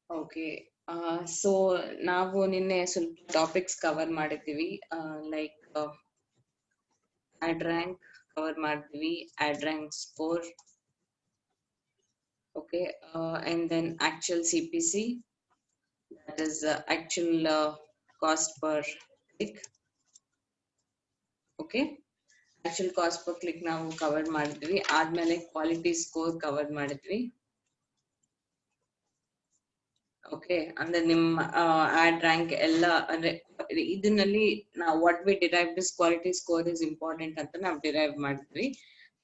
Okay. So ನಾವು ನಿನ್ನೆ ಸ್ವಲ್ಪ ಟಾಪಿಕ್ಸ್ ಕವರ್ ಮಾಡಿದ್ದೀವಿ. ಲೈಕ್ ಆಡ್ ರ್ಯಾಂಕ್ ಕವರ್ ಮಾಡಿದ್ವಿ, ad rank score, okay, and then actual CPC, that is actual cost per click. Okay, actual cost per click ನಾವು cover ಮಾಡಿದ್ವಿ. ಆದ್ಮೇಲೆ quality score cover ಮಾಡಿದ್ವಿ. Okay, ಅಂದ್ರೆ ನಿಮ್ಮ ಆಡ್ ರ್ಯಾಂಕ್ ಎಲ್ಲ ಅಂದ್ರೆ ಇದನ್ನಲ್ಲಿ ನಾವು what we derive this quality score is important ಅಂತ ನಾವು ಡಿರೈವ್ ಮಾಡಿದ್ವಿ.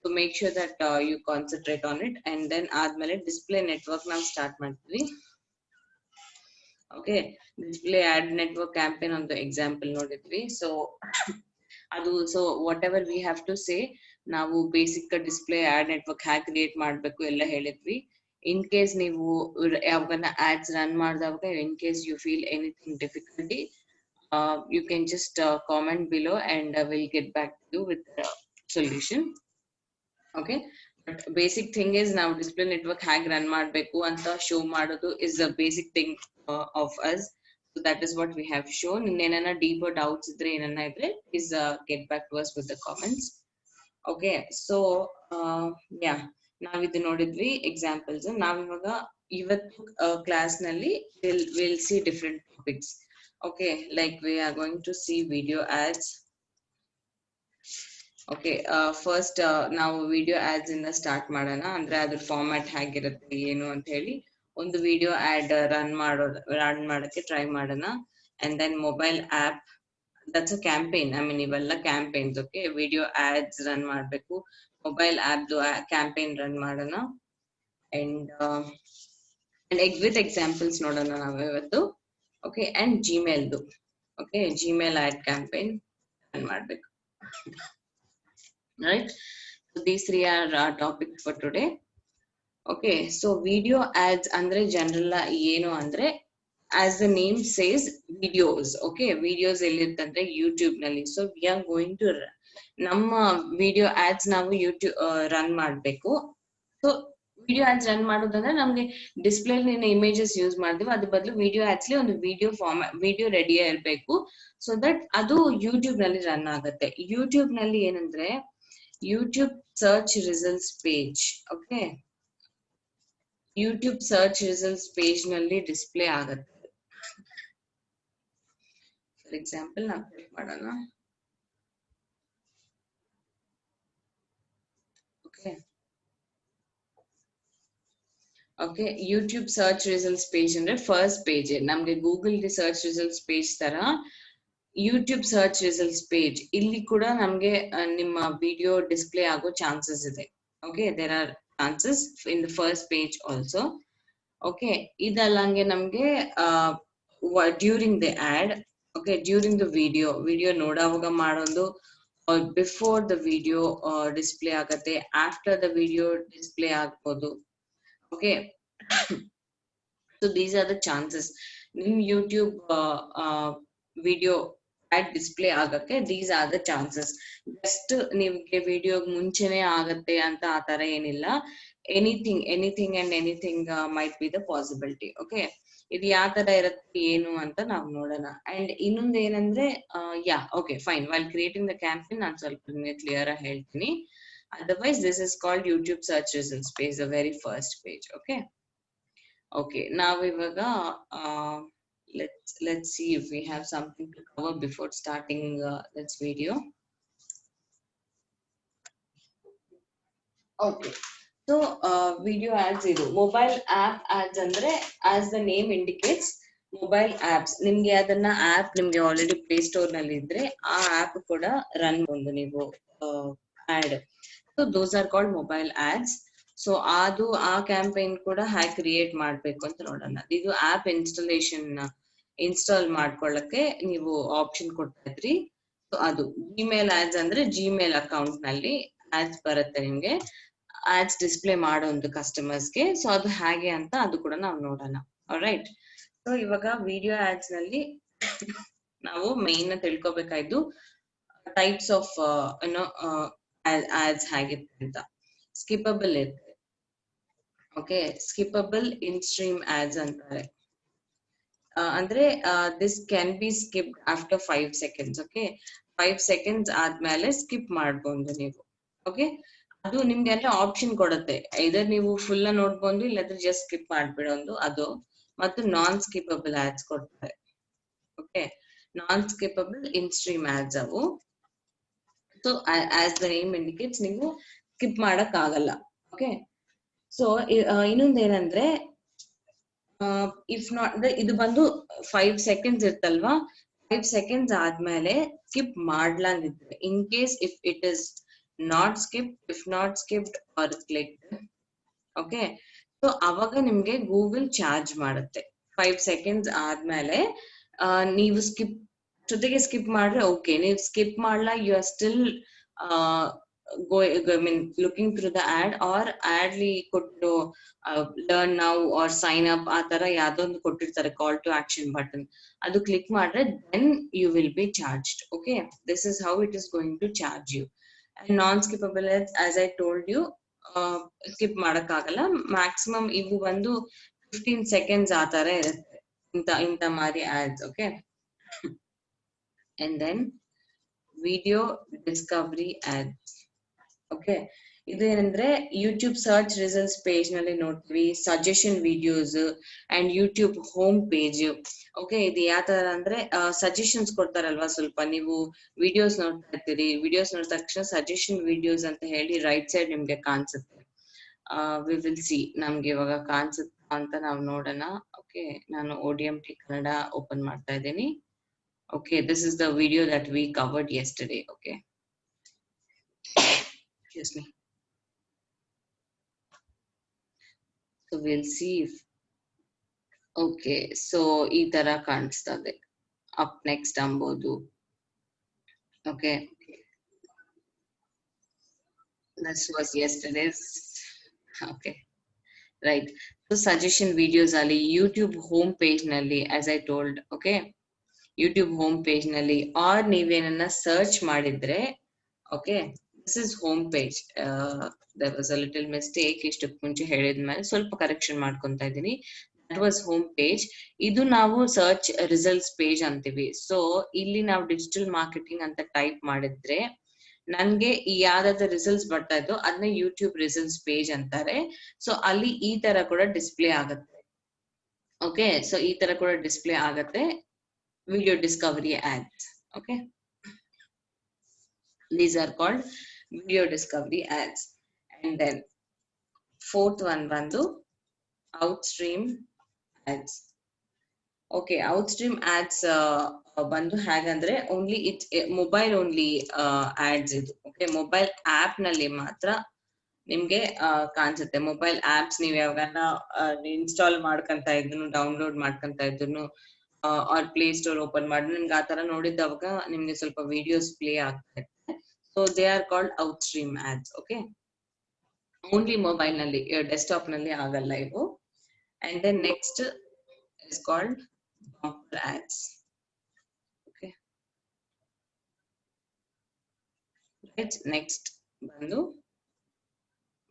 So make sure that you concentrate on it. And then ಆದ್ಮೇಲೆ ಡಿಸ್ಪ್ಲೇ ನೆಟ್ವರ್ಕ್ ನಾವು ಸ್ಟಾರ್ಟ್ ಮಾಡ್ತೀವಿ. Okay, display ad network campaign ಒಂದು ಎಕ್ಸಾಂಪಲ್ ನೋಡಿದ್ವಿ. ಸೊ ಅದು so whatever we have to say, ನಾವು ಬೇಸಿಕ್ ಡಿಸ್ಪ್ಲೇ ಆಡ್ ನೆಟ್ವರ್ಕ್ ಹ್ಯಾಕ್ create ಮಾಡ್ಬೇಕು ಎಲ್ಲ ಹೇಳಿದ್ವಿ. ಇನ್ ಕೇಸ್ ನೀವು ಯಾವಾಗನ್ನ ಆಡ್ಸ್ ರನ್ ಮಾಡಿದಾಗ in case you feel anything difficulty, you can just comment below and will get back to you with solution. Okay, but basic thing is ನಾವು display network ಹ್ಯಾಕ್ run ಮಾಡಬೇಕು ಅಂತ show ಮಾಡೋದು is the basic thing of us. So that is what we have shown. ಇನ್ನೇನ deeper doubts ಇದ್ರೆ ಏನನ್ನ ಇದ್ರೆ please get back to us with the comments. Okay, so yeah, ನಾವಿದು ನೋಡಿದ್ವಿ ಎಕ್ಸಾಂಪಲ್ಸ್. ನಾವಿವಾಗ ಇವತ್ತು ಕ್ಲಾಸ್ ನಲ್ಲಿ we'll see different topics. Okay, like we are going to see video ads. Okay, first ನಾವು video ads ಇಂದ start ಮಾಡೋಣ. ಅಂದ್ರೆ ಅದ್ರ format ಹೇಗಿರುತ್ತೆ ಏನು ಅಂತ ಹೇಳಿ ಒಂದು ವಿಡಿಯೋ ಆಡ್ ರನ್ ಮಾಡಕ್ಕೆ ಟ್ರೈ ಮಾಡೋಣ. And then mobile app, that's a campaign. I mean ಇವೆಲ್ಲ campaigns. Okay, video ads run ಮಾಡಬೇಕು, ಮೊಬೈಲ್ ಆಪ್ದು ಕ್ಯಾಂಪೇನ್ ರನ್ ಮಾಡೋಣ. ಅಂಡ್ ವಿತ್ ಎಕ್ಸಾಂಪಲ್ಸ್ ನೋಡೋಣ ನಾವು ಇವತ್ತು. ಓಕೆ, ಅಂಡ್ ಜಿಮೇಲ್ದು, okay, Gmail ad campaign run ಮಾಡಬೇಕು. Right, so these three are topics for today. Okay, so video ads andre general ಏನು ಅಂದ್ರೆ as the name says videos. Okay, videos ಎಲ್ಲಿರ್ತಂದ್ರೆ YouTube ನಲ್ಲಿ. So we are going to ನಮ್ಮ video ads ನಾವು YouTube run ಮಾಡಬೇಕು. So video ads run ಮಾಡೋದಂದ್ರೆ ನಮ್ಗೆ display images use ಮಾಡಿದ್ವಿ, ಅದ್ರ ಬದಲು ವಿಡಿಯೋ ಆಡ್ಸ್ ಒಂದು ವಿಡಿಯೋ ರೆಡಿ ಇರಬೇಕು. ಸೊ ದಟ್ ಅದು ಯೂಟ್ಯೂಬ್ ನಲ್ಲಿ ರನ್ ಆಗುತ್ತೆ. ಯೂಟ್ಯೂಬ್ ನಲ್ಲಿ ಏನಂದ್ರೆ YouTube search results page. Okay, YouTube search results page ನಲ್ಲಿ ಡಿಸ್ಪ್ಲೇ ಆಗುತ್ತೆ. ಫಾರ್ ಎಕ್ಸಾಂಪಲ್ ನಾವು ಕ್ಲಿಕ್ ಮಾಡೋಣ. Okay, okay, YouTube search results page ಅಂದ್ರೆ ಫಸ್ಟ್ ಪೇಜ್. ನಮ್ಗೆ ಗೂಗಲ್ ಸರ್ಚ್ ರಿಸಲ್ಟ್ಸ್ ಪೇಜ್ ತರ ಯೂಟ್ಯೂಬ್ ಸರ್ಚ್ ರಿಸಲ್ಟ್ಸ್ ಪೇಜ್ ಇಲ್ಲಿ ಕೂಡ ನಮ್ಗೆ ನಿಮ್ಮ ವಿಡಿಯೋ ಡಿಸ್ಪ್ಲೇ ಆಗೋ ಚಾನ್ಸಸ್ ಇದೆ. Okay, there are chances in the first page also. Okay, ಇದಲ್ಲಂಗೆ ನಮ್ಗೆ during the ad, okay, during the video ನೋಡೋವಾಗ ಮಾಡೋದು, ಬಿಫೋರ್ ದ ವಿಡಿಯೋ ಡಿಸ್ಪ್ಲೇ ಆಗತ್ತೆ, ಆಫ್ಟರ್ ದ ವಿಡಿಯೋ ಡಿಸ್ಪ್ಲೇ ಆಗ್ಬೋದು. Okay, so these are the chances. ನಿಮ್ YouTube video ad display ಆಗಕ್ಕೆ these are the chances. Just ನಿಮ್ಗೆ video ಮುಂಚೆನೆ ಆಗತ್ತೆ ಅಂತ ಆತರ ಏನಿಲ್ಲ. Anything and anything might be the possibility. Okay, ಇದು ಯಾವ ತರ ಇರುತ್ತೆ ಏನು ಅಂತ ನಾವು ನೋಡೋಣ. ಅಂಡ್ ಇನ್ನೊಂದು ಏನಂದ್ರೆ ಯಾ okay fine, while creating the campaign ನಾನು ಸ್ವಲ್ಪ ನಿಮ್ಗೆ ಕ್ಲಿಯರ್ ಆಗಿ ಹೇಳ್ತೀನಿ. Otherwise this is called YouTube search results page, the very first page. Okay, okay, ನಾವಿವಾಗ let's see if we have something to cover before starting this video. Okay, so video ads idu mobile app ads andre as the name indicates mobile apps. ನಿಮ್ಗೆ ಅದನ್ನ app ನಿಮ್ಗೆ already play store ನಲ್ಲಿ ಇದ್ರೆ ಆ app ಕೂಡ run ಒಂದು ನೀವು ad. So those are called mobile ads. So ಅದು ಆ ಕ್ಯಾಂಪೇನ್ ಕೂಡ ಹ್ಯಾಕ್ ಕ್ರಿಯೇಟ್ ಮಾಡ್ಬೇಕು ಅಂತ ನೋಡೋಣ. ಇದು ಆಪ್ ಇನ್ಸ್ಟಾಲ್ ಮಾಡ್ಕೊಳ್ಳಕ್ಕೆ ನೀವು ಆಪ್ಷನ್ ಕೊಡ್ತಾ ಇದ್ರಿ. ಸೊ ಅದು ಜಿಮೇಲ್ ಆಡ್ಸ್ ಅಂದ್ರೆ ಜಿಮೇಲ್ ಅಕೌಂಟ್ ನಲ್ಲಿ ಆಡ್ಸ್ ಬರುತ್ತೆ ನಿಮ್ಗೆ, ಆಡ್ಸ್ ಡಿಸ್ಪ್ಲೇ ಮಾಡೋ ಒಂದು ಕಸ್ಟಮರ್ಸ್ಗೆ. ಸೊ ಅದು ಹೇಗೆ ಅಂತ ಅದು ಕೂಡ ನಾವು ನೋಡೋಣ. ರೈಟ್, ಸೊ ಇವಾಗ ವಿಡಿಯೋ ಆಡ್ಸ್ ನಲ್ಲಿ ನಾವು ಮೇನ್ ತಿಳ್ಕೊಬೇಕಾಯ್ತು ಟೈಪ್ಸ್ ಆಫ್ ಆಡ್ಸ್ ಹೇಗಿರುತ್ತೆ ಅಂತ. ಸ್ಕಿಪಬಲ್ ಇರುತ್ತೆ. ಓಕೆ, ಸ್ಕಿಪಬಲ್ ಇನ್ ಸ್ಟ್ರೀಮ್ ಆಡ್ಸ್ ಅಂತಾರೆ. ಅಂದ್ರೆ this can be skip after 5 seconds. Okay 5 seconds ಆದ್ಮೇಲೆ ಸ್ಕಿಪ್ ಮಾಡ್ಬೋದು ನೀವು. ಓಕೆ ಅದು ನಿಮ್ಗೆಲ್ಲ ಆಪ್ಷನ್ ಕೊಡುತ್ತೆ, ಐದರ್ ನೀವು ಫುಲ್ ನೋಡ್ಬೋದು ಇಲ್ಲಾಂದ್ರೆ ಜಸ್ಟ್ ಸ್ಕಿಪ್ ಮಾಡ್ಬಿಡೋದು ಅದು. ಮತ್ತು ನಾನ್ ಸ್ಕಿಪಬಲ್ ಆಡ್ಸ್ ಕೊಡ್ತಾರೆ. Okay non ಸ್ಕಿಪಬಲ್ in stream ads ಅವು. So as the name indicates ನೀವು ಸ್ಕಿಪ್ ಮಾಡಕ್ ಆಗಲ್ಲ. ಓಕೆ ಸೊ ಇನ್ನೊಂದ್ ಏನಂದ್ರೆ ಇಫ್ ನಾಟ್ ಇದು ಬಂದು 5 seconds ಇರ್ತಲ್ವಾ, 5 seconds ಆದ್ಮೇಲೆ ಸ್ಕಿಪ್ ಮಾಡ್ಲಾಂಗಿದ್ರೆ in case if it is not skip, if not skipped or clicked, okay so ಅವಾಗ ನಿಮ್ಗೆ ಗೂಗಲ್ ಚಾರ್ಜ್ ಮಾಡುತ್ತೆ. 5 seconds ಆದ್ಮೇಲೆ ನೀವು ಸ್ಕಿಪ್ ಜೊತೆಗೆ ಸ್ಕಿಪ್ ಮಾಡ್ರೆ ಓಕೆ, ನೀವು ಸ್ಕಿಪ್ ಮಾಡ್ಲಾ you are still looking through the ad, or ad ಲಿ ಕೊಟ್ಟು learn now or sign up ಆ ತರ ಯಾವ್ದೊಂದು ಕೊಟ್ಟಿರ್ತಾರೆ ಕಾಲ್ ಟು ಆಕ್ಷನ್ ಬಟನ್, ಅದು ಕ್ಲಿಕ್ ಮಾಡ್ರೆ then you will be charged. Okay this is how it is going to charge you. And non skippable as I told you skip ಮಾಡಕ್ ಆಗಲ್ಲ. Maximum ಇವು ಬಂದು 15 seconds ಆ ತರ ಇರುತ್ತೆ ಇಂತ ಮಾರಿ ads. Okay and then video discovery ads. Okay ಇದೇನಂದ್ರೆ ಯೂಟ್ಯೂಬ್ ಸರ್ಚ್ ರಿಸಲ್ಟ್ಸ್ ಪೇಜ್ ನಲ್ಲಿ ನೋಡ್ತೀವಿ suggestion videos and YouTube home page. Okay ಇದು ಯಾವ ತರ ಅಂದ್ರೆ ಸಜೆಷನ್ಸ್ ಕೊಡ್ತಾರಲ್ವಾ, ಸ್ವಲ್ಪ ನೀವು ವಿಡಿಯೋಸ್ ನೋಡ್ತಾ ಇರ್ತೀರಿ, ವಿಡಿಯೋಸ್ ನೋಡಿದ ತಕ್ಷಣ ಸಜೆಷನ್ ವಿಡಿಯೋಸ್ ಅಂತ ಹೇಳಿ ರೈಟ್ ಸೈಡ್ ನಿಮ್ಗೆ ಕಾಣಿಸುತ್ತೆ. ವಿ ವಿಲ್ ಸಿ ನಮ್ಗೆ ಇವಾಗ ಕಾಣಿಸುತ್ತಾ ಅಂತ ನಾವು ನೋಡೋಣ. ಓಕೆ ನಾನು ODMT ಕನ್ನಡ ಓಪನ್ ಮಾಡ್ತಾ ಇದ್ದೀನಿ. Okay this is the video that we covered yesterday. Okay excuse me. So we'll see if okay so ee tara ಕಾಣಿಸ್ತದೆ up next ಅಂಬೋದು. Okay this was yesterday's. Okay right, so suggestion videos ali YouTube home page nalli as I told. Okay YouTube home page nalli or ನೀವೇನನ್ನ search ಮಾಡಿದ್ರೆ, okay this is home page. There was a little mistake ಇಷ್ಟಕ್ಕೆ ಮುಂಚೆ ಹೇಳಿದ್ಮೇಲೆ ಸ್ವಲ್ಪ correction ಮಾಡ್ಕೊಂತಾ ಇದ್ದೀನಿ. that was home page. ಇದು ನಾವು search results page ಅಂತೀವಿ. ಸೊ ಇಲ್ಲಿ ನಾವು ಡಿಜಿಟಲ್ ಮಾರ್ಕೆಟಿಂಗ್ ಅಂತ ಟೈಪ್ ಮಾಡಿದ್ರೆ ನನ್ಗೆ ಯಾವ್ದಾದ್ರು ರಿಸಲ್ಟ್ಸ್ ಬರ್ತಾ ಇದ್ದು ಅದನ್ನ ಯೂಟ್ಯೂಬ್ ರಿಸಲ್ಟ್ಸ್ ಪೇಜ್ ಅಂತಾರೆ. ಸೊ ಅಲ್ಲಿ ಈ ತರ ಕೂಡ ಡಿಸ್ಪ್ಲೇ ಆಗತ್ತೆ. ಓಕೆ ಸೊ ಈ ತರ ಕೂಡ ಡಿಸ್ಪ್ಲೇ ಆಗತ್ತೆ video discovery ads. Okay these are called video discovery ads. And then fourth one bandu outstream ads. Okay outstream ads bandu hagandre only it mobile only ads idu. Okay mobile app nalli matra ನಿಮ್ಗೆ ಕಾಣಿಸುತ್ತೆ. Mobile apps ನೀವು ಯಾವಾಗ install ಮಾಡ್ಕೊಂತ ಇದ್ರು, download ಮಾಡ್ಕೊಂತ ಇದ್ರು R play store open ಮಾಡಿ ನಿಮ್ಗೆ ಆ ತರ ನೋಡಿದವಾಗ ನಿಮ್ಗೆ ಸ್ವಲ್ಪ ವಿಡಿಯೋಸ್ ಪ್ಲೇ ಆಗ್ತಾ ಇರುತ್ತೆ. So they are called outstream ads. Okay only mobile ನಲ್ಲಿ, ಡೆಸ್ಕ್ಟಾಪ್ ನಲ್ಲಿ ಆಗಲ್ಲ ಇವು. And then next is called bumper ads. Okay right next ಬಂದು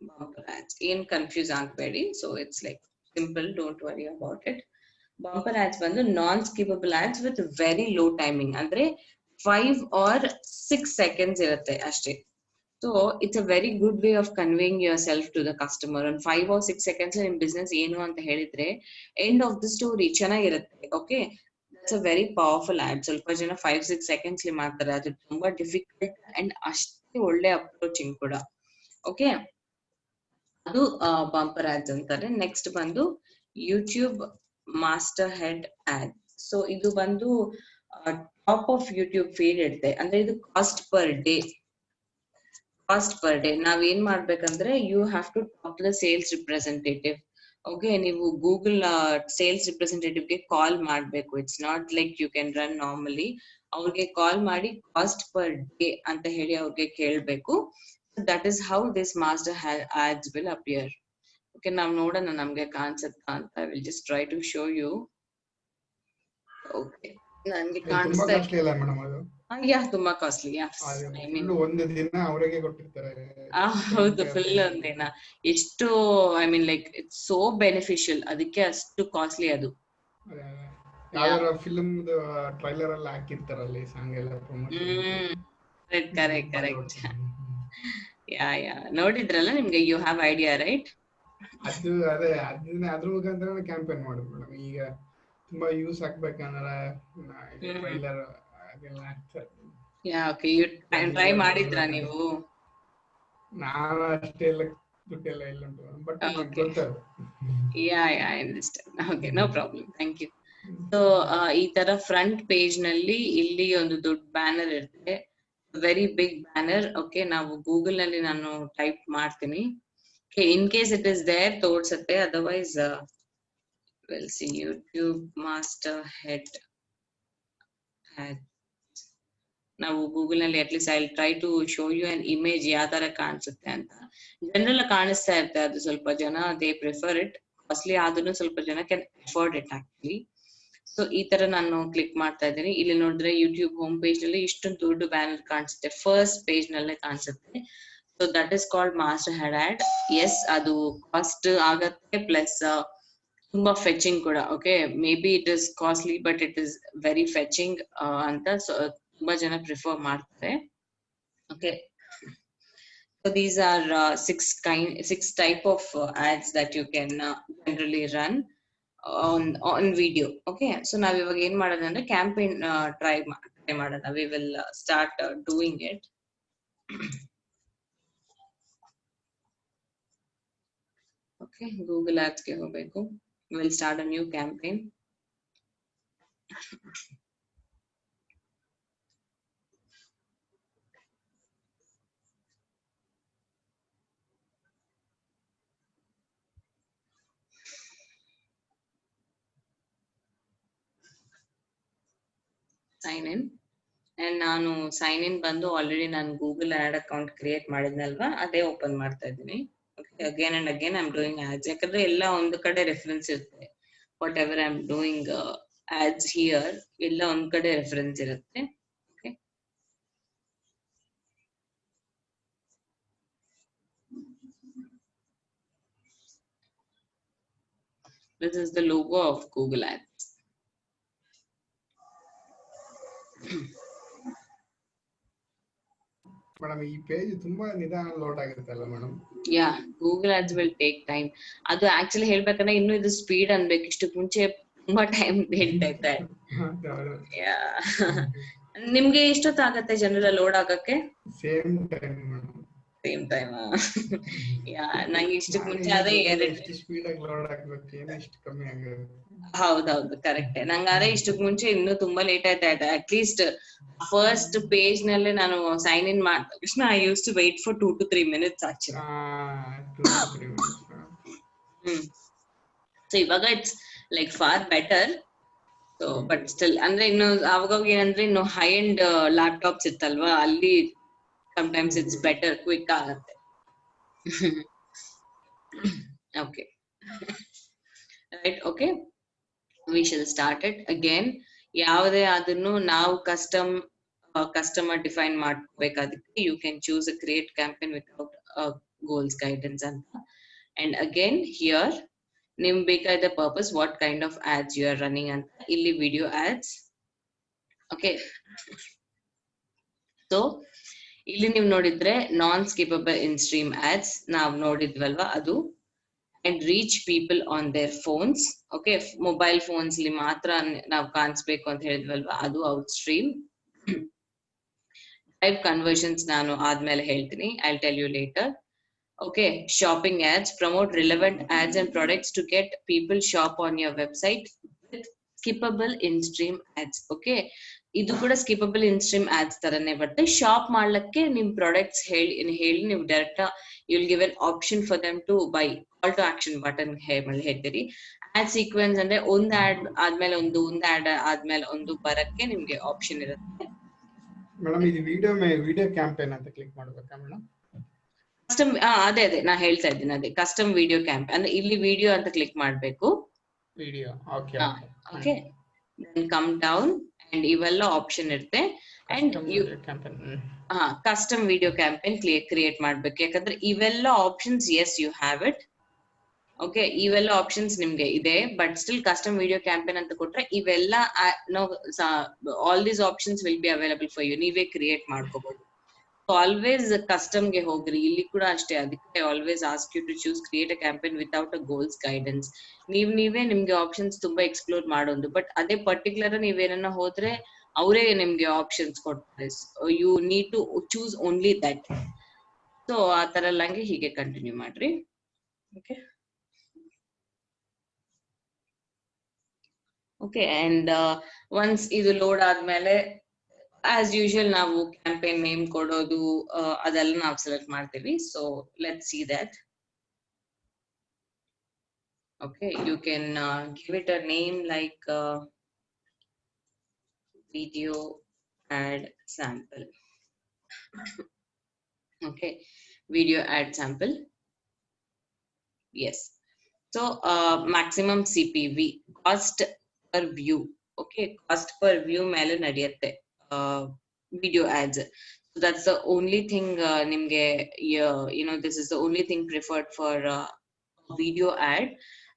bumper ads. ಏನ್ ಕನ್ಫ್ಯೂಸ್ ಆಗಬೇಡಿ. So it's like simple, don't worry about it. Bumper ads ಬಂದು non skippable ads with very low timing, ಅಂದ್ರೆ 5 or 6 seconds ಇರುತ್ತೆ ಅಷ್ಟೇ. So it's a very good way of conveying yourself to the customer. ಒಂದು 5 or 6 seconds ನಿಮ್ business ಏನು ಅಂತ ಹೇಳಿದ್ರೆ end of the story ಚೆನ್ನಾಗಿರುತ್ತೆ. Okay that's a very powerful ad. ಸ್ವಲ್ಪ ಜನ 5-6 seconds ಮಾಡ್ತಾರೆ, ಅದು ತುಂಬಾ ಡಿಫಿಕಲ್ಟ್ ಅಂಡ್ ಅಷ್ಟೇ ಒಳ್ಳೆ ಅಪ್ರೋಚಿಂಗ್ ಕೂಡ. ಓಕೆ ಅದು ಬಂಪರ್ ಆಡ್ಸ್ ಅಂತಾರೆ. ನೆಕ್ಸ್ಟ್ ಬಂದು YouTube master head ad. So ಇದು ಬಂದು ಟಾಪ್ ಆಫ್ ಯೂಟ್ಯೂಬ್ ಫೀಡ್ ಇರುತ್ತೆ, ಅಂದ್ರೆ ಇದು cost per day. Cost per day ನಾವ್ ಏನ್ ಮಾಡ್ಬೇಕಂದ್ರೆ you have to talk the sales representative. Okay ನೀವು ಗೂಗಲ್ ಸೇಲ್ಸ್ ರಿಪ್ರೆಸೆಂಟೇಟಿವ್ ಗೆ ಕಾಲ್ ಮಾಡ್ಬೇಕು. It's not like you can run normally. ಅವ್ರಿಗೆ ಕಾಲ್ ಮಾಡಿ ಕಾಸ್ಟ್ ಪರ್ ಡೇ ಅಂತ ಹೇಳಿ ಅವ್ರಿಗೆ ಕೇಳ್ಬೇಕು. That is how this master ads will appear. Okay ನಾವ್ ನೋಡೋಣ ನಮ್ಗೆ ಕಾಣಿಸುತ್ತಾ ಅಂತ. I will just try to show you. Okay ನನ್ಗೆ ಕಾಣಿಸ್ತಾ ಯಾ ತುಂಬಾ ಕಾಸ್ಟ್ಲಿ. ಐ ಮೀನ್ ಒಂದು ದಿನ ಅವರಿಗೆ ಕೊಟ್ಟಿರ್ತಾರೆ. ಹೌದು ಫುಲ್ ಒಂದಿನ. ಎಷ್ಟು I mean like it's so beneficial, ಅದಕ್ಕೆ ಅಷ್ಟು ಕಾಸ್ಟ್ಲಿ ಅದು. ಯಾವ್ದಾರ ಫಿಲ್ಮ್ ಟ್ರೈಲರ್ ಎಲ್ಲ ಹಾಕಿರ್ತಾರಲ್ಲಿ ಸಾಂಗ್ ಎಲ್ಲ ಪ್ರಮೋಷನ್. ಕರೆಕ್ಟ್. ಯಾ ನೋಡಿದ್ರಲ್ಲ, ನಿಮ್ಗೆ ಯು ಹ್ಯಾವ್ ಐಡಿಯಾ ರೈಟ್? ಅದೇ ಅದ್ರ ಮುಖಾಂತರ ಕ್ಯಾಂಪೇನ್ ಮಾಡುದು ಮೇಡಮ್. ಈಗ ತುಂಬಾ ಯೂಸ್ ಆಗ್ಬೇಕಂದ್ರೆ ಟ್ರೈಲರ್ ಅದೆಲ್ಲ ಹಾಕ್ತಾರೆ. ಓಕೆ, ಯು ಟ್ರೈ ಮಾಡಿದ್ರಾ ನೀವು? ನಾನು ಅಷ್ಟೆಲ್ಲ ದುಡ್ಡೆಲ್ಲ ಇಲ್ಲ ಉಂಟು, ಬಟ್ ಗೊತ್ತದು. I understand. Okay, no problem, thank you. So ಈ ತರ ಫ್ರಂಟ್ ಪೇಜ್ ನಲ್ಲಿ ಇಲ್ಲಿ ಒಂದು ದೊಡ್ಡ ಬ್ಯಾನರ್ ಇರುತ್ತೆ, ವೆರಿ ಬಿಗ್ ಬ್ಯಾನರ್. ಓಕೆ, ನಾವು ಗೂಗಲ್ ನಲ್ಲಿ ನಾನು ಟೈಪ್ ಮಾಡ್ತೀನಿ. In case it is there ತೋರ್ಸತ್ತೆ, otherwise will see YouTube master head ad. ನಾವು ಗೂಗಲ್ ನಲ್ಲಿ at least I try to show you an image ಯಾವ ತರ ಕಾಣಿಸುತ್ತೆ ಅಂತ. ಜನರಲ್ ಕಾಣಿಸ್ತಾ ಇರುತ್ತೆ, ಅದು ಸ್ವಲ್ಪ ಜನ ದೇ ಪ್ರಿಫರ್ ಇಟ್, ಕಾಸ್ಟ್ಲಿ ಆದ್ರೂ ಸ್ವಲ್ಪ ಜನ can afford it actually. So ಈ ತರ ನಾನು ಕ್ಲಿಕ್ ಮಾಡ್ತಾ ಇದ್ದೀನಿ. ಇಲ್ಲಿ ನೋಡಿದ್ರೆ ಯೂಟ್ಯೂಬ್ ಹೋಮ್ ಪೇಜ್ ನಲ್ಲಿ ಇಷ್ಟೊಂದು ದೊಡ್ಡ ಬ್ಯಾನರ್ ಕಾಣಿಸುತ್ತೆ, ಫಸ್ಟ್ ಪೇಜ್ ನಲ್ಲೇ ಕಾಣಿಸುತ್ತೆ. So that is called master head ad. Yes, ಅದು ಕಾಸ್ಟ್ ಆಗತ್ತೆ, ಪ್ಲಸ್ ತುಂಬಾ ಫೆಚಿಂಗ್ ಕೂಡ. Okay, maybe it is costly but it is very fetching ಅಂತ ತುಂಬಾ ಜನ ಪ್ರಿಫರ್ ಮಾಡ್ತಾರೆ. Okay, so these are six type of ads that you can generally run on video. Okay, so ನಾವ್ ಇವಾಗ ಏನ್ ಮಾಡೋದು ಅಂದ್ರೆ ಕ್ಯಾಂಪೇನ್ ಟ್ರೈ ಮಾಡೋಣ. we will start doing it. Okay, Google Ads ಗೆ ಹೋಗ್ಬೇಕು. we will start a new campaign. Sign in, and ನಾನು sign in ಬಂದು ಆಲ್ರೆಡಿ ನಾನು ಗೂಗಲ್ ಆಡ್ ಅಕೌಂಟ್ ಕ್ರಿಯೇಟ್ ಮಾಡಿದ್ನಲ್ವಾ, ಅದೇ ಓಪನ್ ಮಾಡ್ತಾ ಇದ್ದೀನಿ. Again and again I am doing ads, ಯಾಕಂದ್ರೆ ಎಲ್ಲ ಒಂದು ಕಡೆ ರೆಫರೆನ್ಸ್ ಇರುತ್ತೆ. Whatever I am doing ads here, ಎಲ್ಲ ಒಂದ್ ಕಡೆ ರೆಫರೆನ್ಸ್ ಇರುತ್ತೆ. Okay, this is the logo of Google Ads. Madam ಈ ಪೇಜ್ ತುಂಬಾ ನಿಧಾನ ಲೋಡ್ ಆಗಿರುತ್ತಲ್ಲ madam? Yeah, Google ads will take time. ಅದು ಆಕ್ಚುಲಿ ಹೇಳ್ಬೇಕಂದ್ರೆ ಇನ್ನು ಇದು ಸ್ಪೀಡ್ ಅನ್ಬೇಕು, ಇಷ್ಟು ಮುಂಚೆ ತುಂಬಾ ಟೈಮ್ ಹೇಳ್ತಾ ಇದ್ದೆ. ನಿಮ್ಗೆ ಎಷ್ಟೊತ್ತಾಗತ್ತೆ ಜನರಲ್ ಲೋಡ್ ಆಗಕ್ಕೆ? Same time madam. Same time? Yeah, ನಂಗೆ ಇಷ್ಟಕ್ಕೆ ಮುಂಚೆ ಅದೇ ಸ್ಪೀಡ್ ಆಗಿ ಲೋಡ್ ಆಗ್ಬೇಕು, ಏನು ಇಷ್ಟು ಕಮ್ಮಿ ಆಗುತ್ತೆ. ಹೌದೌದು, ಕರೆಕ್ಟ್. ನಂಗಾದ್ರೆ ಇಷ್ಟಕ್ ಮುಂಚೆ ಇನ್ನೂ ತುಂಬಾ ಲೇಟ್ ಆಯ್ತಾ ಇದೆ. ಅಟ್ಲೀಸ್ಟ್ ಫಸ್ಟ್ ಪೇಜ್ ನಲ್ಲೇ ನಾನು ಸೈನ್ ಇನ್ ಮಾಡಿದ ತಕ್ಷಣ I used to wait for 2 to 3 minutes actually. So ಇವಾಗ it's like far better. So but still ಅಂದ್ರೆ ಇನ್ನು ಅವಾಗ ಏನಂದ್ರೆ ಇನ್ನು ಹೈ ಎಂಡ್ ಲ್ಯಾಪ್ಟಾಪ್ಸ್ ಇತ್ತಲ್ವಾ, ಅಲ್ಲಿ sometimes it's better, quick ಆಗತ್ತೆ. Okay, right, okay, we shall start it again. ಯಾವುದೇ ಅದನ್ನು ನಾವು ಕಸ್ಟಮರ್ ಡಿಫೈನ್ ಮಾಡ್ಬೇಕು. ಅದಕ್ಕೆ you can choose a create campaign without goals guidance ಅಂತ. ಅಂಡ್ ಅಗೇನ್ ಹಿಯರ್ ನಿಮ್ ಬೇಕಾದ purpose, what kind of ads you are running ಅಂತ. ಇಲ್ಲಿ ವಿಡಿಯೋ ಆಡ್ಸ್. ಓಕೆ, ಸೊ ಇಲ್ಲಿ ನೀವು ನೋಡಿದ್ರೆ ನಾನ್ ಸ್ಕಿಪಬಲ್ ಇನ್ ಸ್ಟ್ರೀಮ್ ಆಡ್ಸ್ ನಾವ್ ನೋಡಿದ್ವಲ್ವಾ, ಅದು. And reach people on there phones. Okay, mobile phones ಅಲ್ಲಿ ಮಾತ್ರ ನಾವು ಕಾಣಿಸ್ಬೇಕು ಅಂತ ಹೇಳಿದ್ವಲ್ವಾ, ಅದು ಔಟ್ ಸ್ಟ್ರೀಮ್. ಡ್ರೈವ್ ಕನ್ವರ್ಷನ್ಸ್ ನಾನು ಆದ್ಮೇಲೆ ಹೇಳ್ತೀನಿ, I tell you later. Okay, shopping ads, promote relevant ads and products to get people shop on your website with skippable in stream ads. Okay, ಇದು ಕೂಡ ಸ್ಕಿಪಬಲ್ ಇನ್ ಸ್ಟ್ರೀಮ್ ಆಡ್ಸ್ ತರನೇ ಬರುತ್ತೆ. Shop ಮಾಡ್ಲಿಕ್ಕೆ ನಿಮ್ products ಹೇಳಿ ನೀವು direct you will give an option for them to buy, call to action button ಹೇಳ್ತೀರಿ. Ad sequence ಅಂದ್ರೆ ಒಂದ್ ಆಡ್ ಆದ್ಮೇಲೆ ಒಂದು ಆಡ್ ಆದ್ಮೇಲೆ ಒಂದು ಬರಕ್ಕೆ ನಿಮ್ಗೆ ಆಪ್ಷನ್ ಇರುತ್ತೆ. ಮೇಡಮ್ ಇದು ವಿಡಿಯೋ ಕ್ಯಾಂಪೇನ್ ಅಂತ ಕ್ಲಿಕ್ ಮಾಡ್ಬೇಕಾ ಮೇಡಮ್? ಕಸ್ಟಮ್, ಅದೇ ನಾ ಹೇಳ್ತಾ ಇದ್ದೀನಿ, ಅದೇ ಕಸ್ಟಮ್ ವಿಡಿಯೋ ಕ್ಯಾಂಪೇನ್ ಅಂದ್ರೆ ಇಲ್ಲಿ ವಿಡಿಯೋ ಅಂತ ಕ್ಲಿಕ್ ಮಾಡ್ಬೇಕು. Video, okay okay, then come down and ಇವೆಲ್ಲ ಆಪ್ಷನ್ ಇರುತ್ತೆ. And custom video campaign create ಮಾಡ್ಬೇಕು. ಯಾಕಂದ್ರೆ ಇವೆಲ್ಲ options, yes you have it. Okay, ಇವೆಲ್ಲ ಆಪ್ಷನ್ಸ್ ನಿಮ್ಗೆ ಇದೆ, but still custom video campaign ಅಂತ ಕೊಟ್ರೆ ಇವೆಲ್ಲ all these options will be available for you. ನೀವೇ ಕ್ರಿಯೇಟ್ ಮಾಡ್ಕೋಬಹುದು. ಆಲ್ವೇಸ್ ಕಸ್ಟಮ್ಗೆ ಹೋಗ್ರಿ. ಇಲ್ಲಿ ಕೂಡ ಅಷ್ಟೇ, ಅದಕ್ಕೆ always ask you to choose create a campaign without a goals guidance. ನೀವೇ ನಿಮ್ಗೆ ಆಪ್ಷನ್ಸ್ ತುಂಬಾ ಎಕ್ಸ್ಪ್ಲೋರ್ ಮಾಡೋದು. ಬಟ್ ಅದೇ ಪರ್ಟಿಕ್ಯುಲರ್ ನೀವೇನ ಹೋದ್ರೆ ಅವರೇ ನಿಮ್ಗೆ ಆಪ್ಷನ್ಸ್ ಕೊಡ್ತಾರೆ. You need to choose only that. So ಆ ತರ ಎಲ್ಲಂಗೆ ಹೀಗೆ ಕಂಟಿನ್ಯೂ ಮಾಡ್ರಿ. ಓಕೆ ಓಕೆ, ಅಂಡ್ ಒನ್ಸ್ ಇದು ಲೋಡ್ ಆದ್ಮೇಲೆ ಆಸ್ ಯೂಶುವಲ್ ನಾವು ಕ್ಯಾಂಪೇನ್ ನೇಮ್ ಕೊಡೋದು ಅದೆಲ್ಲ ನಾವು ಸೆಲೆಕ್ಟ್ ಮಾಡ್ತೀವಿ. So let's see that. Okay, you can give it a name like video ad sample. Okay, video ad sample. Yes. So maximum CPV, cost per view. Okay, cost per view ಮೇಲೆ ನಡೆಯುತ್ತೆ video ads. So that's the only thing ನಿಮ್ಗೆ this is the only thing preferred for video ad.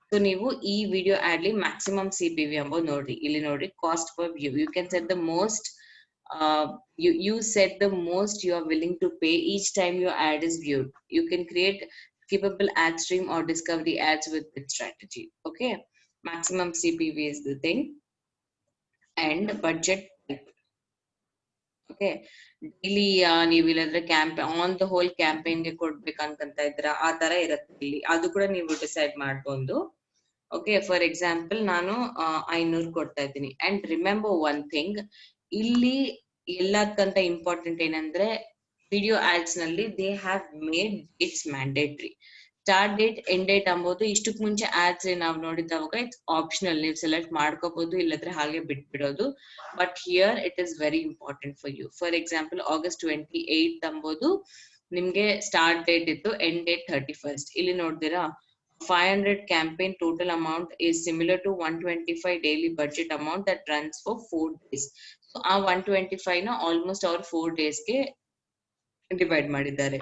So ನೀವು ಈ video ad li maximum CPV ಅಂಬೋದು ನೋಡ್ರಿ. ಇಲ್ಲಿ ನೋಡ್ರಿ, cost per view. You can set the most you set the most you are willing to pay each time your ad is viewed. You can create skippable ad stream or discovery ads with this strategy. Okay, maximum CPV is the thing. And budget type. Okay, daily ನೀವು ಇಲ್ಲಂದ್ರೆ campaign on the whole campaign ಗೆ ಕೊಡ್ಬೇಕಂತ ಇದ್ರ ಆ ತರ ಇರುತ್ತೆ ಇಲ್ಲಿ. ಅದು ಕೂಡ ನೀವು ಡಿಸೈಡ್ ಮಾಡ್ಕೊಂಡು. ಓಕೆ, ಫಾರ್ ಎಕ್ಸಾಂಪಲ್ ನಾನು 500 ಕೊಡ್ತಾ ಇದ್ದೀನಿ. ಅಂಡ್ ರಿಮೆಂಬರ್ ಒನ್ ಥಿಂಗ್, ಇಲ್ಲಿ ಎಲ್ಲದಕ್ಕಂತ ಇಂಪಾರ್ಟೆಂಟ್ ಏನಂದ್ರೆ ವಿಡಿಯೋ ಆಡ್ಸ್ ನಲ್ಲಿ they have made it's mandatory. Start date, end date ಅಂಬೋದು ಇಷ್ಟಕ್ ಮುಂಚೆ ಆಡ್ಸ್ ನಾವು ನೋಡಿದವಾಗ ಇಟ್ಸ್ ಆಪ್ಷನಲ್, ನೀವು ಸೆಲೆಕ್ಟ್ ಮಾಡ್ಕೋಬಹುದು, ಇಲ್ಲದ್ರೆ ಹಾಗೆ ಬಿಟ್ಬಿಡೋದು. But here it is very important for you. For example August 28 ಅಂಬೋದು ನಿಮ್ಗೆ ಸ್ಟಾರ್ಟ್ ಡೇಟ್ ಇತ್ತು, ಎಂಡ್ ಡೇಟ್ 31st. ಇಲ್ಲಿ ನೋಡ್ತೀರಾ, 500 campaign total amount is similar to 125 daily budget amount that runs for 4 days. So ಆ 125 ನ almost our 4 days ಗೆ divide ಮಾಡಿದ್ದಾರೆ.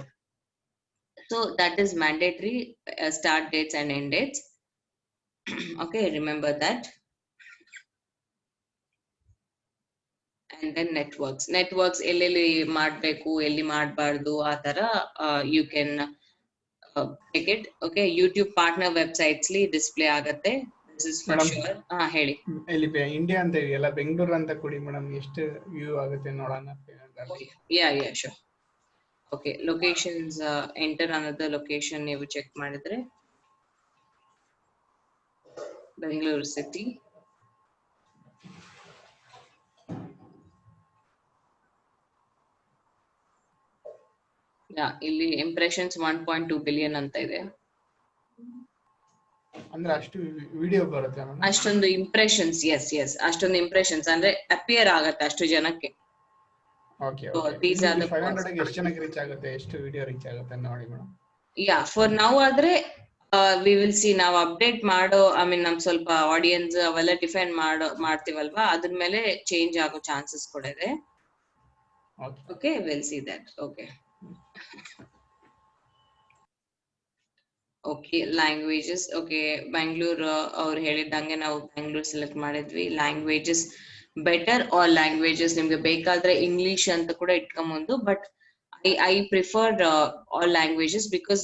So that is mandatory start dates and end dates. Okay, remember that. And then networks ಎಲ್ಲೆಲ್ಲಿ ಮಾಡ್ಬೇಕು, ಎಲ್ಲಿ ಮಾಡಬಾರ್ದು, ಆ ತರ you can take it. Okay, YouTube partner websites li display ಆಗತ್ತೆ. This is for sure. ಹೇಳಿ. ಇಲ್ಲಿ ಇಂಡಿಯಾ ಅಂತ ಇದೆಯಲ್ಲ, ಬೆಂಗಳೂರು ಅಂತ ಕೊಡಿ ಮೇಡಮ್, ಎಷ್ಟು ವ್ಯೂ ಆಗುತ್ತೆ ನೋಡೋಣ. Yeah, sure. Okay, locations, enter another location ನೀವು ಚೆಕ್ ಮಾಡಿದ್ರೆ ಬೆಂಗಳೂರು ಸಿಟಿ. ಇಲ್ಲಿ ಇಂಪ್ರೆಷನ್ಸ್ 1.2 ಬಿಲಿಯನ್ ಅಂತ ಇದೆ. ಅಂದ್ರೆ ಅಷ್ಟು ವಿಡಿಯೋ ಬರುತ್ತೆ, ಅಷ್ಟೊಂದು ಇಂಪ್ರೆಷನ್ಸ್. ಎಸ್ ಅಷ್ಟೊಂದು ಇಂಪ್ರೆಷನ್ಸ್ ಅಂದ್ರೆ ಅಪಿಯರ್ ಆಗತ್ತೆ ಅಷ್ಟು ಜನಕ್ಕೆ. ಓಕೆ, 500 ಗೆ ಎಷ್ಟು ಜನಕ್ಕೆ ರೀಚ್ ಆಗುತ್ತೆ, ಎಷ್ಟು ವಿಡಿಯೋ ರೀಚ್ ಆಗುತ್ತೆ ನೋಡಿ ಮೇಡಮ್. ಫಾರ್ ನೌ ಆದ್ರೆ ವಿ ವಿಲ್ ಸಿ. ನಾವು ಅಪ್ಡೇಟ್ ಮಾಡೋ ನಮ್ ಸ್ವಲ್ಪ ಆಡಿಯನ್ಸ್ ಅವೆಲ್ಲ ಡಿಫೈನ್ ಮಾಡ್ತೀವಲ್ವಾ, ಅದ್ರ ಮೇಲೆ ಚೇಂಜ್ ಆಗೋ ಚಾನ್ಸಸ್ ಕೂಡ ಇದೆ. Okay, will see that. Okay, languages. Okay, Bangalore ಅವ್ರು ಹೇಳಿದಂಗೆ ನಾವು ಬ್ಯಾಂಗ್ಳೂರ್ ಸೆಲೆಕ್ಟ್ ಮಾಡಿದ್ವಿ. ಲ್ಯಾಂಗ್ವೇಜಸ್ ಬೆಟರ್ ಆಲ್ ಲ್ಯಾಂಗ್ವೇಜಸ್ ನಿಮ್ಗೆ ಬೇಕಾದ್ರೆ ಇಂಗ್ಲಿಷ್ ಅಂತ ಕೂಡ ಇಟ್ಕೊಂಬಂದು, but I preferred all languages because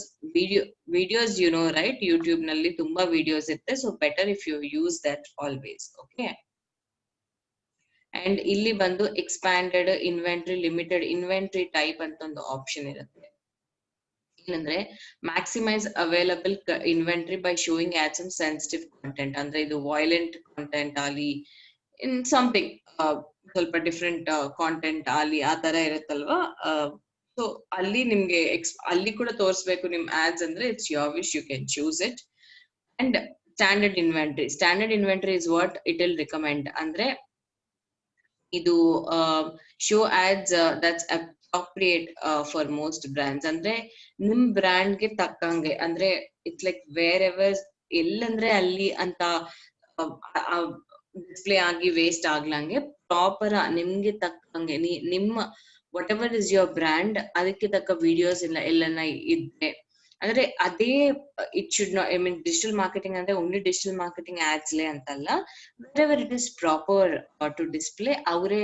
videos right, YouTube ನಲ್ಲಿ ತುಂಬಾ ವಿಡಿಯೋಸ್ ಇರುತ್ತೆ. So better if you use that always. Okay, and ಇಲ್ಲಿ ಬಂದು expanded inventory, limited inventory type ಅಂತ ಒಂದು ಆಪ್ಷನ್ ಇರುತ್ತೆ. ಏನಂದ್ರೆ maximise available inventory by showing ad some sensitive content. ಅಂದ್ರೆ ಇದು ವೈಲೆಂಟ್ ಕಾಂಟೆಂಟ್ ಆಗಲಿ, ಇನ್ ಸಮಥಿಂಗ್ ಸ್ವಲ್ಪ ಡಿಫ್ರೆಂಟ್ ಕಾಂಟೆಂಟ್ ಆಗಲಿ, ಆ ತರ ಇರುತ್ತಲ್ವಾ. ಸೊ ಅಲ್ಲಿ ನಿಮ್ಗೆ ಅಲ್ಲಿ ಕೂಡ ತೋರಿಸ್ಬೇಕು ನಿಮ್ ಆಡ್ಸ್ ಅಂದ್ರೆ it's your wish, you can choose it. And standard inventory is what it will recommend. ಅಂದ್ರೆ ಇದು show ads that's appropriate for most brands. ಅಂದ್ರೆ ನಿಮ್ ಬ್ರ್ಯಾಂಡ್ ಗೆ ತಕ್ಕಂಗೆ, ಅಂದ್ರೆ ಇಟ್ಸ್ ಲೈಕ್ ವೇರ್ ಎವರ್, ಎಲ್ಲಂದ್ರೆ ಅಲ್ಲಿ ಅಂತ ಡಿಸ್ಪ್ಲೇ ಆಗಿ ವೇಸ್ಟ್ ಆಗ್ಲಂಗೆ ಪ್ರಾಪರ್ ನಿಮ್ಗೆ ತಕ್ಕಂಗೆ ನಿಮ್ಮ whatever is your brand ಅದಕ್ಕೆ ತಕ್ಕ ವಿಡಿಯೋಸ್ ಎಲ್ಲನ ಇದ್ರೆ ಅಂದ್ರೆ ಅದೇ it should not, I mean digital marketing ಅಂದ್ರೆ ಓನ್ಲಿ ಡಿಜಿಟಲ್ ಮಾರ್ಕೆಟಿಂಗ್ ಆಡ್ಸ್ಲೇ ಅಂತಲ್ಲ, wherever it is proper to display ಅವರೇ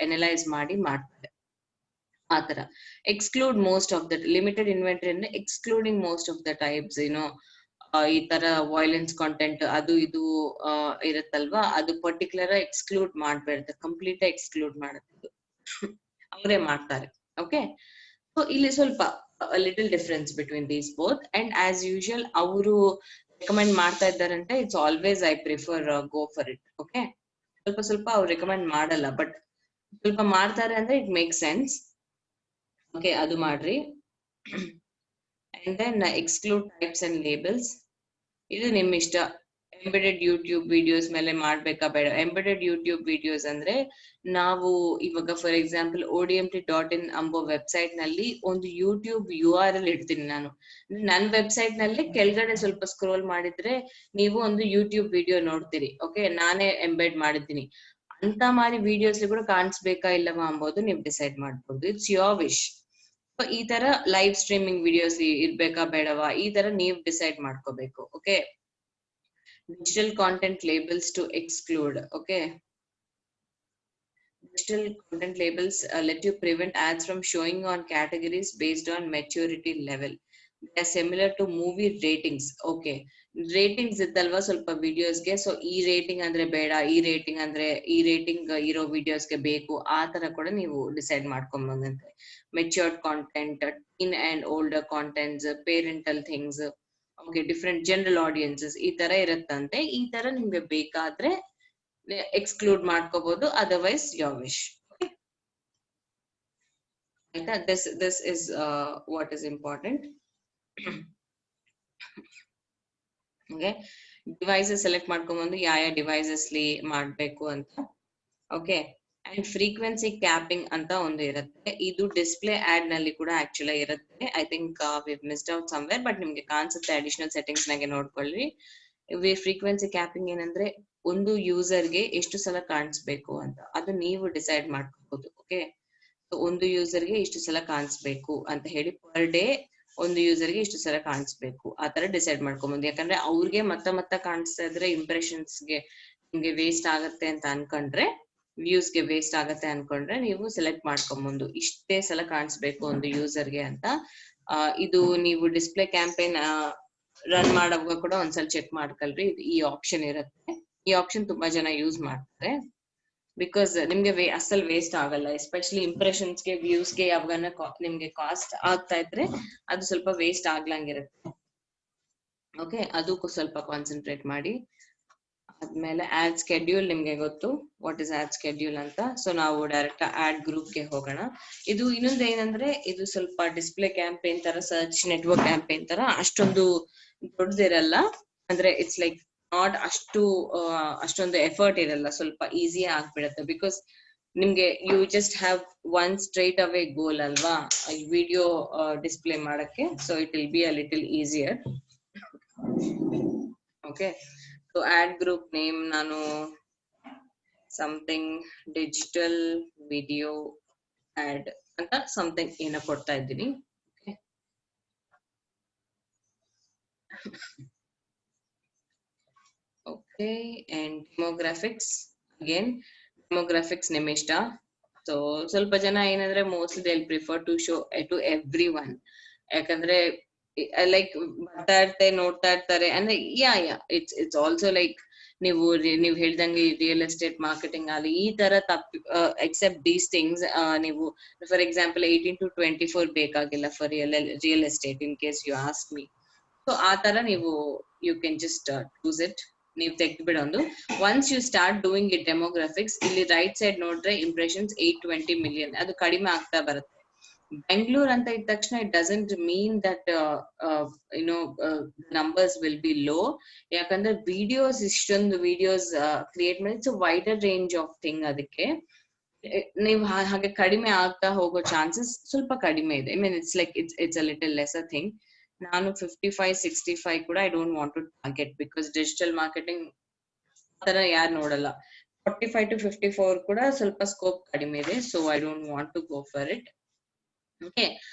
ಎನಲೈಸ್ ಮಾಡಿ ಮಾಡ್ತಾರೆ ಆತರ. Exclude most of that limited inventory ಅಂದ್ರೆ excluding most of the types, ಏನೋ ಈ ತರ ವೈಲೆನ್ಸ್ ಕಾಂಟೆಂಟ್ ಅದು ಇದು ಇರುತ್ತಲ್ವಾ, ಅದು ಪರ್ಟಿಕ್ಯುಲರ್ ಎಕ್ಸ್ಕ್ಲೂಡ್ ಮಾಡ್ಬೇಡ್ದು, ಕಂಪ್ಲೀಟ್ ಎಕ್ಸ್ಕ್ಲೂಡ್ ಮಾಡುತ್ತೆ ಅವರೇ ಮಾಡ್ತಾರೆ. ಓಕೆ, ಸೊ ಇಲ್ಲಿ ಸ್ವಲ್ಪ little difference between these both. And as usual ಅವರು ರೆಕಮೆಂಡ್ ಮಾಡ್ತಾ ಇದ್ದಾರಂటే it's always I prefer go for it. Okay, ಸ್ವಲ್ಪ ಸ್ವಲ್ಪ ಅವ್ರು ರೆಕಮೆಂಡ್ ಮಾಡಲ್ಲ, ಬಟ್ ಸ್ವಲ್ಪ ಮಾಡ್ತಾರೆ ಅಂದ್ರೆ ಇಟ್ ಮೇಕ್ ಸೆನ್ಸ್. ಓಕೆ, ಅದು ಮಾಡ್ರಿ. And then exclude types and labels, ಇದು ನಿಮ್ ಇಷ್ಟ. ಎಂಬೆಡೆಡ್ ಯೂಟ್ಯೂಬ್ ವಿಡಿಯೋಸ್ ಮೇಲೆ ಮಾಡ್ಬೇಕಾ ಬೇಡ? ಎಂಬೆಡೆಡ್ ಯೂಟ್ಯೂಬ್ ವಿಡಿಯೋಸ್ ಅಂದ್ರೆ ನಾವು ಇವಾಗ ಫಾರ್ ಎಕ್ಸಾಂಪಲ್ ODMT.in ಅಂಬೋ ವೆಬ್ಸೈಟ್ ನಲ್ಲಿ ಒಂದು ಯೂಟ್ಯೂಬ್ URL ಇಡ್ತೀನಿ ನಾನು. ನನ್ನ ವೆಬ್ಸೈಟ್ ನಲ್ಲಿ ಕೆಳಗಡೆ ಸ್ವಲ್ಪ ಸ್ಕ್ರೋಲ್ ಮಾಡಿದ್ರೆ ನೀವು ಒಂದು ಯೂಟ್ಯೂಬ್ ವಿಡಿಯೋ ನೋಡ್ತೀರಿ. ಓಕೆ, ನಾನೇ ಎಂಬೆಡ್ ಮಾಡಿದ್ದೀನಿ ಅಂತ ಮಾಡಿ ವಿಡಿಯೋಸ್ ಕೂಡ ಕಾಣಿಸ್ಬೇಕಾ ಇಲ್ಲವಾ ಅಂಬೋದು ನೀವು ಡಿಸೈಡ್ ಮಾಡ್ಬೋದು. It's your wish. ಈ ತರ ಲೈವ್ ಸ್ಟ್ರೀಮಿಂಗ್ ವಿಡಿಯೋಸ್ ಇರ್ಬೇಕಾ ಬೇಡವಾ, ಈ ತರ ನೀವು ಡಿಸೈಡ್ ಮಾಡ್ಕೋಬೇಕು. Okay, digital content labels to exclude. Okay, digital content labels let you prevent ads from showing on categories based on maturity level. They are similar to movie ratings. Okay, ratings ಇದ್ದಲ್ವಾ ಸ್ವಲ್ಪ ವಿಡಿಯೋಸ್ಗೆ, so ಈ rating ಅಂದ್ರೆ ಬೇಡ, ಈ rating ಅಂದ್ರೆ ಈ rating ಇರೋ ವಿಡಿಯೋಸ್ಗೆ ಬೇಕು, ಆ ತರ ಕೂಡ ನೀವು ಡಿಸೈಡ್ ಮಾಡ್ಕೊಂಬಂದಂತೆ. Matured content, teen and older contents, parental things, okay, different general audiences, ಈ ತರ ಇರುತ್ತಂತೆ. ಈ ತರ ನಿಮ್ಗೆ ಬೇಕಾದ್ರೆ ಎಕ್ಸ್ಕ್ಲೂಡ್ ಮಾಡ್ಕೋಬಹುದು, ಅದರ್ವೈಸ್ ಯೋರ್ ವಿಶ್. ಆಯ್ತಾ? This is what is important. Okay, devices select ಮಾಡ್ಕೊಂಡ್ಬಂದು ಯಾವ ಡಿವೈಸಸ್ಲಿ ಮಾಡ್ಬೇಕು ಅಂತ. ಓಕೆ, ಅಂಡ್ ಫ್ರೀಕ್ವೆನ್ಸಿ ಕ್ಯಾಪಿಂಗ್ ಅಂತ ಒಂದು ಇರುತ್ತೆ. ಇದು ಡಿಸ್ಪ್ಲೇ ಆಡ್ ನಲ್ಲಿ ಕೂಡ ಆಕ್ಚುಲಿ ಇರುತ್ತೆ. I think we missed out somewhere, but ನಿಮ್ಗೆ ಕಾಣಿಸುತ್ತೆ ಅಡಿಷನಲ್ ಸೆಟ್ಟಿಂಗ್ಸ್ ನಾಗೆ ನೋಡ್ಕೊಳ್ಳಿ. ಫ್ರೀಕ್ವೆನ್ಸಿ ಕ್ಯಾಪಿಂಗ್ ಏನಂದ್ರೆ ಒಂದು ಯೂಸರ್ಗೆ ಎಷ್ಟು ಸಲ ಕಾಣಿಸ್ಬೇಕು ಅಂತ ಅದು ನೀವು ಡಿಸೈಡ್ ಮಾಡ್ಕೋಬಹುದು. ಓಕೆ, ಒಂದು ಯೂಸರ್ಗೆ ಇಷ್ಟು ಸಲ ಕಾಣಿಸ್ಬೇಕು ಅಂತ ಹೇಳಿ ಪರ್ ಡೇ ಒಂದು ಯೂಸರ್ಗೆ ಇಷ್ಟು ಸಲ ಕಾಣಿಸ್ಬೇಕು, ಆ ತರ ಡಿಸೈಡ್ ಮಾಡ್ಕೊಬಹುದು. ಯಾಕಂದ್ರೆ ಅವ್ರಿಗೆ ಮತ್ತ ಕಾಣಿಸ್ತಾ ಇದ್ರೆ ಇಂಪ್ರೆಷನ್ಸ್ಗೆ ನಿಮ್ಗೆ ವೇಸ್ಟ್ ಆಗತ್ತೆ ಅಂತ ಅನ್ಕೊಂಡ್ರೆ, ವ್ಯೂಸ್ಗೆ ವೇಸ್ಟ್ ಆಗತ್ತೆ ಅನ್ಕೊಂಡ್ರೆ ನೀವು ಸೆಲೆಕ್ಟ್ ಮಾಡ್ಕೊಬಹುದು ಇಷ್ಟೇ ಸಲ ಕಾಣಿಸ್ಬೇಕು ಒಂದು ಯೂಸರ್ಗೆ ಅಂತ. ಇದು ನೀವು ಡಿಸ್ಪ್ಲೇ ಕ್ಯಾಂಪೇನ್ ರನ್ ಮಾಡುವಾಗ ಕೂಡ ಒಂದ್ಸಲ ಚೆಕ್ ಮಾಡ್ಕೊಳ್ರಿ, ಈ ಆಪ್ಷನ್ ಇರುತ್ತೆ. ಈ ಆಪ್ಷನ್ ತುಂಬಾ ಜನ ಯೂಸ್ ಮಾಡ್ತಾರೆ, ಬಿಕಾಸ್ ನಿಮ್ಗೆ ಅಸಲ್ ವೇಸ್ಟ್ ಆಗಲ್ಲ. ಎಸ್ಪೆಷಲಿ ಇಂಪ್ರೆಷನ್ಸ್ಗೆ, ವ್ಯೂಸ್ಗೆ ಯಾವಾಗ ನಿಮ್ಗೆ ಕಾಸ್ಟ್ ಆಗ್ತಾ ಇದ್ರೆ ಅದು ಸ್ವಲ್ಪ ವೇಸ್ಟ್ ಆಗ್ಲಂಗಿರುತ್ತೆ. ಓಕೆ, ಅದಕ್ಕೂ ಸ್ವಲ್ಪ ಕಾನ್ಸಂಟ್ರೇಟ್ ಮಾಡಿ. ಆದ್ಮೇಲೆ ಆಡ್ ಸ್ಕೆಡ್ಯೂಲ್, ನಿಮ್ಗೆ ಗೊತ್ತು ವಾಟ್ ಇಸ್ ಆಡ್ ಸ್ಕೆಡ್ಯೂಲ್ ಅಂತ. ಸೊ ನಾವು ಡೈರೆಕ್ಟ್ ಆಡ್ ಗ್ರೂಪ್ಗೆ ಹೋಗೋಣ. ಇದು ಇನ್ನೊಂದು ಏನಂದ್ರೆ ಇದು ಸ್ವಲ್ಪ ಡಿಸ್ಪ್ಲೇ ಕ್ಯಾಂಪೇನ್ ತರ, ಸರ್ಚ್ ನೆಟ್ವರ್ಕ್ ಕ್ಯಾಂಪೇನ್ ತರ ಅಷ್ಟೊಂದು ದೊಡ್ಡದಿರಲ್ಲ. ಅಂದ್ರೆ ಇಟ್ಸ್ ಲೈಕ್ ನಾಟ್ ಅಷ್ಟೊಂದು ಎಫರ್ಟ್ ಇರಲ್ಲ, ಸ್ವಲ್ಪ ಈಸಿ ಆಗ್ಬಿಡತ್ತೆ. ಬಿಕಾಸ್ ನಿಮ್ಗೆ you just have one straight away goal ಅಲ್ವಾ, ವಿಡಿಯೋ ಡಿಸ್ಪ್ಲೇ ಮಾಡಕ್ಕೆ. So it will be a little easier. Okay, so ad group name ನಾನು ಸಮಥಿಂಗ್ ಡಿಜಿಟಲ್ ವಿಡಿಯೋ ಆಡ್ ಅಂತ something ಏನೋ ಕೊಡ್ತಾ ಇದ್ದೀನಿ. Okay, and demographics, again demographics ನಿಮ್ ಇಷ್ಟ. So ಸ್ವಲ್ಪ ಜನ ಏನಂದ್ರೆ mostly they will prefer to show to everyone, ಯಾಕಂದ್ರೆ ಲೈಕ್ ಬರ್ತಾ ಇರ್ತಾರೆ, ನೋಡ್ತಾ ಇರ್ತಾರೆ. ಅಂದ್ರೆ ಇಟ್ಸ್ ಆಲ್ಸೋ ಲೈಕ್ ನೀವು ಹೇಳ್ದಂಗೆ ರಿಯಲ್ ಎಸ್ಟೇಟ್ ಮಾರ್ಕೆಟಿಂಗ್ ಅಲ್ಲಿ ಈ ತರ ಎಕ್ಸೆಪ್ಟ್ ದೀಸ್ ಥಿಂಗ್ಸ್, ನೀವು ಫಾರ್ ಎಕ್ಸಾಂಪಲ್ 18 to 24 ಬೇಕಾಗಿಲ್ಲ for real estate, in case you ask me. So ಆ ತರ ನೀವು you can just choose it, ನೀವು ತೆಗೆದ್ಬಿಡೋದು. Once you start doing it demographics, ಇಲ್ಲಿ ರೈಟ್ ಸೈಡ್ ನೋಡ್ರೆ ಇಂಪ್ರೆಷನ್ಸ್ 820 million, ಅದು ಕಡಿಮೆ ಆಗ್ತಾ ಬರುತ್ತೆ. ಬೆಂಗಳೂರು ಅಂತ ಇದ್ದ ತಕ್ಷಣ it doesn't mean that numbers will be low, ಯಾಕಂದ್ರೆ ವಿಡಿಯೋಸ್ ಇಷ್ಟೊಂದು ವಿಡಿಯೋಸ್ ಕ್ರಿಯೇಟ್ ಮಾಡಿ it's wider range of thing. ಅದಕ್ಕೆ ನೀವು ಹಾಗೆ ಕಡಿಮೆ ಆಗ್ತಾ ಹೋಗೋ ಚಾನ್ಸಸ್ ಸ್ವಲ್ಪ ಕಡಿಮೆ ಇದೆ. I mean it's a little lesser thing. ನಾನು 55-65 ಕೂಡ I don't want to target, because digital marketing ತರ ಯಾರು ನೋಡಲ್ಲ. 45 to 54 ಕೂಡ ಸ್ವಲ್ಪ ಸ್ಕೋಪ್ ಕಡಿಮೆ ಇದೆ, so I don't want to go for it. Okay,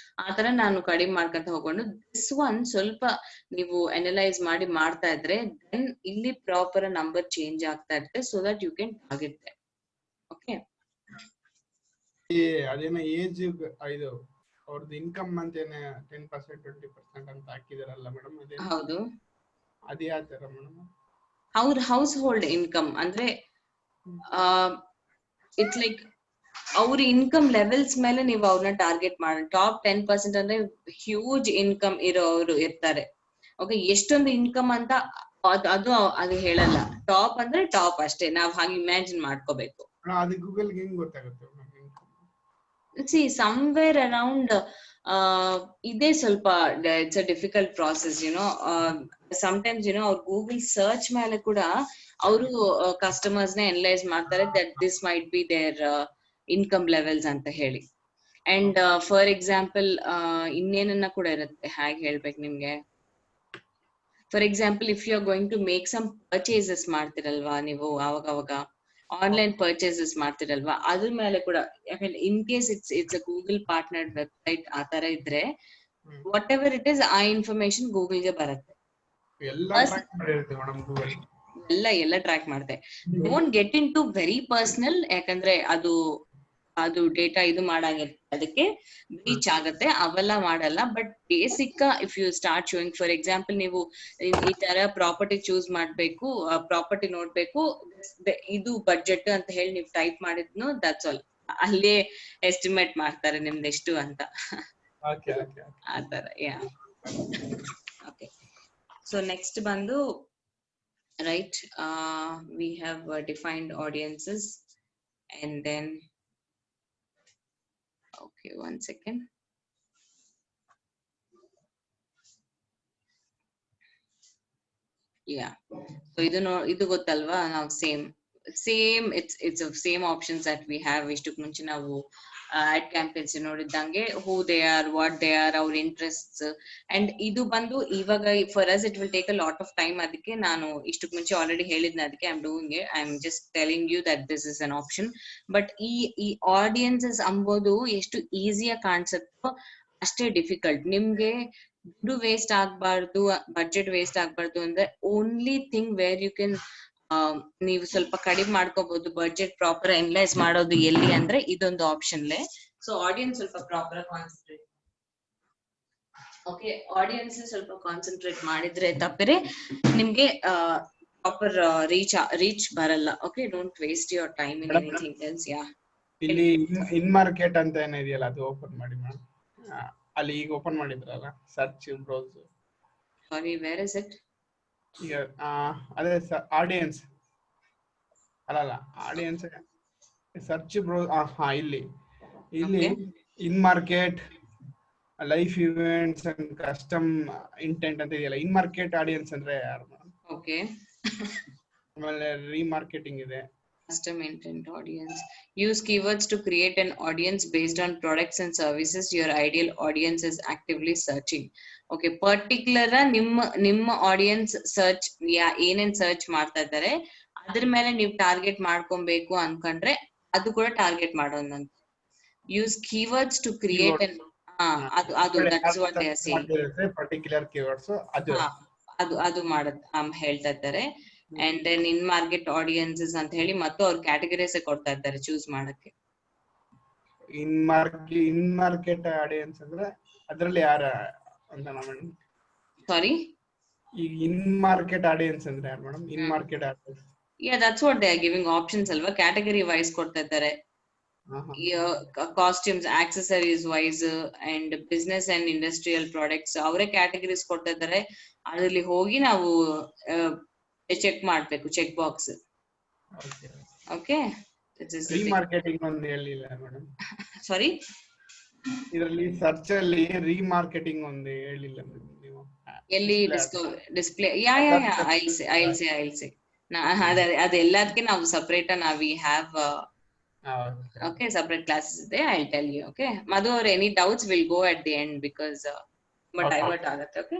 ಆತರ ನಾನು ಕಡಿಮೆ ಮಾಡ್ಕೊಂತ ಹೋಗ್ಕೊಂಡು ದಿಸ್ ಒನ್ ಸ್ವಲ್ಪ ನೀವು ಅನಲೈಸ್ ಮಾಡಿ ಮಾಡ್ತಾ ಇದ್ರೆ ದೆನ್ ಇಲ್ಲಿ ಪ್ರಾಪರ್ ನಂಬರ್ ಚೇಂಜ್ ಆಗ್ತಾ ಇರುತ್ತೆ so that you can target them. Okay, ಅದೇನೋ ಏಜ್ ಇದು ಅವ್ರದ್ದು ಇನ್ಕಮ್ ಅಂತೇನೆ 10% 20% ಅಂತ ಹಾಕಿದಾರಲ್ಲ ಮೇಡಮ್, ಅದೇ ಹೌದು. ಅದೇ ಯಾವ ತರ ಮೇಡಮ್? ಅವ್ರ ಹೌಸ್ ಹೋಲ್ಡ್ ಇನ್ಕಮ್ ಅಂದ್ರೆ ಇಟ್ಸ್ ಲೈಕ್ ಅವ್ರ ಇನ್ಕಮ್ ಲೆವೆಲ್ಸ್ ಮೇಲೆ ನೀವು ಅವ್ರನ್ನ ಟಾರ್ಗೆಟ್ ಮಾಡಿ. ಟಾಪ್ 10% ಅಂದ್ರೆ ಹ್ಯೂಜ್ ಇನ್ಕಮ್ ಇರೋರು ಇರ್ತಾರೆ. ಓಕೆ, ಎಷ್ಟೊಂದು ಇನ್ಕಮ್ ಅಂತ ಅದು ಹೇಳಲ್ಲ. ಟಾಪ್ ಅಂದ್ರೆ ಟಾಪ್ ಅಷ್ಟೇ, ನಾವ್ ಹಾಗೆ ಇಮ್ಯಾಜಿನ್ ಮಾಡ್ಕೋಬೇಕು. ಅದು ಗೂಗಲ್ ಹೆಂಗ್ ಗೊತ್ತಾಗುತ್ತೆ? ಸಿ ಸಮ್ವೇರ್ ಅರೌಂಡ್ ಇದೇ ಸ್ವಲ್ಪ it's a difficult process you know. Sometimes you know ಅವ್ರು ಗೂಗಲ್ ಸರ್ಚ್ ಮೇಲೆ ಕೂಡ ಅವರು ಕಸ್ಟಮರ್ಸ್ ನ ಅನಲೈಸ್ ಮಾಡ್ತಾರೆ that this might be their income levels ಅಂತ ಹೇಳಿ. ಅಂಡ್ ಫಾರ್ ಎಕ್ಸಾಂಪಲ್ ಇನ್ನೇನನ್ನ ಕೂಡ ಇರುತ್ತೆ, ಹಾಗೆ ಹೇಳ್ಬೇಕು ನಿಮ್ಗೆ. For example if you are going to make some purchases ಮಾಡ್ತಿರಲ್ವಾ ನೀವು, ಅವಾಗ ಆನ್ಲೈನ್ ಪರ್ಚೇಸಸ್ ಮಾಡ್ತಿರಲ್ವಾ, ಅದ್ರ ಮೇಲೆ ಕೂಡ in case it's a Google partnered website ಆ ತರ ಇದ್ರೆ ವಾಟ್ ಎವರ್ ಇಟ್ ಇಸ್ ಆ ಇನ್ಫಾರ್ಮೇಶನ್ ಗೂಗಲ್ಗೆ ಬರುತ್ತೆ. ಎಲ್ಲ ಟ್ರ್ಯಾಕ್ ಮಾಡುತ್ತೆ. Don't get into very personal, ಯಾಕಂದ್ರೆ ಅದು ಡೇಟಾ ಇದು ಮಾಡಾಗಿರುತ್ತೆ, ಅದಕ್ಕೆ ಬ್ರೀಚ್ ಆಗತ್ತೆ, ಅವೆಲ್ಲ ಮಾಡಲ್ಲ. But basic if you start showing, for example ನೀವು ಈ ತರ ಪ್ರಾಪರ್ಟಿ ಚೂಸ್ ಮಾಡ್ಬೇಕು, ಪ್ರಾಪರ್ಟಿ ನೋಡ್ಬೇಕು, ಇದು ಬಡ್ಜೆಟ್ ಅಂತ ಹೇಳಿ ನೀವು ಟೈಪ್ ಮಾಡಿದ್ನು ದಟ್ಸ್ ಆಲ್. ಅಲ್ಲೇ ಎಸ್ಟಿಮೇಟ್ ಮಾಡ್ತಾರೆ ನಿಮ್ದು ಎಷ್ಟು ಅಂತ, ಆತರ. ಯಾ, ಓಕೆ. ಸೊ ನೆಕ್ಸ್ಟ್ ಬಂದು right, we have defined audiences, and then okay, one second. Yeah, so idu gottalva, now same it's of same options that we have. Ishtuk munche ನಾವು ad campaigns ನೋಡಿದಂಗೆ who they are, what they are, our interests, and ಇದು ಬಂದು ಇವಾಗ for us it will take a lot of time. ಅದಕ್ಕೆ ನಾನು ಇಷ್ಟಕ್ಕೆ ಮುಂಚೆ already ಹೇಳಿದ್ನ, ಅದಕ್ಕೆ I'm doing it, I'm just telling you that this is an option. But ಈ audiences ಅಂಬೋದು ಎಷ್ಟು ಈಸಿಯ ಕಾನ್ಸೆಪ್ಟ್ ಅಷ್ಟೇ ಡಿಫಿಕಲ್ಟ್. ನಿಮ್ಗೆ ದುಡ್ಡು ವೇಸ್ಟ್ ಆಗ್ಬಾರ್ದು, ಬಡ್ಜೆಟ್ ವೇಸ್ಟ್ ಆಗ್ಬಾರ್ದು ಅಂದ್ರೆ only thing where you can ನೀವು ಸ್ವಲ್ಪ ಕಡಿಮೆ ಮಾಡ್ಕೋಬಹುದು ಬಡ್ಜೆಟ್ ಪ್ರಾಪರ್ ಅನಲೈಸ್ ಮಾಡೋದು ಎಲ್ಲಿ ಅಂದ್ರೆ ಇದೊಂದು ಆಪ್ಷನ್ಲೆ. ಸೊ ಆಡಿಯನ್ಸ್ ಸ್ವಲ್ಪ ಪ್ರಾಪರ್ ಕಾನ್ಸಂಟ್ರೇಟ್, ಓಕೆ, ಆಡಿಯನ್ಸ್ ಸ್ವಲ್ಪ ಕಾನ್ಸಂಟ್ರೇಟ್ ಮಾಡಿದ್ರೆ ತಪ್ಪರೆ ನಿಮ್ಗೆ ಪ್ರಾಪರ್ ರೀಚ್ ಬರಲ್ಲ. Okay, don't waste your time in anything else. Yeah, ಇಲ್ಲಿ ಇನ್ ಮಾರ್ಕೆಟ್ ಅಂತ ಏನಿದೆಯಲ್ಲ ಅದು ಓಪನ್ ಮಾಡಿ ಮೇಡಮ್. ಅಲ್ಲಿ ಈಗ ಓಪನ್ ಮಾಡಿದ್ರಲ್ಲ search browse. Sorry, where is it? ಈಗ ಅದೇ ಆಡಿಯನ್ಸ್ ಅಲ್ಲ, ಆಡಿಯನ್ಸ್ ಸರ್ಚ್ ಬ್ರೌಸ್. ಇಲ್ಲಿ in market life events and custom intent ಅಂತ ಇದೆಯಲ್ಲ. ಇನ್ ಮಾರ್ಕೆಟ್ ಆಡಿಯನ್ಸ್ ಅಂದ್ರೆ ಯಾರು ಮೇಡಮ್? ಓಕೆ, ಆಮೇಲೆ ರೀಮಾರ್ಕೆಟಿಂಗ್ ಇದೆ. Custom intent audience. Use keywords to create an audience based on products and services your ideal audience is actively searching. Okay, particular ನಿಮ್ಮ audience search ಏನೇನ್ search ಮಾಡ್ತಾ ಇದ್ದಾರೆ ಅದ್ರ ಮೇಲೆ ನೀವು ಟಾರ್ಗೆಟ್ ಮಾಡ್ಕೊಬೇಕು ಅನ್ಕೊಂಡ್ರೆ ಅದು ಕೂಡ ಟಾರ್ಗೆಟ್ ಮಾಡೋದಂತ. Use keywords to create an ಅದು that's what they are saying. Particular keywords ಅದು ಹೇಳ್ತಾ ಇದ್ದಾರೆ. And then in market audiences ಅಂತ ಹೇಳಿ ಮತ್ತು ಅವ್ರ ಕ್ಯಾಟಗರೀಸ್ ಕೊಡ್ತಾ ಇದ್ದಾರೆ ಚೂಸ್ ಮಾಡಕ್ಕೆ. ಇನ್ ಮಾರ್ಕೆಟ್ ಆಡಿಯನ್ಸ್ ಅಂದ್ರೆ ಅದರಲ್ಲಿ ಯಾರ ಅಂತ ಮೇಡಮ್? ಸಾರಿ, ಈಗ ಇನ್ ಮಾರ್ಕೆಟ್ ಆಡಿಯನ್ಸ್ ಅಂದ್ರೆ ಯಾರು madam? In market audience, yeah that's what they are giving options ಅಲ್ವಾ, ಕ್ಯಾಟಗರಿ ವೈಸ್ ಕೊಡ್ತಾ ಇದ್ದಾರೆ. Costumes, accessories wise and business and industrial products ಅವರೇ ಕ್ಯಾಟಗರೀಸ್ ಕೊಡ್ತಾ ಇದ್ದಾರೆ. ಅದರಲ್ಲಿ ಹೋಗಿ ನಾವು ಚೆಕ್ ಮಾಡ್ಬೇಕು, ಚೆಕ್ ಬಾಕ್ಸ್. ಓಕೆ, ರೀಮಾರ್ಕೆಟಿಂಗ್ ಒಂದು ಹೇಳಿಲ್ಲ ಮೇಡಮ್. ಸಾರಿ, ಇದರಲ್ಲಿ ಸರ್ಚ್ ಅಲ್ಲಿ ರೀಮಾರ್ಕೆಟಿಂಗ್ ಒಂದು ಹೇಳಿಲ್ಲ ಮೇಡಮ್ ನೀವು. ಎಲ್ಲಿ ಡಿಸ್ಪ್ಲೇ? ಐಲ್ ಸೇ ಅದೆಲ್ಲದಕ್ಕೆ ನಾವು separate we have okay separate classes ಇದೆ. I tell you. Okay, Madhu ಅವ್ರ any doubts will go at the end because divert ಆಗುತ್ತೆ. Okay,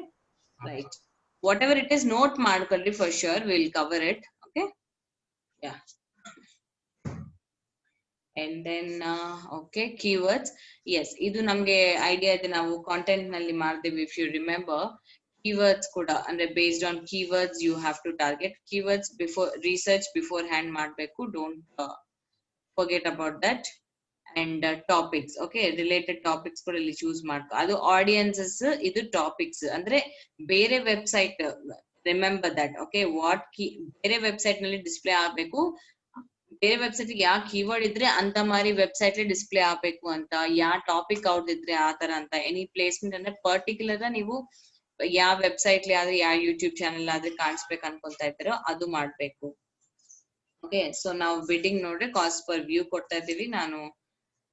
right, whatever it is note ಮಾಡ್ಕೊಳ್ಳಿ, for sure we'll cover it. Okay, yeah, and then okay keywords. Yes, ಇದು ನಮ್ಗೆ idea ಇದೆ, ನಾವು content ನಲ್ಲಿ ಮಾಡ್ತೀವಿ. If you remember, keywords ಕೂಡ ಅಂದ್ರೆ based on keywords you have to target. Keywords before research beforehand ಮಾಡ್ಬೇಕು, don't forget about that. And topics, okay, related topics ಕೂಡ ಇಲ್ಲಿ ಚೂಸ್ ಮಾಡ್ಕೊ. ಅದು ಆಡಿಯನ್ಸಸ್, ಇದು ಟಾಪಿಕ್ಸ್ ಅಂದ್ರೆ ಬೇರೆ website, remember that. Okay, what ಬೇರೆ ವೆಬ್ಸೈಟ್ ನಲ್ಲಿ ಡಿಸ್ಪ್ಲೇ ಆಗ್ಬೇಕು, ಬೇರೆ ವೆಬ್ಸೈಟ್ ಯಾವ ಕೀವರ್ಡ್ ಇದ್ರೆ ಅಂತ ಮಾರಿ ವೆಬ್ಸೈಟ್ ಡಿಸ್ಪ್ಲೇ ಆಗ್ಬೇಕು ಅಂತ, ಯಾವ ಟಾಪಿಕ್ ಅವ್ರದಿದ್ರೆ ಆ ತರ ಅಂತ. ಎನಿ ಪ್ಲೇಸ್ಮೆಂಟ್ ಅಂದ್ರೆ ಪರ್ಟಿಕ್ಯುಲರ್ ನೀವು ಯಾವ ವೆಬ್ಸೈಟ್ ಆದ್ರೆ ಯಾವ ಯೂಟ್ಯೂಬ್ ಚಾನಲ್ ಆದ್ರೆ ಕಾಣಿಸ್ಬೇಕು ಅನ್ಕೊಂತಾ ಇದ್ದೀರೋ ಅದು ಮಾಡ್ಬೇಕು. ಓಕೆ, ಸೊ ನಾವು ಬಿಡ್ಡಿಂಗ್ ನೋಡ್ರೆ ಕಾಸ್ಟ್ ಪರ್ ವ್ಯೂ ಕೊಡ್ತಾ ಇದೀವಿ. ನಾನು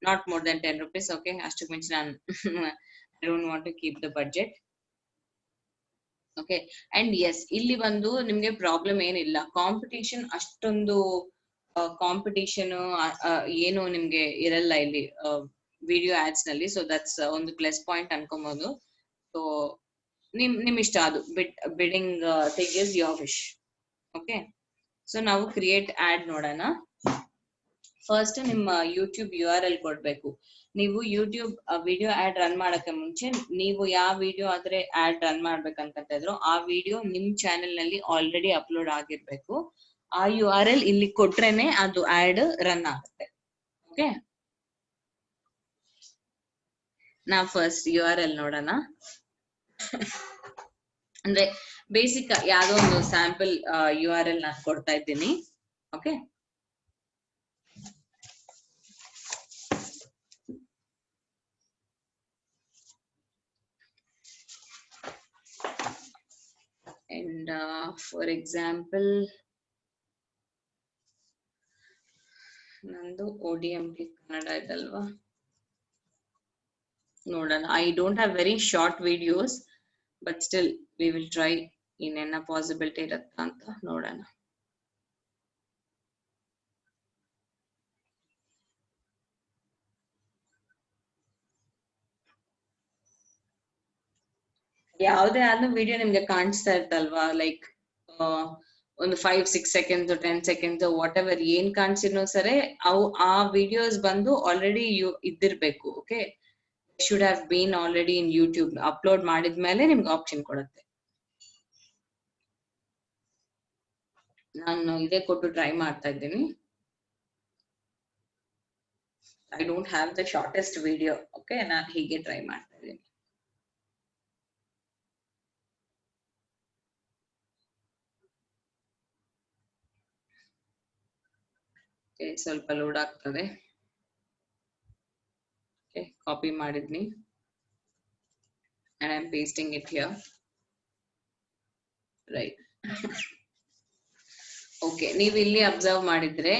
not more than 10 rupees. Okay, ಅಷ್ಟಕ್ಕೆ ಮಿಂಚು ನಾನು I don't want to keep the budget. Okay, and yes, ಇಲ್ಲಿ ಬಂದು ನಿಮ್ಗೆ ಪ್ರಾಬ್ಲಮ್ ಏನಿಲ್ಲ. ಕಾಂಪಿಟೇಷನ್ ಅಷ್ಟೊಂದು ಕಾಂಪಿಟೇಷನ್ ಏನು ನಿಮ್ಗೆ ಇರಲ್ಲ ಇಲ್ಲಿ ವಿಡಿಯೋ ಆಡ್ಸ್ ನಲ್ಲಿ. ಸೊ ದಟ್ಸ್ ಒಂದು ಪ್ಲಸ್ ಪಾಯಿಂಟ್ ಅನ್ಕೋಬಹುದು. ಸೊ ನಿಮ್ ಇಷ್ಟ, ಅದು bidding thing is your wish. Okay, so ನಾವು ಕ್ರಿಯೇಟ್ ಆಡ್ ನೋಡೋಣ. ಫಸ್ಟ್ ನಿಮ್ಮ ಯೂಟ್ಯೂಬ್ URL ಕೊಡ್ಬೇಕು. ನೀವು ಯೂಟ್ಯೂಬ್ ವಿಡಿಯೋ ಆಡ್ ರನ್ ಮಾಡಕ್ಕೆ ಮುಂಚೆ ನೀವು ಯಾವ ವಿಡಿಯೋ ಆದ್ರೆ ಆಡ್ ರನ್ ಮಾಡ್ಬೇಕಂತ ಇದ್ರು ಆ ವಿಡಿಯೋ ನಿಮ್ ಚಾನೆಲ್ ನಲ್ಲಿ ಆಲ್ರೆಡಿ ಅಪ್ಲೋಡ್ ಆಗಿರ್ಬೇಕು. ಆ URL ಇಲ್ಲಿ ಕೊಟ್ರೇನೆ ಅದು ಆಡ್ ರನ್ ಆಗುತ್ತೆ. ಓಕೆ, ನಾವು ಫಸ್ಟ್ URL ನೋಡೋಣ. ಅಂದ್ರೆ ಬೇಸಿಕ್ ಯಾವ್ದೋ ಒಂದು ಸ್ಯಾಂಪಲ್ URL ನಾನು ಕೊಡ್ತಾ ಇದ್ದೀನಿ. ಓಕೆ, and for example ನಂದು ODMT ಕನ್ನಡ ಇದಲ್ವಾ ನೋಡೋಣ. I don't have very short videos, but still we will try. ಇನ್ನೇನ ಪಾಸಿಬಿಲಿಟಿ ಇರತ್ತಾ ಅಂತ ನೋಡೋಣ. ಯಾವುದೇ ಆದ್ರೂ ವಿಡಿಯೋ ನಿಮ್ಗೆ ಕಾಣಿಸ್ತಾ ಇರ್ತಲ್ವಾ, ಲೈಕ್ ಒಂದು 5-6 seconds 10 seconds ವಾಟ್ ಎವರ್ ಏನ್ ಕಾಣಿಸಿನೋ ಸರಿ ಅವು ಆ ವಿಡಿಯೋಸ್ ಬಂದು ಆಲ್ರೆಡಿ ಇದ್ದಿರ್ಬೇಕು. Okay, should have been already in YouTube. Upload ಮಾಡಿದ್ಮೇಲೆ ನಿಮ್ಗೆ ಆಪ್ಷನ್ ಕೊಡುತ್ತೆ. ನಾನು ಇದೇ ಕೊಟ್ಟು ಟ್ರೈ ಮಾಡ್ತಾ ಇದ್ದೀನಿ. I don't have the shortest video. Okay, ನಾನು ಹೀಗೆ ಟ್ರೈ ಮಾಡ್ತಾ ಇದ್ದೀನಿ. ಸ್ವಲ್ಪ ಲೋಡ್ ಆಗ್ತದೆ. ಕಾಪಿ ಮಾಡಿದ್ನಿ and I'm pasting it here. Right. Okay, ನೀವು ಇಲ್ಲಿ ಅಬ್ಸರ್ವ್ ಮಾಡಿದ್ರೆ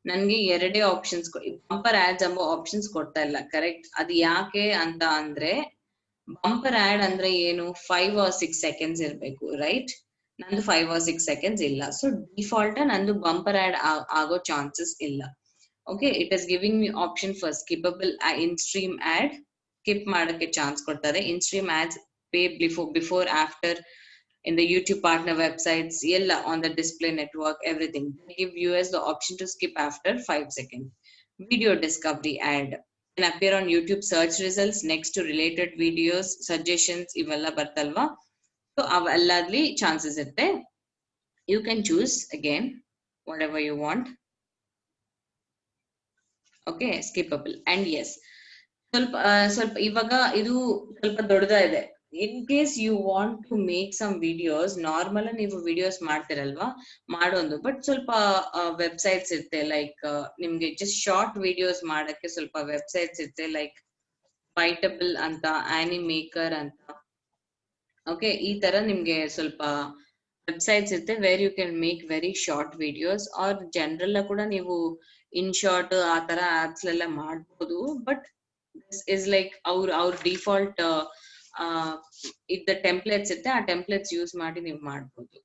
ನನ್ಗೆ ಎರಡೇ ಆಪ್ಷನ್ಸ್, ಬಂಪರ್ ಆಡ್ಸ್ ಎಂಬ ಆಪ್ಷನ್ಸ್ ಕೊಡ್ತಾ ಇಲ್ಲ. ಕರೆಕ್ಟ್, ಅದು ಯಾಕೆ ಅಂತ ಅಂದ್ರೆ ಬಂಪರ್ ಆಡ್ ಅಂದ್ರೆ ಏನು, 5 or 6 seconds ಇರ್ಬೇಕು. ರೈಟ್, ನಂದು 5 or 6 seconds ಇಲ್ಲ. ಸೊ ಡಿಫಾಲ್ಟ್ ನಂದು ಬಂಪರ್ ಆಡ್ ಆಗೋ ಚಾನ್ಸಸ್ ಇಲ್ಲ. Okay, it is giving me option for skippable in stream ad. Skip ಮಾಡಕ್ಕೆ ಚಾನ್ಸ್ ಕೊಡ್ತಾರೆ. In stream ads pay before after in the YouTube partner websites, yella on the display network, everything. They give viewers the option to skip after 5 seconds. Video discovery ad can appear on YouTube search results next to related videos, suggestions, ivella bartalva. So avalladli chances itte. You can choose again whatever you want. Okay, skippable. And yes, ಸ್ವಲ್ಪ ಇವಾಗ ಇದು ಸ್ವಲ್ಪ ದೊಡ್ಡದಾ ಇದೆ. In case you want to make some videos, normal ನೀವು videos ಮಾಡ್ತಿರಲ್ವಾ, ಮಾಡೋದು. But ಸ್ವಲ್ಪ ವೆಬ್ಸೈಟ್ಸ್ ಇರುತ್ತೆ, ಲೈಕ್ ನಿಮ್ಗೆ ಜಸ್ಟ್ ಶಾರ್ಟ್ ವಿಡಿಯೋಸ್ ಮಾಡಕ್ಕೆ ಸ್ವಲ್ಪ ವೆಬ್ಸೈಟ್ಸ್ ಇರುತ್ತೆ, ಲೈಕ್ ಬೈಟಬಲ್ ಅಂತ, ಆನಿಮೇಕರ್ ಅಂತ. ಓಕೆ, ಈ ತರ ನಿಮ್ಗೆ ಸ್ವಲ್ಪ ವೆಬ್ಸೈಟ್ಸ್ ಇರುತ್ತೆ where you can make very short videos. Or general ಕೂಡ ನೀವು ಇನ್ ಶಾರ್ಟ್ ಆ ತರ ಆಪ್ಸ್ ಎಲ್ಲ ಮಾಡ್ಬೋದು. ಬಟ್ ದಿಸ್ ಇಸ್ ಲೈಕ್ ಅವ್ರ ಡಿಫಾಲ್ಟ್ ಇದ್ದ ಟೆಂಪ್ಲೇಟ್ಸ್ ಇರುತ್ತೆ, ಆ ಟೆಂಪ್ಲೇಟ್ಸ್ ಯೂಸ್ ಮಾಡಿ ನೀವು ಮಾಡ್ಬೋದು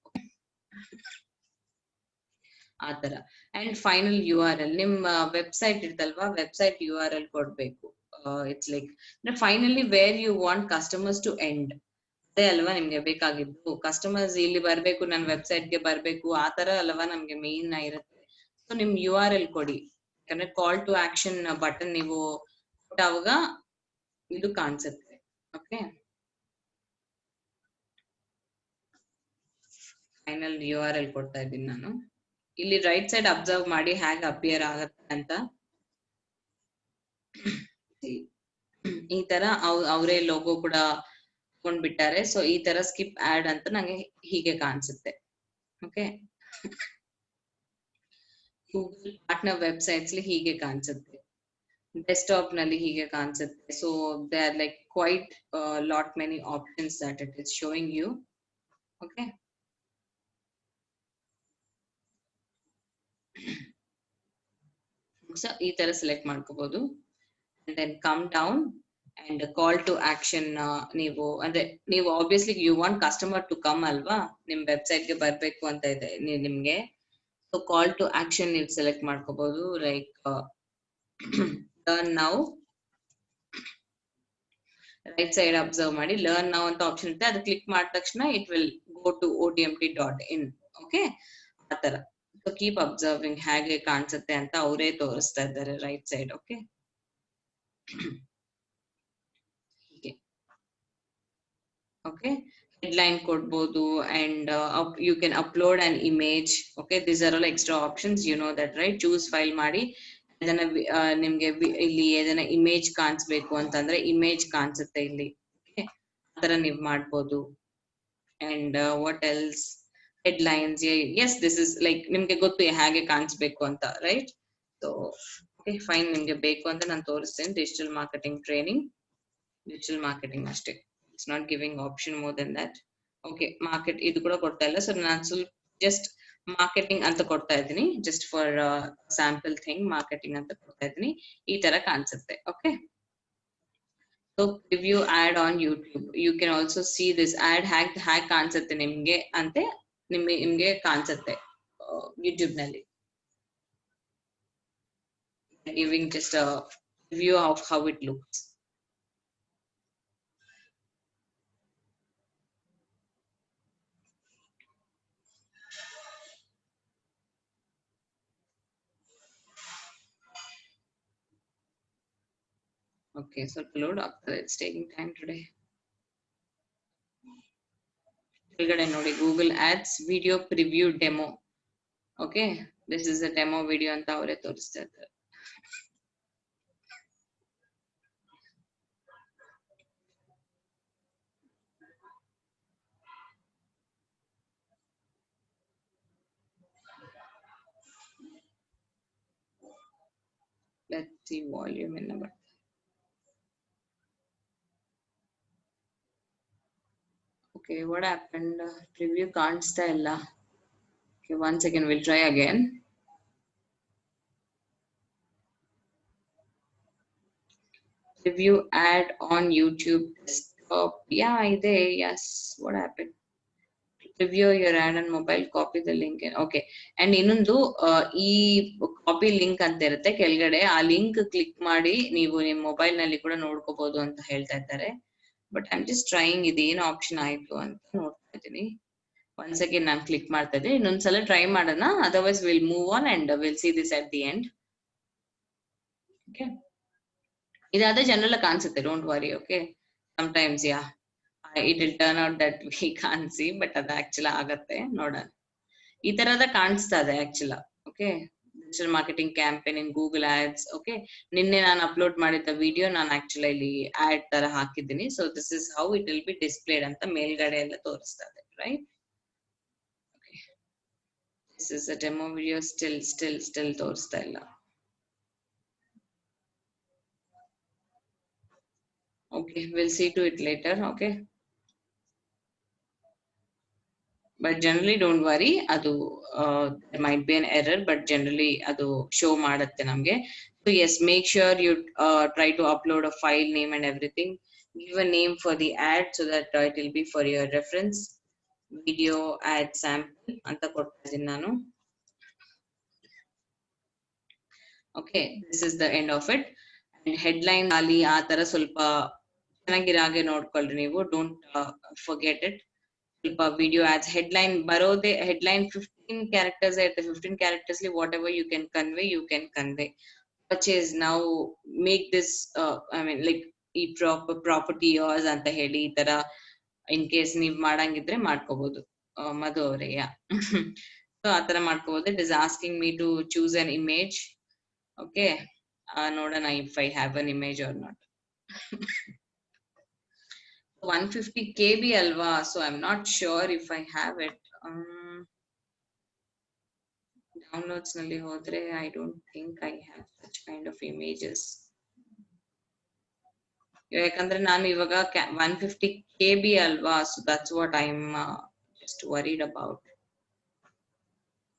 ಆತರ. ಅಂಡ್ ಫೈನಲ್ URL, ನಿಮ್ಮ ವೆಬ್ಸೈಟ್ ಇರ್ತಲ್ವಾ, ವೆಬ್ಸೈಟ್ URL ಕೊಡ್ಬೇಕು. It's like finally where you want customers to end. ಅದೇ ಅಲ್ವಾ ನಿಮ್ಗೆ ಬೇಕಾಗಿದ್ದು, ಕಸ್ಟಮರ್ಸ್ ಇಲ್ಲಿ ಬರ್ಬೇಕು, ನನ್ನ ವೆಬ್ಸೈಟ್ಗೆ ಬರ್ಬೇಕು, ಆ ತರ ಅಲ್ವಾ ನಮ್ಗೆ ಮೇನ್ ಇರುತ್ತೆ. ಸೊ ನಿಮ್ URL ಕೊಡಿ. ಯಾಕಂದ್ರೆ ಕಾಲ್ ಟು ಆಕ್ಷನ್ ಬಟನ್ ನೀವು ಕೊಟ್ಟಾಗ ಇದು ಕಾಣಿಸುತ್ತೆ. ಓಕೆ, ಫೈನಲ್ URL ಕೊಡ್ತಾ ಇದ್ದೀನಿ ನಾನು. ಇಲ್ಲಿ ರೈಟ್ ಸೈಡ್ ಅಬ್ಸರ್ವ್ ಮಾಡಿ ಹೇಗೆ ಅಪಿಯರ್ ಆಗತ್ತೆ ಅಂತ. ಈ ತರ ಅವರೇ ಲೋಗೋ ಕೂಡ ಕೊಂಡ್ಬಿಟ್ಟಾರೆ. ಸೊ ಈ ತರ ಸ್ಕಿಪ್ ಆಡ್ ಅಂತ ನಂಗೆ ಹೀಗೆ ಕಾಣಿಸುತ್ತೆ. ಓಕೆ, ಗೂಗಲ್ ಪಾರ್ಟ್ನರ್ ವೆಬ್ಸೈಟ್ಸ್ ಹೀಗೆ ಕಾಣಿಸುತ್ತೆ, ಡೆಸ್ಕ್ಟಾಪ್ ನಲ್ಲಿ ಹೀಗೆ ಕಾಣಿಸುತ್ತೆ. So they are like quite lot many options that it is showing you. Okay, so ಈ ತರ ಸೆಲೆಕ್ಟ್ ಮಾಡ್ಕೋಬಹುದು. and then come down and call to action. ನೀವು ಅಂದ್ರೆ ನೀವು obviously you want customer to come ಅಲ್ವಾ, ನಿಮ್ ವೆಬ್ಸೈಟ್ ಗೆ ಬರ್ಬೇಕು ಅಂತ ಇದೆ ನಿಮ್ಗೆ. ಸೊ ಕಾಲ್ ಟು ಆಕ್ಷನ್ ನೀವು ಸೆಲೆಕ್ಟ್ ಮಾಡ್ಕೋಬಹುದು. Like learn now, right side observe ಮಾಡಿ ಲರ್ನ್ ನೌ ಅಂತ ಆಪ್ಷನ್ ಇರುತ್ತೆ. ಅದು ಕ್ಲಿಕ್ ಮಾಡಿದ ತಕ್ಷಣ it will go to OTMT.in. Okay, ಆತರ. ಸೊ ಕೀಪ್ ಅಬ್ಸರ್ವಿಂಗ್ ಹೇಗೆ ಕಾಣಿಸುತ್ತೆ ಅಂತ ಅವರೇ ತೋರಿಸ್ತಾ ಇದ್ದಾರೆ right side. Okay, okay, headline ಕೊಡ್ಬೋದು and you can upload an image. Okay, these are all extra options, you know that, right? choose file ಮಾಡಿ ಅದನ್ನ ನಿಮ್ಗೆ ಇಲ್ಲಿ ಏದನ್ನ ಇಮೇಜ್ ಕಾಣಿಸ್ಬೇಕು ಅಂತಂದ್ರೆ ಇಮೇಜ್ ಕಾಣಿಸುತ್ತೆ ಇಲ್ಲಿ. Okay, ಆತರ ನೀವು ಮಾಡ್ಬೋದು. and what else, headlines. yes, this is like ನಿಮ್ಗೆ ಗೊತ್ತು ಹೇಗೆ ಕಾಣಿಸ್ಬೇಕು ಅಂತ, right? so okay, fine, ನಿಮ್ಗೆ ಬೇಕು ಅಂತ ನಾನು ತೋರಿಸ್ತೇನೆ. Digital marketing training, digital marketing ಅಷ್ಟೇ. it's not giving option more than that. okay, market ಇದು ಕೂಡ ಕೊಡ್ತಾ ಇಲ್ಲ. ಸೊ ನಾನು ಸ್ವಲ್ಪ ಜಸ್ಟ್ ಮಾರ್ಕೆಟಿಂಗ್ ಅಂತ ಕೊಡ್ತಾ ಇದ್ದೀನಿ, just for sample thing. Marketing ಅಂತ ಕೊಡ್ತಾ ಇದ್ದೀನಿ, ಈ ತರ ಕಾಣಿಸುತ್ತೆ. Okay, so preview ad on YouTube. You can also see this ad ಹ್ಯಾಗ್ ಕಾಣಿಸುತ್ತೆ ನಿಮ್ಗೆ ಅಂತೆ, ನಿಮ್ಗೆ ಕಾಣಿಸುತ್ತೆ ಯೂಟ್ಯೂಬ್ ನಲ್ಲಿ. Giving just a view of how it looks. Okay, so to load up, it's taking time today. ಕೆಳಗಡೆ ನೋಡಿ Google Ads video preview demo. Okay, this is a demo video ಅಂತ ಅವರೇ ತೋರಿಸ್ತಾ ಇದ್ದಾರೆ. Let's see volume in number. Okay, what happened? Preview ಕಾಣಿಸ್ತಾ ಇಲ್ಲ. Okay, one second, we'll try again. Preview ad on YouTube desktop. Yeah, ಇದೆ. Yes, what happened? Preview your ad on mobile, copy the link. Okay, and ಇನ್ನೊಂದು ಈ copy link ಅಂತ ಇರುತ್ತೆ ಕೆಳಗಡೆ, ಆ link click ಮಾಡಿ ನೀವು ನಿಮ್ಮ ಮೊಬೈಲ್ ನಲ್ಲಿ ಕೂಡ ನೋಡ್ಕೋಬಹುದು ಅಂತ ಹೇಳ್ತಾ ಇದ್ದಾರೆ. But I am just trying ಇದೇನು ಆಪ್ಷನ್ ಆಯ್ತು ಅಂತ ನೋಡ್ತಾ ಇದ್ದೀನಿ. ಒನ್ಸ್ ಅಗೇನ್ ನಾನು ಕ್ಲಿಕ್ ಮಾಡ್ತಾ ಇದ್ದೀನಿ, ಇನ್ನೊಂದ್ಸಲ ಟ್ರೈ ಮಾಡೋಣ. Otherwise will move on and will see this at the end. Okay, ಇದಾದ್ರೆ ಜನರಲ್ ಕಾಣಿಸುತ್ತೆ, don't worry. Okay, sometimes yeah it will turn out that we can't see, but ಅದು actually ಆಗತ್ತೆ. ನೋಡೋಣ, ಈ ತರದ ಕಾಣಿಸ್ತಾ ಇದೆ actually. Okay, digital marketing campaign in Google ads. Okay, ನಿನ್ನೆ ನಾನು ಅಪ್ಲೋಡ್ ಮಾಡಿದ ವಿಡಿಯೋ ನಾನು ಆಕ್ಚುಲಿ ಇಲ್ಲಿ ಆಡ್ ತರ ಹಾಕಿದ್ದೀನಿ. So this is how it will B displayed ಅಂತ ಮೇಲ್ಗಡೆ ಎಲ್ಲ ತೋರಿಸ್ತಾ ಇದೆ, right? Okay, this is a demo video. Still ತೋರಿಸ್ತಾ ಇಲ್ಲ. Okay, we'll see to it later. Okay, but generally don't worry, adu there might be an error, but generally adu show ಮಾಡುತ್ತೆ ನಮಗೆ. So yes, make sure you try to upload a file name and everything. Give a name for the ad so that it will be for your reference. Video ad sample ಅಂತ ಕೊಡ್ತಾ ಇದ್ದೀನಿ ನಾನು. Okay, this is the end of it. And headline ಅಲ್ಲಿ ಆ ತರ ಸ್ವಲ್ಪ ಚೆನ್ನಾಗಿರಾಗೆ ನೋಡ್ಕೊಳ್ರಿ ನೀವು. Don't forget it. ಸ್ವಲ್ಪ ವಿಡಿಯೋ ಆಡ್ಸ್ ಹೆಡ್ಲೈನ್ ಬರೋದೇ, headline 15 characters at the 15 characters whatever you can convey. Purchase now, make this I mean like ಈ property yours ಅಂತ ಹೇಳಿ ಈ ತರ ಇನ್ ಕೇಸ್ ನೀವ್ ಮಾಡಂಗಿದ್ರೆ ಮಾಡ್ಕೋಬಹುದು ಮಧು ಅವರೇ ಯಾ ಸೊ ಆತರ ಮಾಡ್ಕೋಬಹುದು. It is asking me to choose an image. Okay ನೋಡೋಣ if I have an image or not. 150 KB ಅಲ್ವಾ, so I'm not sure if I have it. Downloads ನಲ್ಲಿ ಹೋದ್ರೆ I don't think I have such kind of images. ಯಾಕಂದ್ರೆ ನಾನು ಇವಾಗ 150 KB ಅಲ್ವಾ, so that's what I'm just worried about.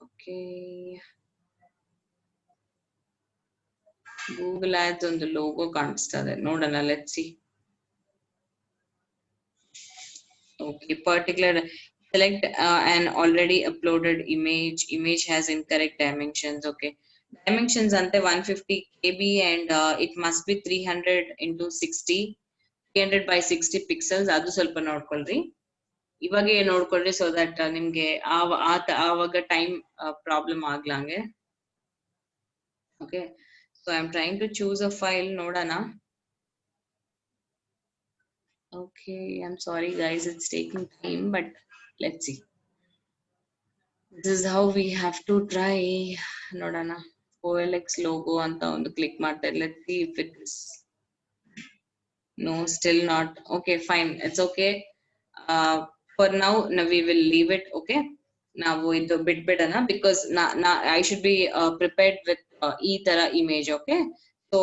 Okay, Google Ads ಒಂದು logo ಕಾಣಿಸ್ತದೆ, ನೋಡೋಣ, let's see. Okay, particular select an already uploaded image has incorrect dimensions. Okay, dimensions ante 150 KB and it must be 300 into 60, 300 by 60 pixels. adu ಸ್ವಲ್ಪ ನೋಡ್ಕೊಳ್ಳ್ರಿ, ಇವಾಗೆ ನೋಡ್ಕೊಳ್ಳ್ರಿ, so that ನಿಮ್ಗೆ ಆವಾಗ time problem ಆಗ್ಲಂಗೆ. Okay, so I'm trying to choose a file, ನೋಡೋಣ. Okay, I'm sorry guys, it's taking time, but let's see. This is how we have to try. Nodana OLX logo anta ondu click ಮಾಡ್ತಾರೆ. Let's see if it is. No, still not. Okay, fine, it's okay. For now we will leave it. Okay, ನಾವು ಇದು ಬಿಡ್ಬಿಡೋಣ, because I should be prepared with ಈ ತರ image. Okay, so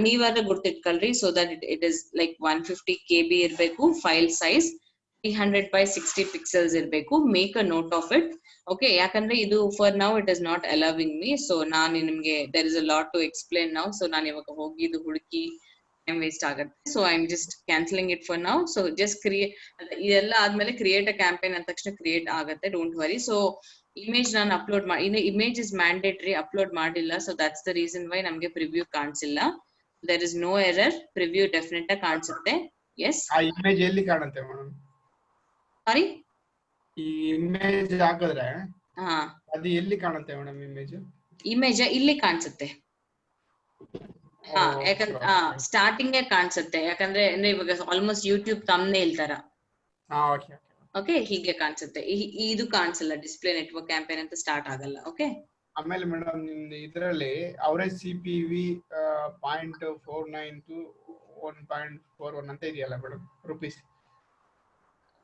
ನೀವಾದ್ರೆ ಗುರ್ತಿಟ್ಕೊಳ್ರಿ, so that it is like 150 KB ಇರಬೇಕು, file size 300 by 60 pixels ಇರಬೇಕು. Make a note of it. Okay, ಯಾಕಂದ್ರೆ ಇದು for now it is not allowing me, so ನಾನು ನಿಮ್ಗೆ there is a lot to explain now, so ನಾನು ಇವಾಗ ಹೋಗಿ ಇದು ಹುಡುಕಿ time waste ಆಗುತ್ತೆ. So I'm just cancelling it for now. So just create, ಇದೆಲ್ಲ ಆದ್ಮೇಲೆ create a campaign ಅಂದ ತಕ್ಷಣ create ಆಗುತ್ತೆ, don't worry. So image ನಾನು ಅಪ್ಲೋಡ್ ಮಾಡಿ, ಇನ್ನು image is mandatory, ಅಪ್ಲೋಡ್ ಮಾಡಿಲ್ಲ, so that's the reason why ನಮ್ಗೆ ಪ್ರಿವ್ಯೂ ಕಾಣಿಸಿಲ್ಲ. There is no error, preview definite ಆಗಿ ಕಾಣಿಸುತ್ತೆ. Yes, ಆ ಇಮೇಜ್ ಎಲ್ಲಿ ಕಾಣುತ್ತೆ ಮೇಡಮ್? ಸಾರಿ, ಈ ಇಮೇಜ್ ಹಾಕಿದ್ರೆ ಅದು ಎಲ್ಲಿ ಕಾಣುತ್ತೆ ಮೇಡಮ್? ಇಮೇಜ್ ಇಲ್ಲಿ ಕಾಣಿಸುತ್ತೆ. ಯಾಕಂದ್ರೆ ಸ್ಟಾರ್ಟಿಂಗ್ ಕಾಣಿಸುತ್ತೆ, ಯಾಕಂದ್ರೆ ಅಂದ್ರೆ ಇವಾಗ ಆಲ್ಮೋಸ್ಟ್ ಯೂಟ್ಯೂಬ್ ಥಂಬ್ನೇಲ್ ತರ. ಓಕೆ, ಹೀಗೆ ಕಾಣಿಸುತ್ತೆ, ಇದು ಕಾಣಿಸಲ್ಲ, ಡಿಸ್ಪ್ಲೇ ನೆಟ್ವರ್ಕ್ ಕ್ಯಾಂಪೇನ್ ಅಂತ ಸ್ಟಾರ್ಟ್ ಆಗಲ್ಲ. ಓಕೆ, ಆಮೇಲೆ ಮೇಡಮ್ ನಿಮ್ದು ಇದರಲ್ಲಿ ಅವರೇಜ್ CPV 0.49 to 1.41 ಅಂತ ಇದೆಯಲ್ಲ ಮೇಡಮ್ ರುಪೀಸ್?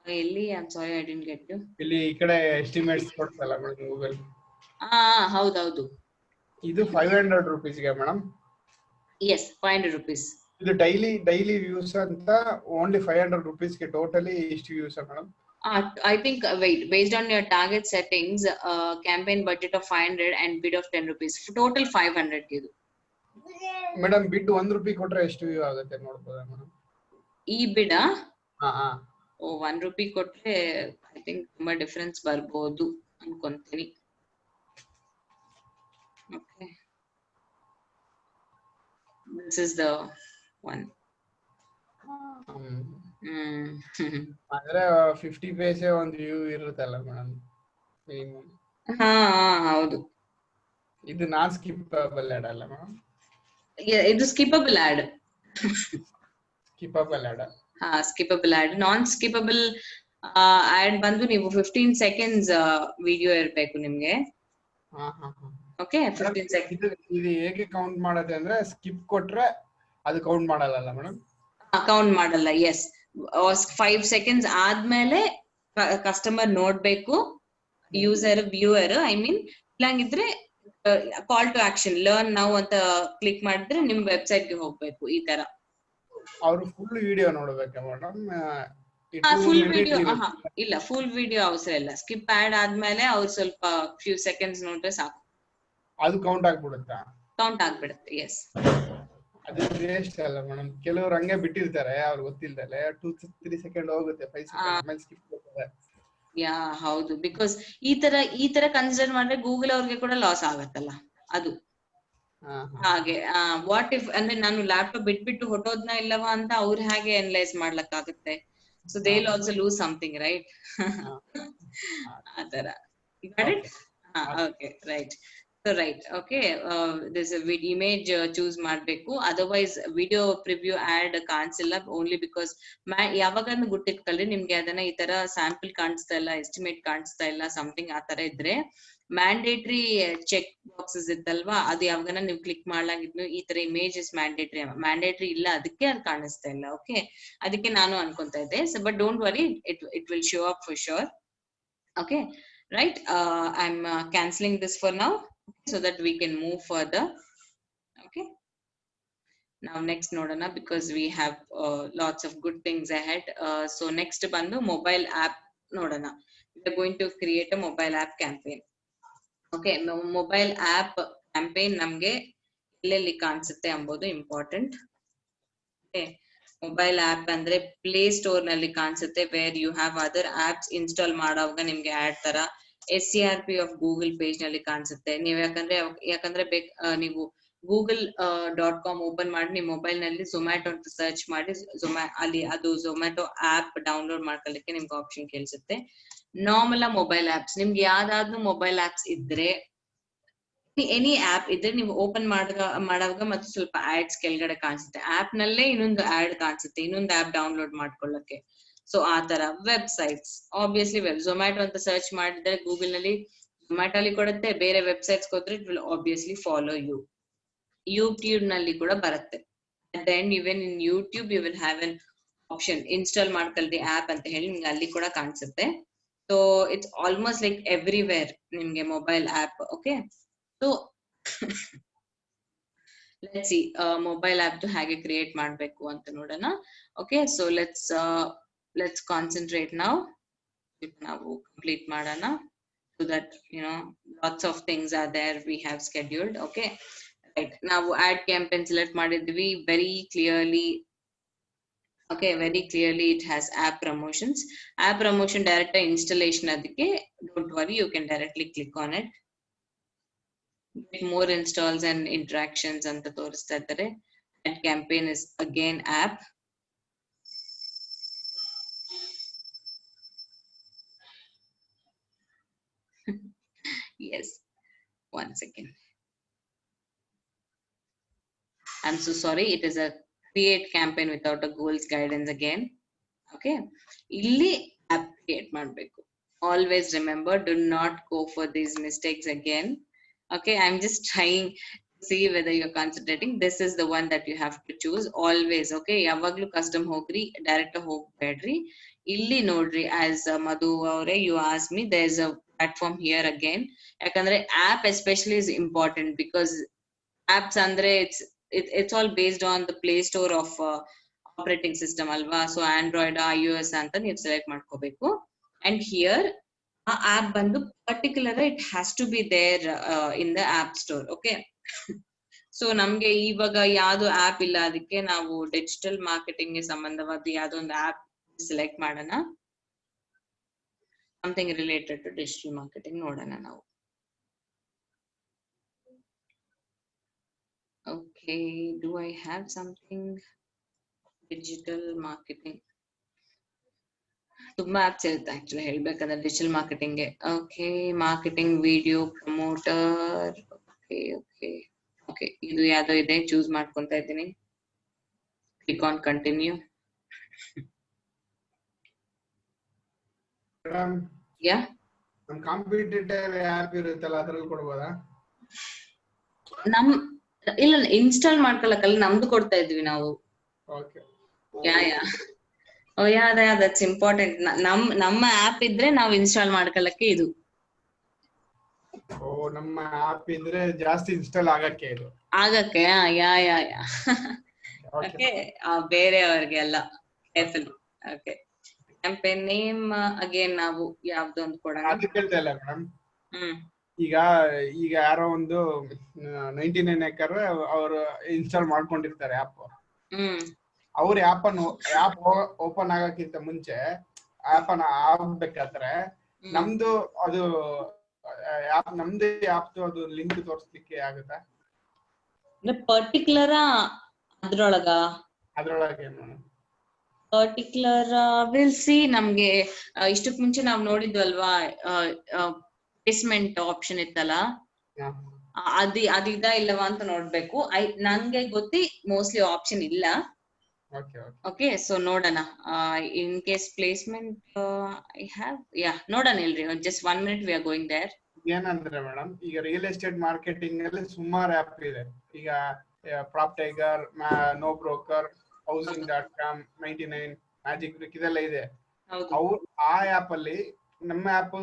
ಎಲ್ಲಿ? I am sorry, I didn't get you. ಇಲ್ಲಿ ಈ ಕಡೆ ಎಸ್ಟಿಮೇಟ್ಸ್ ಕೊಡ್ತಲ್ಲ ಮೇಡಮ್ ಗೂಗಲ್. ಹೌದೌದು, ಇದು 500 ರೂಪೀಸ್ಗೆ ಮೇಡಮ್. Yes, 500 rupees. ಇದು ಡೈಲಿ ವ್ಯೂಸ್ ಅಂತ ಓನ್ಲಿ 500 ರೂಪೀಸ್ಗೆ ಟೋಟಲಿ ಎಷ್ಟು views madam? I think wait, based on your target settings, campaign budget of 500 and bid of 10 rupees, total 500 ಇದು madam. ಬಿಡ್ 1 ರೂಪಾಯಿ ಕೊಟ್ರೆ ಎಷ್ಟು ವ್ಯೂ ಆಗುತ್ತೆ ನೋಡ್ಬೋದಾ ಮೇಡಮ್? ಈ ಬಿಡ್ 1 ರೂಪಾಯಿ ಕೊಟ್ರೆ ಐ ಥಿಂಕ್ ತುಂಬಾ ಡಿಫರೆನ್ಸ್ ಬರ್ಬೋದು ಅನ್ಕೊಂತೀನಿ. Okay, this is the one. ಅಂದ್ರೆ 50 ಪೈಸೆ ಒಂದು ವ್ಯೂ ಇರುತ್ತಲ್ಲ ಮೇಡಮ್ ಮಿನಿಮಮ್? ಹೌದು. ಇದು ನಾನ್ ಸ್ಕಿಪ್ಪಬಲ್ ಆಡ್ ಅಲ್ಲ ಮೇಡಮ್? ಇದು ಸ್ಕಿಪ್ಪಬಲ್ ಆಡ್. ಸ್ಕಿಪ್ಪಬಲ್ ಆಡ್? ಸ್ಕಿಪ್ಪಬಲ್ ಆಡ್. ನಾನ್ ಸ್ಕಿಪ್ಪಬಲ್ ಆಡ್ ಬಂದು ನೀವು 15 seconds ವಿಡಿಯೋ ಇರಬೇಕು ನಿಮ್ಗೆ. Okay, 15 seconds. ಇದು ಹೇಗೆ ಕೌಂಟ್ ಮಾಡುತ್ತೆ ಅಂದ್ರೆ ಸ್ಕಿಪ್ ಕೊಟ್ರೆ ಅದು ಕೌಂಟ್ ಮಾಡಲ್ಲ ಮೇಡಮ್? ಕೌಂಟ್ ಮಾಡಲ್ಲ. ಎಸ್, 5 seconds ಆದ್ಮೇಲೆ ಕಸ್ಟಮರ್ ನೋಡ್ಬೇಕು, ಯೂಸರ್ ವ್ಯೂವರ್ ಐ ಮೀನ್. ಇಲ್ಲಾಂಗಿದ್ರೆ call to action, learn now ಅಂತ ಕ್ಲಿಕ್ ಮಾಡಿದ್ರೆ ನಿಮ್ ವೆಬ್ಸೈಟ್ ಗೆ ಹೋಗ್ಬೇಕು. ಈ ತರ ಅವರು ಫುಲ್ ವಿಡಿಯೋ ನೋಡ್ಬೇಕಾ ಮೇಡಮ್? ಫುಲ್ ವಿಡಿಯೋ ಇಲ್ಲ, ಫುಲ್ ವಿಡಿಯೋ ಅವಸರ ಇಲ್ಲ. ಸ್ಕಿಪ್ ಆಡ್ ಆದ್ಮೇಲೆ ಅವ್ರು ಸ್ವಲ್ಪ ಫ್ಯೂ ಸೆಕೆಂಡ್ಸ್ ನೋಡ್ರೆ ಸಾಕು, ಅದು ಕೌಂಟ್ ಆಗ್ಬಿಡುತ್ತಾ? ಕೌಂಟ್ ಆಗ್ಬಿಡುತ್ತೆ. ಎಸ್, ಅದು ವೇಸ್ಟ್ ಅಲ್ಲ ಮೇಡಮ್? ಕೆಲವರು ಹಂಗೆ ಬಿಟ್ಟಿರ್ತಾರೆ, ಅವ್ರು ಗೊತ್ತಿಲ್ದಲೆ 2-3 ಸೆಕೆಂಡ್ ಹೋಗುತ್ತೆ, 5 ಸೆಕೆಂಡ್ ಆಮೇಲೆ ಸ್ಕಿಪ್ ಮಾಡ್ತಾರೆ. ಯಾ ಹೌದು, ಬಿಕಾಸ್ ಈ ತರ ಕನ್ಸಿಡರ್ ಮಾಡಿದ್ರೆ ಗೂಗಲ್ ಅವ್ರಿಗೆ ಕೂಡ ಲಾಸ್ ಆಗತ್ತಲ್ಲ ಅದು. ಹಾಗೆ ವಾಟ್ ಇಫ್ ಅಂದ್ರೆ ನಾನು ಲ್ಯಾಪ್ಟಾಪ್ ಬಿಟ್ಬಿಟ್ಟು ಹೊಟ್ಟೋದ್ನ ಇಲ್ಲವಾ ಅಂತ ಅವ್ರು ಹೇಗೆ ಅನಲೈಸ್ ಮಾಡ್ಲಕ್ಕಾಗುತ್ತೆ? So they will also lose something, right? ಆತರ. Okay, right. So right, okay. There's a image choose ಮಾಡಬೇಕು. Otherwise video preview ad ಕಾಣಿಸಿಲ್ಲ only because ಯಾವಾಗನ್ನು ಗುಟ್ಟಿಟ್ಕೊಳ್ಳಿ ನಿಮ್ಗೆ ಅದನ್ನ ಈ ತರ ಸ್ಯಾಂಪಲ್ ಕಾಣಿಸ್ತಾ ಇಲ್ಲ, ಎಸ್ಟಿಮೇಟ್ ಕಾಣಿಸ್ತಾ ಇಲ್ಲ, ಸಮಥಿಂಗ್ ಆ ತರ ಇದ್ರೆ ಮ್ಯಾಂಡೇಟರಿ ಚೆಕ್ ಬಾಕ್ಸಸ್ ಇತ್ತಲ್ವಾ, ಅದು ಯಾವಾಗನ ನೀವು ಕ್ಲಿಕ್ ಮಾಡ್ಲಾಗಿದ್ನು ಈ ತರ ಇಮೇಜಸ್ ಮ್ಯಾಂಡೇಟರಿ ಇಲ್ಲ, ಅದಕ್ಕೆ ಅದು ಕಾಣಿಸ್ತಾ ಇಲ್ಲ. ಓಕೆ, ಅದಕ್ಕೆ ನಾನು ಅನ್ಕೊಂತಾ ಇದ್ದೆ. So but don't worry, it will show up for sure. Okay, right. I'm canceling this for now so that we can move further. Okay, now next nodana, because we have lots of good things ahead. So next bandu mobile app nodana. We are going to create a mobile app campaign. Okay, mobile app campaign namge ellelli ಕಾಣಿಸುತ್ತೆ ಅಂಬೋದು important. Okay, mobile app ಅಂದ್ರೆ play store ನಲ್ಲಿ ಕಾಣಿಸುತ್ತೆ, where you have other apps install ಮಾಡುವಾಗ ನಿಮ್ಗೆ add ತರ SCRP of Google page ನಲ್ಲಿ ಕಾಣಿಸುತ್ತೆ. ನೀವ್ ಯಾಕಂದ್ರೆ ನೀವು google.com ಓಪನ್ ಮಾಡಿ ನಿಮ್ ಮೊಬೈಲ್ ನಲ್ಲಿ ಝೊಮ್ಯಾಟೊ ಅಂತ ಸರ್ಚ್ ಮಾಡಿ ಅಲ್ಲಿ ಅದು ಝೊಮ್ಯಾಟೊ ಆಪ್ ಡೌನ್ಲೋಡ್ ಮಾಡ್ಕೊಳ್ಳಿಕ್ಕೆ ನಿಮ್ಗೆ ಆಪ್ಷನ್ ಕೇಳಿಸುತ್ತೆ. ನಾರ್ಮಲ್ ಮೊಬೈಲ್ ಆಪ್ಸ್ ನಿಮ್ಗೆ ಯಾವ್ದಾದ್ರು ಮೊಬೈಲ್ ಆಪ್ಸ್ ಇದ್ರೆ, ಎನಿ ಆಪ್ ಇದ್ರೆ ನೀವು ಓಪನ್ ಮಾಡುವಾಗ ಮತ್ತೆ ಸ್ವಲ್ಪ ಆಡ್ಸ್ ಕೆಳಗಡೆ ಕಾಣಿಸುತ್ತೆ, ಆಪ್ ನಲ್ಲೇ ಇನ್ನೊಂದು ಆಡ್ ಕಾಣಿಸುತ್ತೆ, ಇನ್ನೊಂದು ಆಪ್ ಡೌನ್ಲೋಡ್ ಮಾಡ್ಕೊಳ್ಳಕ್ಕೆ. ಸೊ ಆ ತರ ವೆಬ್ಸೈಟ್ಸ್, ಆಬ್ವಿಯಸ್ಲಿ ಝೊಮ್ಯಾಟೊ ಅಂತ ಸರ್ಚ್ ಮಾಡಿದ್ರೆ ಗೂಗಲ್ ನಲ್ಲಿ ಝೊಮ್ಯಾಟೊ ಅಲ್ಲಿ ಕೊಡುತ್ತೆ, ಬೇರೆ ವೆಬ್ಸೈಟ್ಸ್ ಹೋದ್ರೆ it will obviously follow you. YouTube ನಲ್ಲಿ ಕೂಡ ಬರುತ್ತೆ. At the end even in YouTube you will have an option install ಮಾಡ್ಕೊಳ್ರಿ ಆಪ್ ಅಂತ ಹೇಳಿ ನಿಮ್ಗೆ ಅಲ್ಲಿ ಕೂಡ ಕಾಣಿಸುತ್ತೆ. So it's almost like everywhere ನಿಮ್ಗೆ mobile app. Okay, so let's see mobile app to hage create ಮಾಡಬೇಕು ಅಂತ ನೋಡೋಣ. Okay, so let's concentrate now. ನಾವು complete ಮಾಡೋಣ so that lots of things are there we have scheduled. Okay, right, ನಾವು ad campaign select ಮಾಡಿದ್ವಿ very clearly. Okay, very clearly it has app promotions. App promotion direct installation ಅದಕ್ಕೆ don't worry, you can directly click on it. Get more installs and interactions ಅಂತ ತೋರಿಸ್ತಾ ಇದ್ದಾರೆ. Ad campaign is again app. Yes, one second. I'm so sorry, it is a create campaign without a goals guidance again. Okay, ಇಲ್ಲಿ app create ಮಾಡಬೇಕು. Always remember, do not go for these mistakes again. Okay, I'm just trying to see whether you're concentrating. This is the one that you have to choose always. Okay, yavaglu custom hogri, direct hogbedri. Illi nodri, as Madhu avare you asked me, there's a platform here again. Yakandre app especially is important because apps andre it's all based on the Play Store of operating system alva. So Android, iOS anta ನೀವು select ಮಾಡ್ಕೋಬೇಕು. And here ಆ app ಬಂದು particular it has to be there in the app store. Okay, so ನಮ್ಗೆ ಇವಾಗ ಯಾವ್ದು app ಇಲ್ಲ, ಅದಕ್ಕೆ ನಾವು ಡಿಜಿಟಲ್ ಮಾರ್ಕೆಟಿಂಗ್ ಗೆ ಸಂಬಂಧವಾದ ಯಾವ್ದೋ ಒಂದು ಆಪ್ ಸೆಲೆಕ್ಟ್ ಮಾಡೋಣ. Something related to digital marketing ನೋಡೋಣ ನಾವು. Okay, do I have something digital marketing? ತುಂಬಾ ಆಪ್ಸ್ ಇರುತ್ತೆ ಆಕ್ಚುಲಿ ಹೇಳ್ಬೇಕಂದ್ರೆ ಡಿಜಿಟಲ್ ಮಾರ್ಕೆಟಿಂಗ್ ಗೆ. Okay, marketing video promoter. Okay okay okay, ಇದು ಯಾವ್ದೋ ಇದೆ, ಚೂಸ್ ಮಾಡ್ಕೊಂತ ಇದ್ದೀನಿ. Click on continue. ಯಾ, ನಮ್ ಕಾಂಪಿಟೇಟರ್ ಆಪ್ ಇರುತ್ತಲ್ಲ ಅದ್ರಲ್ಲಿ ಕೊಡ್ಬೋದಾ? ಇಲ್ಲ, ಇನ್ಸ್ಟಾಲ್ ಮಾಡ್ಕೊಳಕಲ್ಲ, ನಮ್ದು ಕೊಡ್ತಾ ಇದ್ವಿ ನಾವು. Okay, yeah oh yeah, that's important. ನಮ್ಮ ಆಪ್ ಇದ್ರೆ ನಾವು ಇನ್ಸ್ಟಾಲ್ ಮಾಡ್ಕೊಳ್ಳಕ್ಕೆ ಇದು. ಓ, ನಮ್ಮ ಆಪ್ ಇದ್ರೆ ಜಾಸ್ತಿ ಇನ್ಸ್ಟಾಲ್ ಆಗಕ್ಕೆ ಇದು ಆಗಕ್ಕೆ. ಯಾ ಯಾ ಯಾ ಓಕೆ, ಬೇರೆಯವ್ರಿಗೆ ಎಲ್ಲ careful. Okay, campaign name again ನಾವು ಯಾವ್ದು ಒಂದು ಕೊಡೋಣ. ಅದು ಕೇಳ್ತಾ ಇಲ್ಲ ಮೇಡಮ್. ಈಗ ಯಾರೋ ಒಂದು 99 acre ಅವರು ಇನ್ಸ್ಟಾಲ್ ಮಾಡ್ಕೊಂಡಿರ್ತಾರೆ ಆಪ್. ಅವ್ರ ಆಪ್ ಓಪನ್ ಆಗಕ್ಕಿಂತ ಮುಂಚೆ ಆಪ್ ಅನ್ನ ಆಗ್ಬೇಕಾದ್ರೆ ನಮ್ದು ಅದು ನಮ್ದು ಆಪ್ ಅದು ಲಿಂಕ್ ತೋರಿಸ್ಲಿಕ್ಕೆ ಆಗುತ್ತಾ? ಪರ್ಟಿಕ್ಯುಲರ್ ಅದ್ರೊಳಗೆ ಪರ್ಟಿಕ್ಯುಲರ್ ವಿಲ್ ಸಿ. ನಮ್ಗೆ ಇಷ್ಟಕ್ ಮುಂಚೆ ನಾವ್ ನೋಡಿದ್ವಲ್ವಾ, ಪ್ಲೇಸ್ಮೆಂಟ್ ಆಪ್ಷನ್ ಇತ್ತಲ್ಲ, ಅದಿದ ಇಲ್ಲವಾ ಅಂತ ನೋಡ್ಬೇಕು. ನಂಗೆ ಗೊತ್ತಿ ಮೋಸ್ಟ್ಲಿ ಆಪ್ಷನ್ ಇಲ್ಲ. ಓಕೆ, ಸೊ ನೋಡೋಣ. In case placement I have, ನೋಡೋಣ ಇಲ್ರಿ, just 1 minute, we are going there. ಏನಂದ್ರೆ ಮೇಡಮ್, ಈಗ ರಿಯಲ್ ಎಸ್ಟೇಟ್ ಮಾರ್ಕೆಟಿಂಗ್ ಅಲ್ಲಿ ಸುಮಾರು ಆಪ್ ಇದೆ. ಈಗ PropTiger, NoBroker, housing.com, 99, magic brick ಇದೆಲ್ಲ ಇದೆ. ಅವ್ರು ಆ ಆಪ್ ಅಲ್ಲಿ ನಮ್ಮ ಆಪ್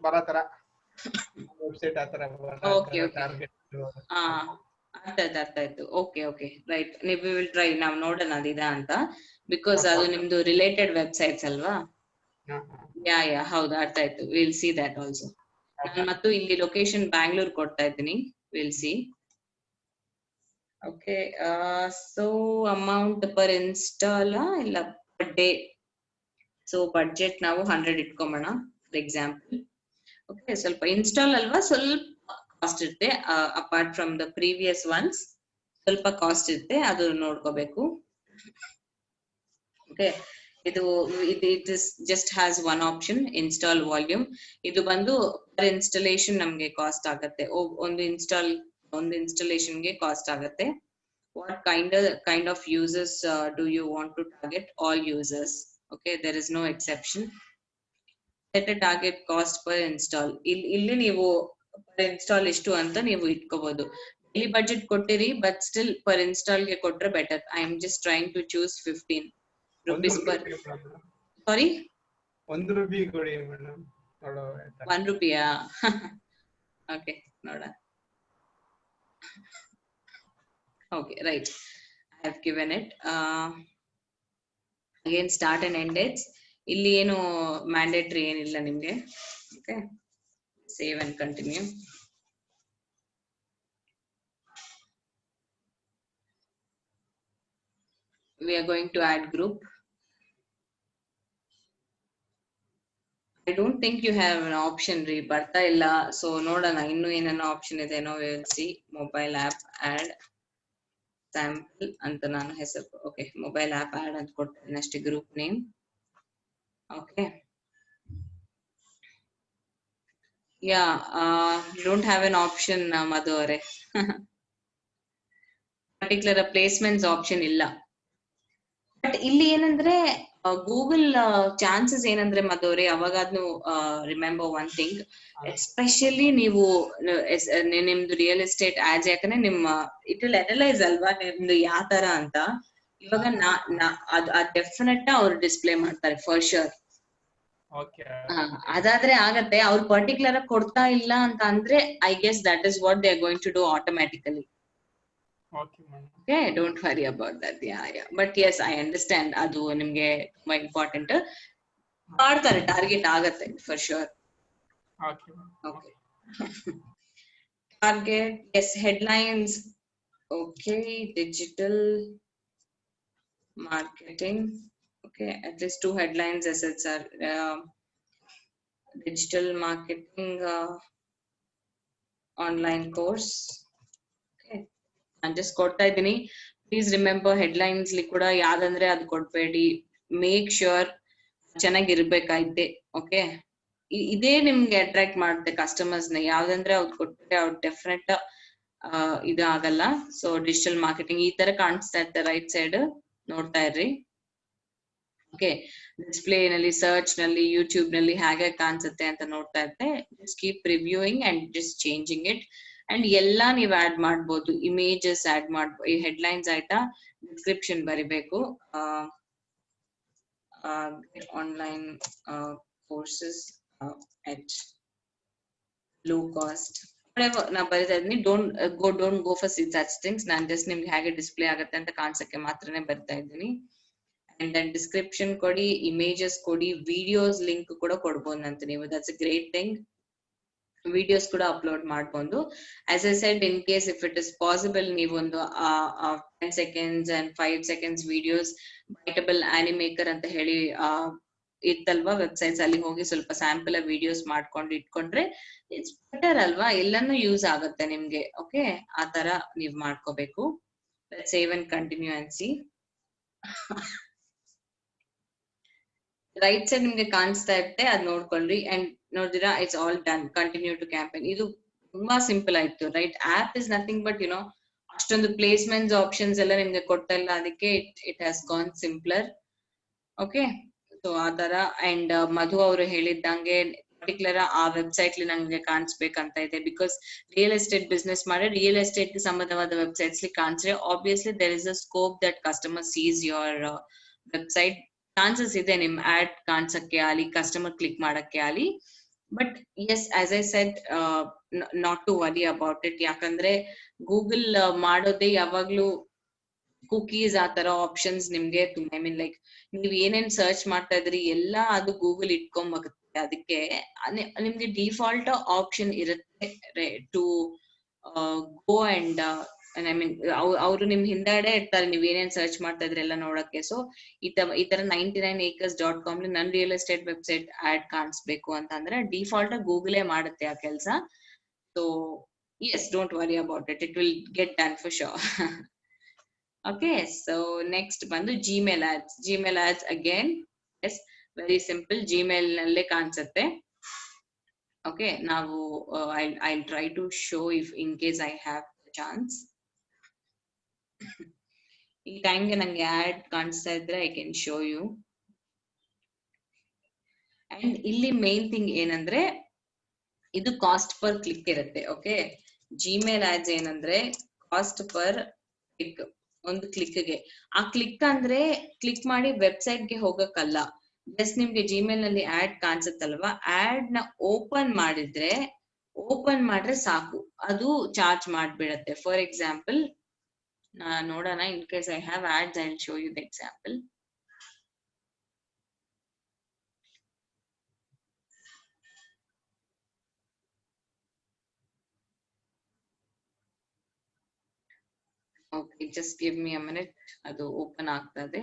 ಬರತರ ವೆಬ್ಸೈಟ್ ಆತರ ಟಾರ್ಗೆಟ್. ಅರ್ಥ ಆಯ್ತು. Okay, right. ನೀವು ವಿಲ್ ಟ್ರೈ, ನಾವು ನೋಡೋಣ ಅದಿದ ಅಂತ, ಬಿಕಾಸ್ ಅದು ನಿಮ್ದು ರಿಲೇಟೆಡ್ ವೆಬ್ಸೈಟ್ಸ್ ಅಲ್ವಾ. ಹೌದು, ಅರ್ಥ ಆಯ್ತು. Will see that also. ನಾನು ಮತ್ತು ಇಲ್ಲಿ ಲೊಕೇಶನ್ ಬ್ಯಾಂಗ್ಳೂರ್ ಕೊಡ್ತಾ ಇದ್ದೀನಿ, will see. Okay, so amount per install ಇಲ್ಲ ಪರ್ ಡೇ. ಸೊ ಬಡ್ಜೆಟ್ ನಾವು 100 ಇಟ್ಕೊಂಬೋಣ ಫಾರ್ ಎಕ್ಸಾಂಪಲ್. ಓಕೆ, ಸ್ವಲ್ಪ ಇನ್ಸ್ಟಾಲ್ ಅಲ್ವಾ, ಸ್ವಲ್ಪ ಕಾಸ್ಟ್ ಇರುತ್ತೆ. Apart from the previous once ಸ್ವಲ್ಪ ಕಾಸ್ಟ್ ಇರುತ್ತೆ, ಅದು ನೋಡ್ಕೋಬೇಕು. ಓಕೆ, ಇದು it is just has one option, install volume. ಇದು ಬಂದು ಪರ್ ಇನ್ಸ್ಟಾಲೇಷನ್ ನಮ್ಗೆ ಕಾಸ್ಟ್ ಆಗತ್ತೆ. ಒಂದು ಇನ್ಸ್ಟಾಲೇಷನ್ಗೆ ಕಾಸ್ಟ್ ಆಗತ್ತೆ. What kind of users do you want to target? All users. Okay, there is no exception. Set a target cost per install. ಇಲ್ಲಿ ನೀವು per install ಎಷ್ಟು ಅಂತ ನೀವು ಇಟ್ಕೋಬಹುದು. ಡೈಲಿ ಬಜೆಟ್ ಕೊಟ್ಟಿರಿ, ಬಟ್ ಸ್ಟಿಲ್ per install ಗೆ ಕೊಟ್ರೆ better. I am just trying to choose 15 rupees per. Sorry, 1 ರೂಪಾಯಿ ಕೊಡಿ ಮೇಡಮ್. 1 ರೂಪಾಯಾ? Okay, ನೋಡೋಣ. Okay, right. I have given it. Again, start and end dates. ಇಲ್ಲಿ ಏನು ಮ್ಯಾಂಡೇಟರಿ ಏನಿಲ್ಲ ನಿಮ್ಗೆ. Okay, save and continue. We are going to add group. I don't think you have an option ರೀ, ಬರ್ತಾ ಇಲ್ಲ. So ನೋಡೋಣ ಇನ್ನು ಏನೇನೋ ಆಪ್ಷನ್ ಇದೆ. we will see. Mobile app add sample ಅಂತ ನಾನು ಹೆಸರು, ಓಕೆ, ಮೊಬೈಲ್ ಆಪ್ ಆಡ್ ಅಂತ ಕೊಡ್ತೀನಿ ಅಷ್ಟೇ, group name. Okay, don't have an option Madhu ಅವರೇ. ಪರ್ಟಿಕ್ಯುಲರ್ ಪ್ಲೇಸ್ಮೆಂಟ್ಸ್ ಆಪ್ಷನ್ ಇಲ್ಲ. ಬಟ್ ಇಲ್ಲಿ ಏನಂದ್ರೆ ಗೂಗಲ್ ಚಾನ್ಸಸ್ ಏನಂದ್ರೆ ಮಧು ಅವರೇ, ಅವಾಗಾದ್ನು ರಿಮೆಂಬರ್ ಒನ್ ಥಿಂಗ್, ಎಸ್ಪೆಷಲಿ ನೀವು ನಿಮ್ದು ರಿಯಲ್ ಎಸ್ಟೇಟ್ ಆಡ್ಸ್, ಯಾಕಂದ್ರೆ ನಿಮ್ಮ ಇಟ್ ವಿಲ್ ಅನಲೈಸ್ ಅಲ್ವಾ ನಿಮ್ದು ಯಾವ ತರ ಅಂತ. ಇವಾಗ ಅದ್ ಡೆಫಿನೆಟ್ ಅವ್ರು ಡಿಸ್ಪ್ಲೇ ಮಾಡ್ತಾರೆ ಫಾರ್ ಶೋರ್. ಅದಾದ್ರೆ ಆಗತ್ತೆ. ಅವ್ರು ಪರ್ಟಿಕ್ಯುಲರ್ ಆಗಿ ಕೊಡ್ತಾ ಇಲ್ಲ ಅಂತ ಅಂದ್ರೆ I guess that is what they are going to do automatically. Okay, don't worry about that. But yes, I understand. ಅದು ನಿಮ್ಗೆ ತುಂಬಾ ಇಂಪಾರ್ಟೆಂಟ್. ಮಾಡ್ತಾರೆ, ಟಾರ್ಗೆಟ್ ಆಗತ್ತೆ for sure. Okay. Target, yes, headlines. Okay, digital marketing. Okay, at least 2 headlines assets are digital marketing online course. Okay, ನಾನು just ಕೊಡ್ತಾ ಇದ್ದೀನಿ. Please remember, headlines ಲಿ ಕೂಡ ಯಾವ್ದಂದ್ರೆ ಅದು ಕೊಡ್ಬೇಡಿ. ಮೇಕ್ ಶ್ಯೂರ್ ಚೆನ್ನಾಗಿರ್ಬೇಕಾಯ್ತೆ. ಓಕೆ, ಇದೇ ನಿಮ್ಗೆ ಅಟ್ರಾಕ್ಟ್ ಮಾಡುತ್ತೆ ಕಸ್ಟಮರ್ಸ್ ನ. ಯಾವ್ದಂದ್ರೆ ಅವ್ರು ಕೊಟ್ರೆ ಅವ್ರು ಡೆಫಿನೆಟ್ ಇದು ಆಗಲ್ಲ. ಸೊ ಡಿಜಿಟಲ್ ಮಾರ್ಕೆಟಿಂಗ್ ಈ ತರ ಕಾಣಿಸ್ತಾ ಇರುತ್ತೆ ರೈಟ್ ಸೈಡ್, ನೋಡ್ತಾ ಇರ್ರಿ. ಓಕೆ, ಡಿಸ್ಪ್ಲೇ ನಲ್ಲಿ, ಸರ್ಚ್ ನಲ್ಲಿ, ಯೂಟ್ಯೂಬ್ ನಲ್ಲಿ ಹೇಗೆ ಕಾಣಿಸುತ್ತೆ ಅಂತ ನೋಡ್ತಾ ಇರ್ತೆ. Just keep reviewing and just changing it. And ಎಲ್ಲಾ ನೀವ್ ಆಡ್ ಮಾಡ್ಬೋದು, ಇಮೇಜಸ್ ಆಡ್ ಮಾಡ್ಬೋದು. ಈ ಹೆಡ್ಲೈನ್ಸ್ ಆಯ್ತಾ, ಡಿಸ್ಕ್ರಿಪ್ಷನ್ ಬರಿಬೇಕು. Online courses at low cost, whatever ನಾ ಬರಿತಾ ಇದೀನಿ. Don't go for such things. Non just ನಿಮ್ಗೆ ಹೇಗೆ ಡಿಸ್ಪ್ಲೇ ಆಗುತ್ತೆ ಅಂತ ಕಾಣಿಸಕ್ಕೆ ಮಾತ್ರನೇ ಬರ್ತಾ ಇದ್ದೀನಿ. ಅಂಡ್ ದೆನ್ ಡಿಸ್ಕ್ರಿಪ್ಷನ್ ಕೊಡಿ, ಇಮೇಜಸ್ ಕೊಡಿ, ವಿಡಿಯೋಸ್ ಲಿಂಕ್ ಕೂಡ ಕೊಡ್ಬೋದು ಅಂತ ನೀವು. That's a great thing. Videos ಕೂಡ ಅಪ್ಲೋಡ್ ಮಾಡ್ಬೋದು. As I shed, in case if it is possible, ನೀವೊಂದು 10 seconds and 5 seconds ವಿಡಿಯೋಸ್ ಬೈಟಬಲ್ ಆನಿಮೇಕರ್ ಅಂತ ಹೇಳಿ ಇತ್ತಲ್ವಾ ವೆಬ್ಸೈಟ್ಸ್, ಅಲ್ಲಿ ಹೋಗಿ ಸ್ವಲ್ಪ ಸ್ಯಾಂಪಲ್ ವಿಡಿಯೋಸ್ ಮಾಡ್ಕೊಂಡು ಇಟ್ಕೊಂಡ್ರೆ ಇಟ್ಸ್ ಬೆಟರ್ ಅಲ್ವಾ, ಎಲ್ಲಾನು ಯೂಸ್ ಆಗುತ್ತೆ ನಿಮ್ಗೆ. ಓಕೆ, ಆ ತರ ನೀವ್ ಮಾಡ್ಕೋಬೇಕು. Save and continue and see. Right side ನಿಮ್ಗೆ ಕಾಣಿಸ್ತಾ ಇರುತ್ತೆ, ಅದ್ ನೋಡ್ಕೊಳ್ರಿ. ಅಂಡ್ ನೋಡಿದಿರಾ, it's all done, continue to campaign. ಇದು ತುಂಬಾ ಸಿಂಪಲ್ ಆಯ್ತು, right? App is nothing but ಅಷ್ಟೊಂದು ಪ್ಲೇಸ್ಮೆಂಟ್ಸ್ ಆಪ್ಷನ್ಸ್ ಎಲ್ಲ ನಿಮ್ಗೆ ಕೊಡ್ತಾ ಇಲ್ಲ, ಅದಕ್ಕೆ it has gone simpler. Okay, so ಆ ತರ. ಅಂಡ್ ಮಧು ಅವರು ಹೇಳಿದ್ದಂಗೆ ಪರ್ಟಿಕ್ಯುಲರ್ ಆ ವೆಬ್ಸೈಟ್ ನಂಗೆ ಕಾಣಿಸ್ಬೇಕಂತ ಇದೆ, ಬಿಕಾಸ್ ರಿಯಲ್ ಎಸ್ಟೇಟ್ ಬಿಸ್ನೆಸ್ ಮಾಡಿ ರಿಯಲ್ ಎಸ್ಟೇಟ್ ಗೆ ಸಂಬಂಧವಾದ ವೆಬ್ಸೈಟ್ಸ್ ಕಾಣಿಸ್ರೆ obviously there is a scope that customer sees your website. Chances ಇದೆ ನಿಮ್ ಆಡ್ ಕಾಣಿಸಕ್ಕೆ ಆಗಲಿ, ಕಸ್ಟಮರ್ ಕ್ಲಿಕ್ ಮಾಡಕ್ಕೆ ಆಗಲಿ. But yes, as I said, not to worry about it. ಯಾಕಂದ್ರೆ ಗೂಗಲ್ ಮಾಡೋದೇ ಯಾವಾಗ್ಲೂ ಕುಕೀಸ್ ಆ ತರ ಆಪ್ಷನ್ಸ್ ನಿಮ್ಗೆ, ಐ ಮೀನ್ ಲೈಕ್ ನೀವ್ ಏನೇನ್ ಸರ್ಚ್ ಮಾಡ್ತಾ ಇದ್ರಿ ಎಲ್ಲ ಅದು ಗೂಗಲ್ ಇಟ್ಕೊಂಬರುತ್ತೆ. ಅದಕ್ಕೆ ನಿಮ್ಗೆ ಡಿಫಾಲ್ಟ್ ಆಪ್ಷನ್ ಇರುತ್ತೆ to go and I mean ಅವರು ನಿಮ್ ಹಿಂದೆಗಡೆ ಇರ್ತಾರೆ, ನೀವ್ ಏನೇನ್ ಸರ್ಚ್ ಮಾಡ್ತಾ ಇದ್ರಿ ಎಲ್ಲ ನೋಡಕ್ಕೆ. ಸೊ ಈ ತರ 99acres.com ನನ್ ರಿಯಲ್ ಎಸ್ಟೇಟ್ ವೆಬ್ಸೈಟ್ ಆಡ್ ಕಾಣಿಸ್ಬೇಕು ಅಂತಂದ್ರೆ ಡಿಫಾಲ್ಟ್ ಗೂಗಲೇ ಮಾಡುತ್ತೆ ಆ ಕೆಲಸ. So yes, don't worry about it, it will get done for sure. Okay, so next ಬಂದು Gmail ads. Gmail ads again, yes, very simple. Gmail ನಲ್ಲೇ ಕಾಣಿಸುತ್ತೆ. Okay, ನಾವು I'll try to show if in case I have the chance. ಈ ಟೈಮ್ಗೆ ನಂಗೆ add ಕಾಣಿಸ್ತಾ ಇದ್ರೆ I can show you. And ಇಲ್ಲಿ ಮೇನ್ ಥಿಂಗ್ ಏನಂದ್ರೆ ಇದು ಕಾಸ್ಟ್ ಪರ್ ಕ್ಲಿಕ್ ಇರುತ್ತೆ. ಓಕೆ, Gmail ads ಏನಂದ್ರೆ ಕಾಸ್ಟ್ ಪರ್ ಕ್ಲಿಕ್, ಒಂದು ಕ್ಲಿಕ್ಗೆ. ಆ ಕ್ಲಿಕ್ ಅಂದ್ರೆ ಕ್ಲಿಕ್ ಮಾಡಿ ವೆಬ್ಸೈಟ್ ಗೆ ಹೋಗಕ್ಕಲ್ಲ, ಜಸ್ಟ್ ನಿಮ್ಗೆ ಜಿಮೇಲ್ ನಲ್ಲಿ ಆಡ್ ಕಾಣಿಸುತ್ತಲ್ವಾ, ಆಡ್ ನ ಓಪನ್ ಮಾಡ್ರೆ ಸಾಕು, ಅದು ಚಾರ್ಜ್ ಮಾಡ್ಬಿಡತ್ತೆ. ಫಾರ್ ಎಕ್ಸಾಂಪಲ್ ನೋಡೋಣ, in case I have ads, I will show you the example. Okay, just give me a minute. ಅದು ಓಪನ್ ಆಗ್ತದೆ.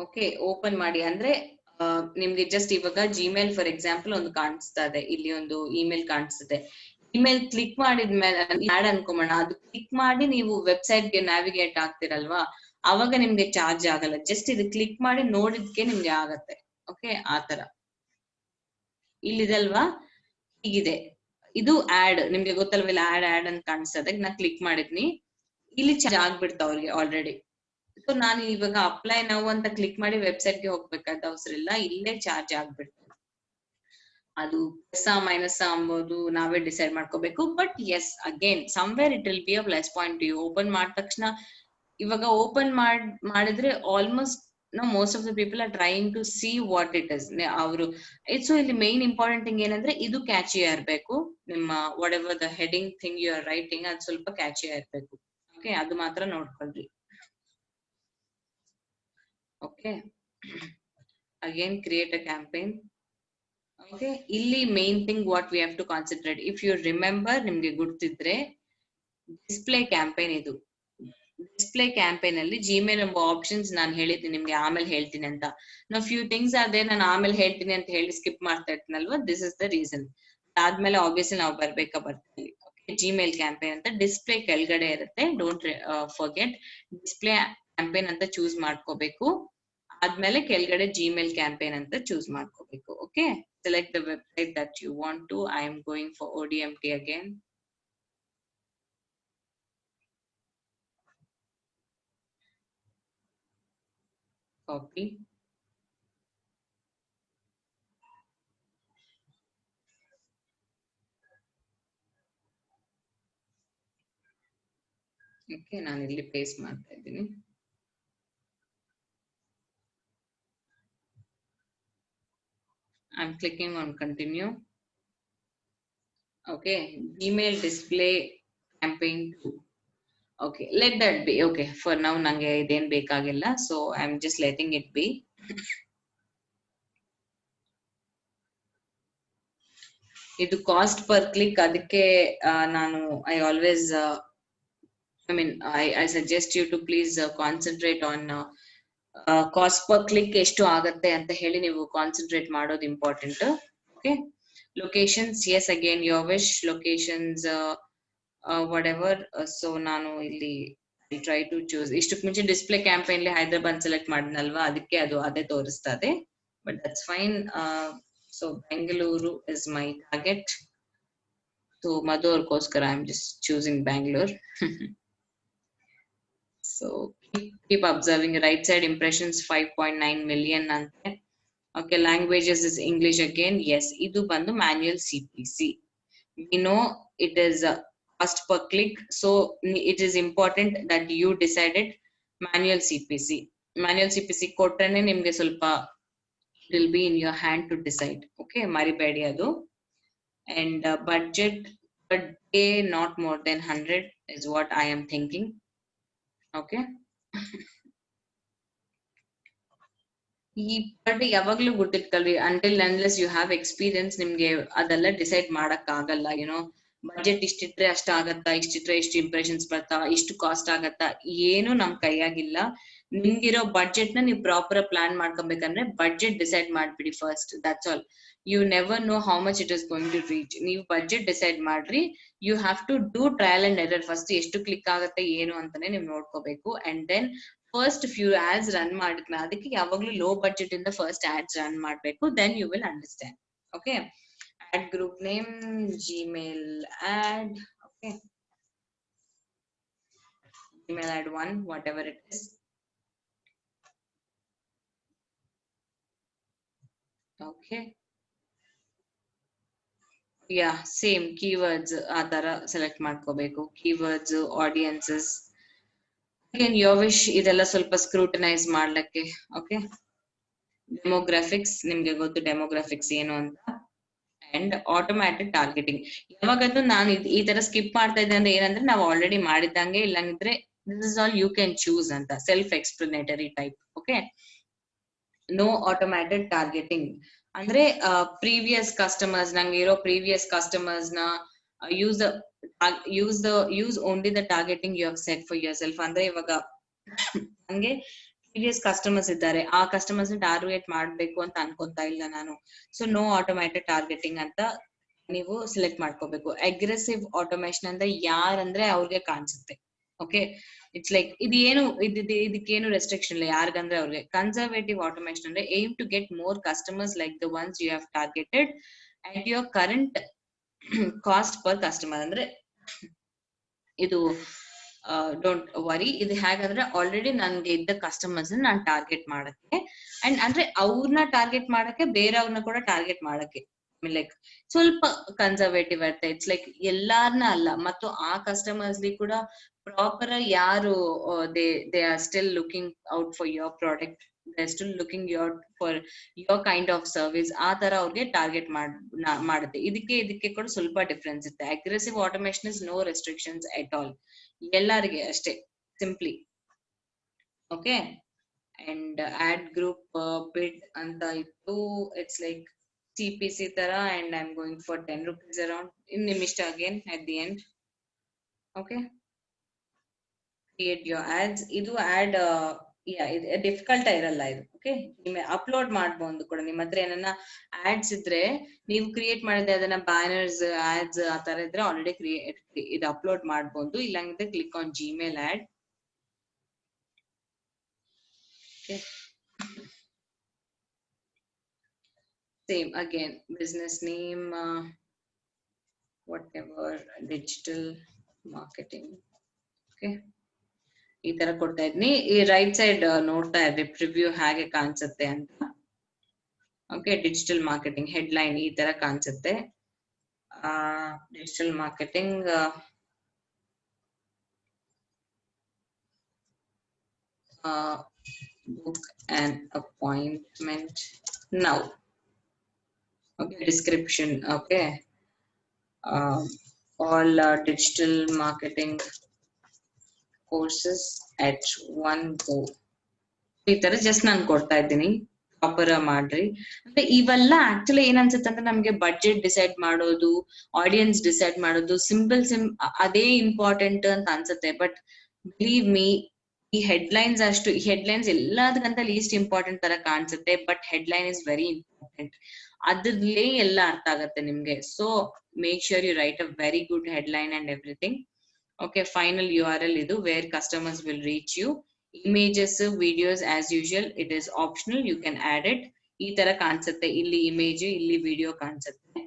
ಓಕೆ, ಓಪನ್ ಮಾಡಿ ಅಂದ್ರೆ ನಿಮ್ಗೆ ಜಸ್ಟ್ ಇವಾಗ ಜಿಮೇಲ್ ಫಾರ್ ಎಕ್ಸಾಂಪಲ್ ಒಂದು ಕಾಣಿಸ್ತಾ ಇದೆ, ಇಲ್ಲಿ ಒಂದು ಇಮೇಲ್ ಕಾಣಿಸ್ತದೆ. ಇಮೇಲ್ ಕ್ಲಿಕ್ ಮಾಡಿದ್ಮೇಲೆ ಆಡ್ ಅನ್ಕೊಂಬೋಣ, ಅದು ಕ್ಲಿಕ್ ಮಾಡಿ ನೀವು ವೆಬ್ಸೈಟ್ ಗೆ ನ್ಯಾವಿಗೇಟ್ ಆಗ್ತಿರಲ್ವಾ, ಅವಾಗ ನಿಮ್ಗೆ ಚಾರ್ಜ್ ಆಗಲ್ಲ. ಜಸ್ಟ್ ಇದು ಕ್ಲಿಕ್ ಮಾಡಿ ನೋಡಿದ್ಕೆ ನಿಮ್ಗೆ ಆಗತ್ತೆ. ಓಕೆ, ಆತರ ಇಲ್ಲಿದಲ್ವಾ, ಹೀಗಿದೆ. ಇದು ಆಡ್, ನಿಮ್ಗೆ ಗೊತ್ತಲ್ವ ಇಲ್ಲ, ಆಡ್ ಅಂತ ಕಾಣಿಸ್ತದೆ. ನಾ ಕ್ಲಿಕ್ ಮಾಡಿದ್ನಿ, ಇಲ್ಲಿ ಚಾರ್ಜ್ ಆಗ್ಬಿಡ್ತಾವ ಅವ್ರಿಗೆ ಆಲ್ರೆಡಿ. ಸೊ ನಾನು ಇವಾಗ ಅಪ್ಲೈ ನಾವು ಅಂತ ಕ್ಲಿಕ್ ಮಾಡಿ ವೆಬ್ಸೈಟ್ ಗೆ ಹೋಗ್ಬೇಕಾದ ಅವಸರ ಇಲ್ಲ, ಇಲ್ಲೇ ಚಾರ್ಜ್ ಆಗ್ಬಿಡ್ತದೆ. ಅದು ಪ್ಲಸ್ ಮೈನಸ್ ಅಂಬೋದು ನಾವೇ ಡಿಸೈಡ್ ಮಾಡ್ಕೋಬೇಕು. But yes, again somewhere it will be a plus point to you. Open ಮಾಡಿದ ತಕ್ಷಣ, ಇವಾಗ ಓಪನ್ ಮಾಡಿದ್ರೆ almost most of the people are trying to see what it is ಅವರು. ಸೊ ಇಲ್ಲಿ ಮೇನ್ ಇಂಪಾರ್ಟೆಂಟ್ ಥಿಂಗ್ ಏನಂದ್ರೆ ಇದು catchy ಇರಬೇಕು. ನಿಮ್ಮ whatever the heading thing you are writing, ಅದು ಸ್ವಲ್ಪ ಕ್ಯಾಚಿ ಇರಬೇಕು. ಓಕೆ, ಅದು ಮಾತ್ರ ನೋಡ್ಕೊಳ್ರಿ. Okay, again create a campaign. Okay, ಇಲ್ಲಿ main thing what we have to concentrate, if you remember, ನಿಮ್ಗೆ ಗೊತ್ತಿದ್ರೆ ಡಿಸ್ಪ್ಲೇ ಕ್ಯಾಂಪೇನ್. ಇದು ಡಿಸ್ಪ್ಲೇ ಕ್ಯಾಂಪೇನ್ ಅಲ್ಲಿ ಜಿಮೇಲ್ ಎಂಬ ಆಪ್ಷನ್ಸ್ ನಾನು ಹೇಳಿದ್ದೀನಿ ನಿಮ್ಗೆ, ಆಮೇಲೆ ಹೇಳ್ತೀನಿ ಅಂತ. ನಾವು ಫ್ಯೂ ಥಿಂಗ್ಸ್ ಅದೇ ನಾನು ಆಮೇಲೆ ಹೇಳ್ತೀನಿ ಅಂತ ಹೇಳಿ ಸ್ಕಿಪ್ ಮಾಡ್ತಾ ಇರ್ತೀನಲ್ವಾ, ದಿಸ್ ಇಸ್ ದ ರೀಸನ್. ಆದ್ಮೇಲೆ ಆಬ್ವಿಯಸ್ಲಿ ನಾವು ಬರ್ತೀವಿ. ಜಿಮೇಲ್ ಕ್ಯಾಂಪೇನ್ ಅಂತ ಡಿಸ್ಪ್ಲೇ ಕೆಳಗಡೆ ಇರುತ್ತೆ, ಡೋಂಟ್ ಫರ್ಗೆಟ್. ಡಿಸ್ಪ್ಲೇ ಕ್ಯಾಂಪೇನ್ ಅಂತ ಚೂಸ್ ಮಾಡ್ಕೋಬೇಕು. ಆದ್ಮೇಲೆ ಕೆಳಗಡೆ ಜಿಮೇಲ್ ಕ್ಯಾಂಪೇನ್ ಅಂತ ಚೂಸ್ ಮಾಡ್ಕೋಬೇಕು. Okay, select the website that you want to. I am going for ODMT again. Copy. Okay, ನಾನು ಇಲ್ಲಿ ಪೇಸ್ಟ್ ಮಾಡ್ತಾ ಇದ್ದೀನಿ. I'm clicking on continue. Okay, Gmail display campaign 2. Okay, let that be. Okay, for now nange iden bekagilla, so I'm just letting it be. ಇದು cost per click, ಅದಕ್ಕೆ ನಾನು I always I suggest you to please concentrate on cost per click ಎಷ್ಟು ಆಗತ್ತೆ ಅಂತ ಹೇಳಿ ನೀವು concentrate ಮಾಡೋದು important. Okay, locations, yes again your wish, locations whatever. So ನಾನು ಇಲ್ಲಿ I'll try to choose. ಇಷ್ಟಕ್ಕೆ ಮುಂಚೆ ಡಿಸ್ಪ್ಲೇ ಕ್ಯಾಂಪೇನ್ ಹೈದರಾಬಾದ್ ಸೆಲೆಕ್ಟ್ ಮಾಡಿದ್ನಲ್ವಾ, ಅದಕ್ಕೆ ಅದು ಅದೇ ತೋರಿಸ್ತಾ ಇದೆ. But that's fine. So Bengaluru is my target. So Madhu ಅವ್ರಿಗೋಸ್ಕರ I am just choosing Bangalore. So keep observing. Right side impressions 5.9 million ante. Okay, languages is English again. Yes, idu bandu manual CPC. We know it is cost per click, so it is important that you decided manual CPC. Manual CPC kotrane nimge ಸ್ವಲ್ಪ it will be in your hand to decide. Okay, maribedi adu. And budget per day not more than 100 is what I am thinking. Okay. ಈ per day ಯಾವಾಗ್ಲೂ ಗೊತ್ತಿರ್ಕಲ್ರಿ, until unless you have experience ನಿಮ್ಗೆ ಅದೆಲ್ಲ decide ಮಾಡಕ್ ಆಗಲ್ಲ. YONO budget ಇಷ್ಟಿಟ್ರೆ ಅಷ್ಟ ಆಗತ್ತಾ, ಇಷ್ಟಿಟ್ರೆ ಇಷ್ಟು ಇಂಪ್ರೆಷನ್ಸ್ ಬರ್ತಾವ, ಇಷ್ಟು ಕಾಸ್ಟ್ ಆಗತ್ತಾ, ಏನು ನಮ್ ಕೈಯಾಗಿಲ್ಲ. ನಿಮ್ಗಿರೋ ಬಡ್ಜೆಟ್ ನ ನೀವು ಪ್ರಾಪರ್ ಪ್ಲಾನ್ ಮಾಡ್ಕೊಬೇಕಂದ್ರೆ ಬಡ್ಜೆಟ್ ಡಿಸೈಡ್ ಮಾಡ್ಬಿಡಿ first. That's all. You never know how much it is going to reach. ನೀವು ಬಡ್ಜೆಟ್ ಡಿಸೈಡ್ ಮಾಡ್ರಿ. You have to do trial and error. First ಎಷ್ಟು ಕ್ಲಿಕ್ ಆಗತ್ತೆ ಏನು ಅಂತಾನೆ ನೀವು ನೋಡ್ಕೋಬೇಕು. And then first few ads run ಮಾಡಿದ್ಮೇಲೆ, ಅದಕ್ಕೆ ಯಾವಾಗ್ಲೂ ಲೋ ಬಡ್ಜೆಟ್ ಇಂದ ಫಸ್ಟ್ ಆಡ್ಸ್ ರನ್ ಮಾಡ್ಬೇಕು. Then you will understand. Okay, add group name, Gmail ad. Okay, Gmail ad 1, whatever it is. Okay, yeah, same keywords ಆ ತರ select ಮಾಡ್ಕೋಬೇಕು. keywords, audiences, again your wish. ಇದೆಲ್ಲ ಸ್ವಲ್ಪ scrutinise ಮಾಡ್ಲಿಕ್ಕೆ. Okay, demographics ನಿಮ್ಗೆ ಗೊತ್ತು demographics ಏನು ಅಂತ. And automatic targeting. ಯಾವಾಗಂತೂ ನಾನು ಈ ತರ ಸ್ಕಿಪ್ ಮಾಡ್ತಾ ಇದ್ದೆ ಅಂದ್ರೆ ಏನಂದ್ರೆ ನಾವು ಆಲ್ರೆಡಿ ಮಾಡಿದಂಗೆ, ಇಲ್ಲಂಗಿದ್ರೆ this is all you can choose ಅಂತ, self explanatory type. Okay, no automatic targeting ಅಂದ್ರೆ ಪ್ರೀವಿಯಸ್ ಕಸ್ಟಮರ್ಸ್, ನಂಗೆ ಇರೋ ಪ್ರೀವಿಯಸ್ ಕಸ್ಟಮರ್ಸ್ ನ use only the targeting you have set for yourself. ಅಂದ್ರೆ ಇವಾಗ ನಂಗೆ ಪ್ರೀವಿಯಸ್ ಕಸ್ಟಮರ್ಸ್ ಇದ್ದಾರೆ, ಆ ಕಸ್ಟಮರ್ಸ್ ಟಾರ್ಗೆಟ್ ಮಾಡ್ಬೇಕು ಅಂತ ಅನ್ಕೊಂತಾ ಇಲ್ಲ ನಾನು. ಸೊ ನೋ ಆಟೋಮ್ಯಾಟಿಕ್ ಟಾರ್ಗೆಟಿಂಗ್ ಅಂತ ನೀವು ಸೆಲೆಕ್ಟ್ ಮಾಡ್ಕೋಬೇಕು. ಅಗ್ರೆಸಿವ್ ಆಟೋಮೇಶನ್ ಅಂದ್ರೆ ಯಾರಂದ್ರೆ ಅವ್ರಿಗೆ ಕಾಣಿಸುತ್ತೆ. ಓಕೆ, ಇಟ್ಸ್ ಲೈಕ್ ಇದಕ್ಕೇನು ರೆಸ್ಟ್ರಿಕ್ಷನ್ ಇಲ್ಲ, ಯಾರಿಗಂದ್ರೆ ಅವ್ರಿಗೆ. ಕನ್ಸರ್ವೇಟಿವ್ ಆಟೋಮೇಶನ್ ಅಂದ್ರೆ aim to get more customers like the ones you have targeted at your current cost per customer. ಅಂದ್ರೆ ಇದು ಡೋಂಟ್ ವರಿ. ಇದು ಹೇಗಂದ್ರೆ ಆಲ್ರೆಡಿ ನನ್ಗೆ ಇದ್ದ ಕಸ್ಟಮರ್ಸ್ ನಾನು ಟಾರ್ಗೆಟ್ ಮಾಡಕ್ಕೆ, ಅಂಡ್ ಅಂದ್ರೆ ಅವ್ರನ್ನ ಟಾರ್ಗೆಟ್ ಮಾಡಕ್ಕೆ, ಬೇರೆಯವ್ರನ್ನ ಕೂಡ ಟಾರ್ಗೆಟ್ ಮಾಡಕ್ಕೆ. ಲೈಕ್ ಸ್ವಲ್ಪ ಕನ್ಸರ್ವೇಟಿವ್ ಇರುತ್ತೆ. ಇಟ್ಸ್ ಲೈಕ್ ಎಲ್ಲಾರ್ನ ಅಲ್ಲ, ಮತ್ತು ಆ ಕಸ್ಟಮರ್ಸ್ ಕೂಡ ಪ್ರಾಪರ್ ಯಾರು they are still looking out for your product, they are still looking for your kind of service, ಆ ತರ ಅವ್ರಿಗೆ ಟಾರ್ಗೆಟ್ ಮಾಡುತ್ತೆ. ಇದಕ್ಕೆ ಕೂಡ ಸ್ವಲ್ಪ ಡಿಫ್ರೆನ್ಸ್ ಇರುತ್ತೆ. Aggressive automation is no restrictions at all, ಎಲ್ಲರಿಗೆ ಅಷ್ಟೇ, simply. Okay, and ad group bid ಅಂತ ಇತ್ತು. ಇಟ್ಸ್ ಲೈಕ್ CPC ತರ, and I'm going for 10 rupees around. In ನಿಮಿಷ್ಟ again at the end. Okay, create your ads. ಇದು ad ಇದು difficult ಇರಲ್ಲ ಇದು. Okay, ನಿಮಗೆ ಅಪ್ಲೋಡ್ ಮಾಡಬಹುದು ಕೂಡ. ನಿಮ್ಮ ಹತ್ರ ಏನನ್ನ ಆಡ್ಸ್ ಇದ್ರೆ ನೀವು ಕ್ರಿಯೇಟ್ ಮಾಡಿದ್ರೆ, ಅದನ್ನ ಬ್ಯಾನರ್ಸ್, ಆಡ್ಸ್ ಆ ತರ ಇದ್ರೆ ಆಲ್ರೆಡಿ ಇದು ಅಪ್ಲೋಡ್ ಮಾಡಬಹುದು. ಇಲ್ಲಾಂದ್ರೆ click on Gmail ad. Okay, same again, business name, whatever, digital marketing. Okay, ಈ ತರ ಕೊಡ್ತಾ ಇದ್ನಿ. ಈ ರೈಟ್ ಸೈಡ್ ನೋಡ್ತಾ ಇದ್ರಿ ಪ್ರಿವ್ಯೂ ಹೇಗೆ ಕಾಣಿಸುತ್ತೆ ಅಂತ. ಓಕೆ, ಡಿಜಿಟಲ್ ಮಾರ್ಕೆಟಿಂಗ್ ಹೆಡ್ಲೈನ್ ಈ ತರ ಕಾಣಿಸುತ್ತೆ. Digital marketing book an appointment now. Okay, description. Okay, all digital marketing courses at one go. ಈ ತರ ಜಸ್ಟ್ ನಾನು ಕೊಡ್ತಾ ಇದ್ದೀನಿ, ಪ್ರಾಪರ್ ಮಾಡ್ರಿ. ಅಂದ್ರೆ ಇವೆಲ್ಲ ಆಕ್ಚುಲಿ ಏನ್ ಅನ್ಸುತ್ತೆ ಅಂದ್ರೆ ನಮ್ಗೆ ಬಡ್ಜೆಟ್ ಡಿಸೈಡ್ ಮಾಡೋದು, ಆಡಿಯನ್ಸ್ ಡಿಸೈಡ್ ಮಾಡೋದು ಅದೇ ಇಂಪಾರ್ಟೆಂಟ್ ಅಂತ ಅನ್ಸುತ್ತೆ. ಬಟ್ ಬಿಲೀವ್ ಮೀ, ಈ ಹೆಡ್ಲೈನ್ಸ್ ಎಲ್ಲದಕ್ಕಂತ ಲೀಸ್ಟ್ ಇಂಪಾರ್ಟೆಂಟ್ ತರ ಕಾಣಿಸುತ್ತೆ. But headline is very important. ಅದ್ರಲ್ಲೇ ಎಲ್ಲ ಅರ್ಥ ಆಗತ್ತೆ ನಿಮ್ಗೆ. So make sure you write a very good headline and everything. Okay, final URL idu where customers will reach you. Images, videos as usual, it is optional, you can add it. ಈ ತರ ಕಾಣಿಸುತ್ತೆ ಇಲ್ಲಿ image, ಇಲ್ಲಿ video ಕಾಣಿಸುತ್ತೆ.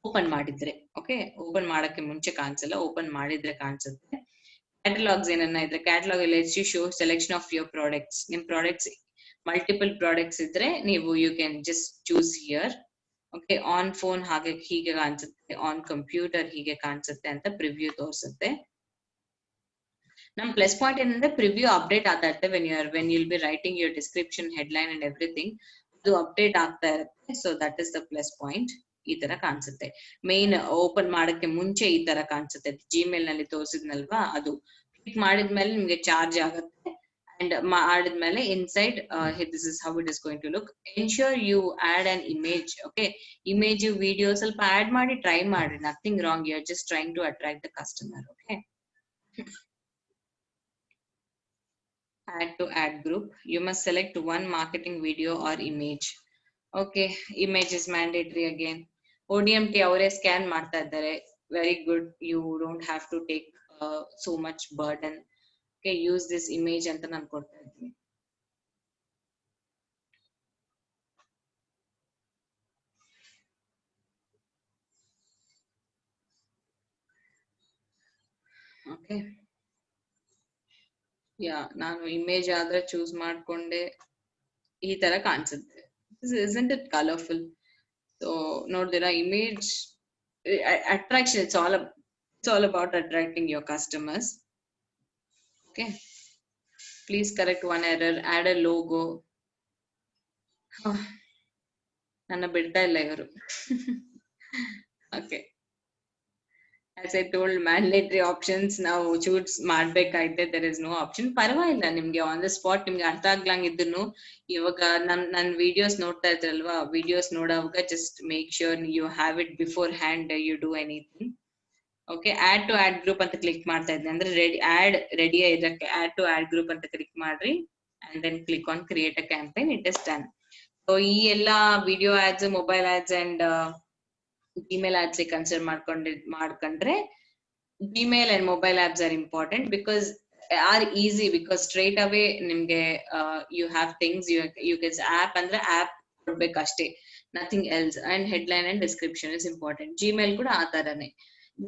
Open ಮಾಡಿದ್ರೆ, okay, open ಮಾಡಕ್ಕೆ ಮುಂಚೆ ಕಾಣಿಸಲ್ಲ, ಓಪನ್ ಮಾಡಿದ್ರೆ ಕಾಣಿಸುತ್ತೆ. ಕ್ಯಾಟಲಾಗ್ಸ್ ಏನನ್ನ ಇದ್ರೆ catalog lets you show selection of your products. ನಿಮ್ ಪ್ರಾಡಕ್ಟ್ಸ್ ಮಲ್ಟಿಪಲ್ ಪ್ರಾಡಕ್ಟ್ಸ್ ಇದ್ರೆ ನೀವು you can just choose here. Okay, on phone ಹಾಗೆ ಹೀಗೆ ಕಾಣಿಸುತ್ತೆ, ಆನ್ ಕಂಪ್ಯೂಟರ್ ಹೀಗೆ ಕಾಣಿಸುತ್ತೆ ಅಂತ ಪ್ರಿವ್ಯೂ ತೋರಿಸುತ್ತೆ. ನಮ್ ಪ್ಲಸ್ ಪಾಯಿಂಟ್ ಏನಂದ್ರೆ ಪ್ರಿವ್ಯೂ ಅಪ್ಡೇಟ್ ಆಗ್ತಾ ಇರುತ್ತೆ when you'll be writing your description, headline and everything, ಅದು ಅಪ್ಡೇಟ್ ಆಗ್ತಾ ಇರುತ್ತೆ. So that is the plus point. ಈ ತರ ಕಾಣಿಸುತ್ತೆ. ಮೇನ್ ಓಪನ್ ಮಾಡಕ್ಕೆ ಮುಂಚೆ ಈ ತರ ಕಾಣಿಸುತ್ತೆ. ಜಿಮೇಲ್ ನಲ್ಲಿ ತೋರಿಸಿದ್ನಲ್ವಾ ಅದು. ಕ್ಲಿಕ್ ಮಾಡಿದ್ಮೇಲೆ ನಿಮ್ಗೆ ಚಾರ್ಜ್ ಆಗುತ್ತೆ. And ಮಾಡಿದ್ಮೇಲೆ inside this is how it is going to look. Ensure you add an image. Okay, image video ಸ್ವಲ್ಪ add ಮಾಡಿ try ಮಾಡಿ, nothing wrong, you're just trying to attract the customer. Okay, add to ad group, you must select one marketing video or image. Okay, image is mandatory again. ODMT ಅವರೇ scan ಮಾಡ್ತಾ ಇದ್ದಾರೆ, very good, you don't have to take so much burden. Okay, use this image ಅಂತ ನಾನು ಕೊಡ್ತಾ ಇದ್ದೀನಿ. Okay, ಯಾ ನಾನು image ಆದ್ರೆ choose ಮಾಡ್ಕೊಂಡೆ, ಈ ತರ ಕಾಣಿಸುತ್ತೆ. isn't it colorful? So ನೋಡಿದಿರಾ, image attraction, it's all about attracting your customers. Okay, please correct one error, add a logo. ನನ್ನ ಬಿಡ್ತಾ ಇಲ್ಲ ಇವರು. Okay, as I told, mandatory options ನಾವು choose ಮಾಡ್ಬೇಕಾಯ್ತೆ, there is no option. ಪರವಾಗಿಲ್ಲ, ನಿಮ್ಗೆ on the spot ನಿಮ್ಗೆ ಅರ್ಥ ಆಗ್ಲಂಗಿದ್ದನು. ಇವಾಗ ನನ್ ವಿಡಿಯೋಸ್ ನೋಡ್ತಾ ಇದ್ರಲ್ವಾ, ವಿಡಿಯೋಸ್ ನೋಡುವಾಗ just make sure you have it beforehand you do anything. Okay, ad to ad group ಅಂತ ಕ್ಲಿಕ್ ಮಾಡ್ತಾ ಇದ್ದೆ ಅಂದ್ರೆ ರೆಡಿ ಇದಕ್ಕೆ ಆಡ್ ಟು ಆಡ್ ಗ್ರೂಪ್ ಅಂತ ಕ್ಲಿಕ್ ಮಾಡ್ರಿ, and then click on create a campaign, it is done. So ಈ ಎಲ್ಲಾ video ads, mobile ads and Gmail ads consider ಮಾಡ್ಕೊಂಡ್ರೆ Gmail and mobile apps are important because are easy, because straight away ನಿಮ್ಗೆ you have things, you get app ಅಂದ್ರೆ app ಕೊಡ್ಬೇಕಷ್ಟೇ, nothing else, and headline and description is important. Gmail ಕೂಡ ಆ ತರನೇ.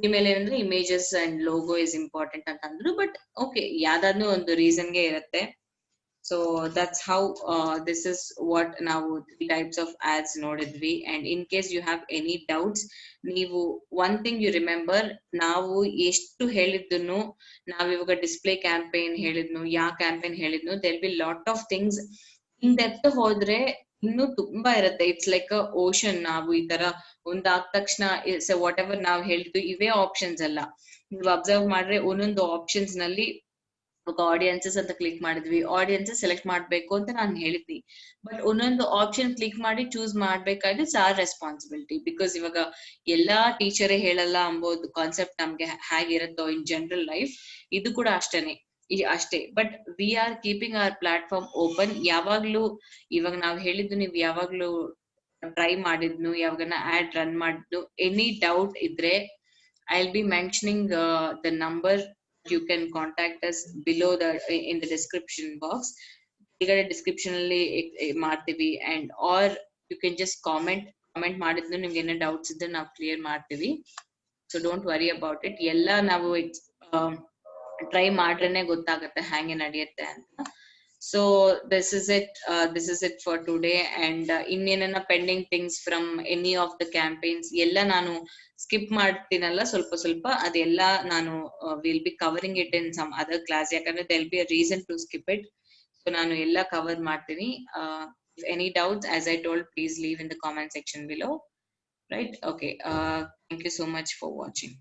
Gmail ಏನಂದ್ರೆ images and logo is important ಅಂತಂದ್ರು, but okay, ಯಾವ್ದಾದ್ರು ಒಂದು ರೀಸನ್ಗೆ ಇರುತ್ತೆ. So that's how this is what ನಾವು 3 types of ads ನೋಡಿದ್ವಿ. And in case you have any doubts, ನೀವು one thing you remember, ನಾವು ಎಷ್ಟು ಹೇಳಿದ್ನು, ನಾವ್ ಇವಾಗ ಡಿಸ್ಪ್ಲೇ ಕ್ಯಾಂಪೇನ್ ಹೇಳಿದ್ನು, ಯಾ ಕ್ಯಾಂಪೇನ್ ಹೇಳಿದ್ನು, there will be lot of things in depth ಹೋದ್ರೆ ಇನ್ನು ತುಂಬಾ ಇರುತ್ತೆ. It's like a ocean. ನಾವು ಈ ತರ ಒಂದಾದ ತಕ್ಷಣ ವಾಟ್ ಎವರ್ ನಾವು ಹೇಳಿದ್ವಿ ಇವೇ ಆಪ್ಷನ್ಸ್ ಅಲ್ಲ. ನೀವು ಅಬ್ಸರ್ವ್ ಮಾಡ್ರೆ ಒಂದೊಂದು ಆಪ್ಷನ್ಸ್ ನಲ್ಲಿ ಆಡಿಯನ್ಸಸ್ ಅಂತ ಕ್ಲಿಕ್ ಮಾಡಿದ್ವಿ, ಆಡಿಯನ್ಸಸ್ ಸೆಲೆಕ್ಟ್ ಮಾಡ್ಬೇಕು ಅಂತ ನಾನು ಹೇಳಿದ್ವಿ, ಬಟ್ ಒಂದೊಂದು ಆಪ್ಷನ್ ಕ್ಲಿಕ್ ಮಾಡಿ ಚೂಸ್ ಮಾಡ್ಬೇಕಾದ್ರೆ ಇಟ್ಸ್ ಆರ್ ರೆಸ್ಪಾನ್ಸಿಬಿಲಿಟಿ. ಬಿಕಾಸ್ ಇವಾಗ ಎಲ್ಲಾ ಟೀಚರೇ ಹೇಳಲ್ಲ ಅಂಬೋದು ಕಾನ್ಸೆಪ್ಟ್ ನಮ್ಗೆ ಹೇಗಿರುತ್ತೋ ಇನ್ ಜನರಲ್ ಲೈಫ್, ಇದು ಕೂಡ ಅಷ್ಟೇ. But we are keeping our platform open. ಯಾವಾಗ್ಲೂ ಇವಾಗ ನಾವ್ ಹೇಳಿದ್ದು ನೀವು ಯಾವಾಗ್ಲೂ ಟ್ರೈ ಮಾಡಿದ್ನು, ಯಾವಾಗನ ಆಡ್ ರನ್ ಮಾಡಿದ್ನು, ಎನಿ ಡೌಟ್ ಇದ್ರೆ I will be mentioning the number. You can contact us below in the description box. ಈಗಡೆ ಡಿಸ್ಕ್ರಿಪ್ಷನ್ ಅಲ್ಲಿ ಮಾಡ್ತೀವಿ, and or you can just comment ಮಾಡಿದ್ನು ನಿಮ್ಗೆ ಏನೋ ಡೌಟ್ಸ್ ಇದ್ರೆ ನಾವು ಕ್ಲಿಯರ್ ಮಾಡ್ತೀವಿ. So don't worry about it. ಎಲ್ಲ ನಾವು ಟ್ರೈ ಮಾಡ್ರೇನೆ ಗೊತ್ತಾಗುತ್ತೆ ಹ್ಯಾಂಗೆ ನಡೆಯುತ್ತೆ ಅಂತ. So this is it for today. And ಇನ್ನೇನ pending things from any of the campaigns ಎಲ್ಲ ನಾನು ಸ್ಕಿಪ್ ಮಾಡ್ತೀನಲ್ಲ ಸ್ವಲ್ಪ, ಅದೆಲ್ಲ ನಾನು will be covering it in some other class, ಯಾಕಂದ್ರೆ there will be a reason to skip it. So ನಾನು ಎಲ್ಲ ಕವರ್ ಮಾಡ್ತೀನಿ. If any doubts, as I told, please leave in the comment section below. Right? Okay. Thank you so much for watching.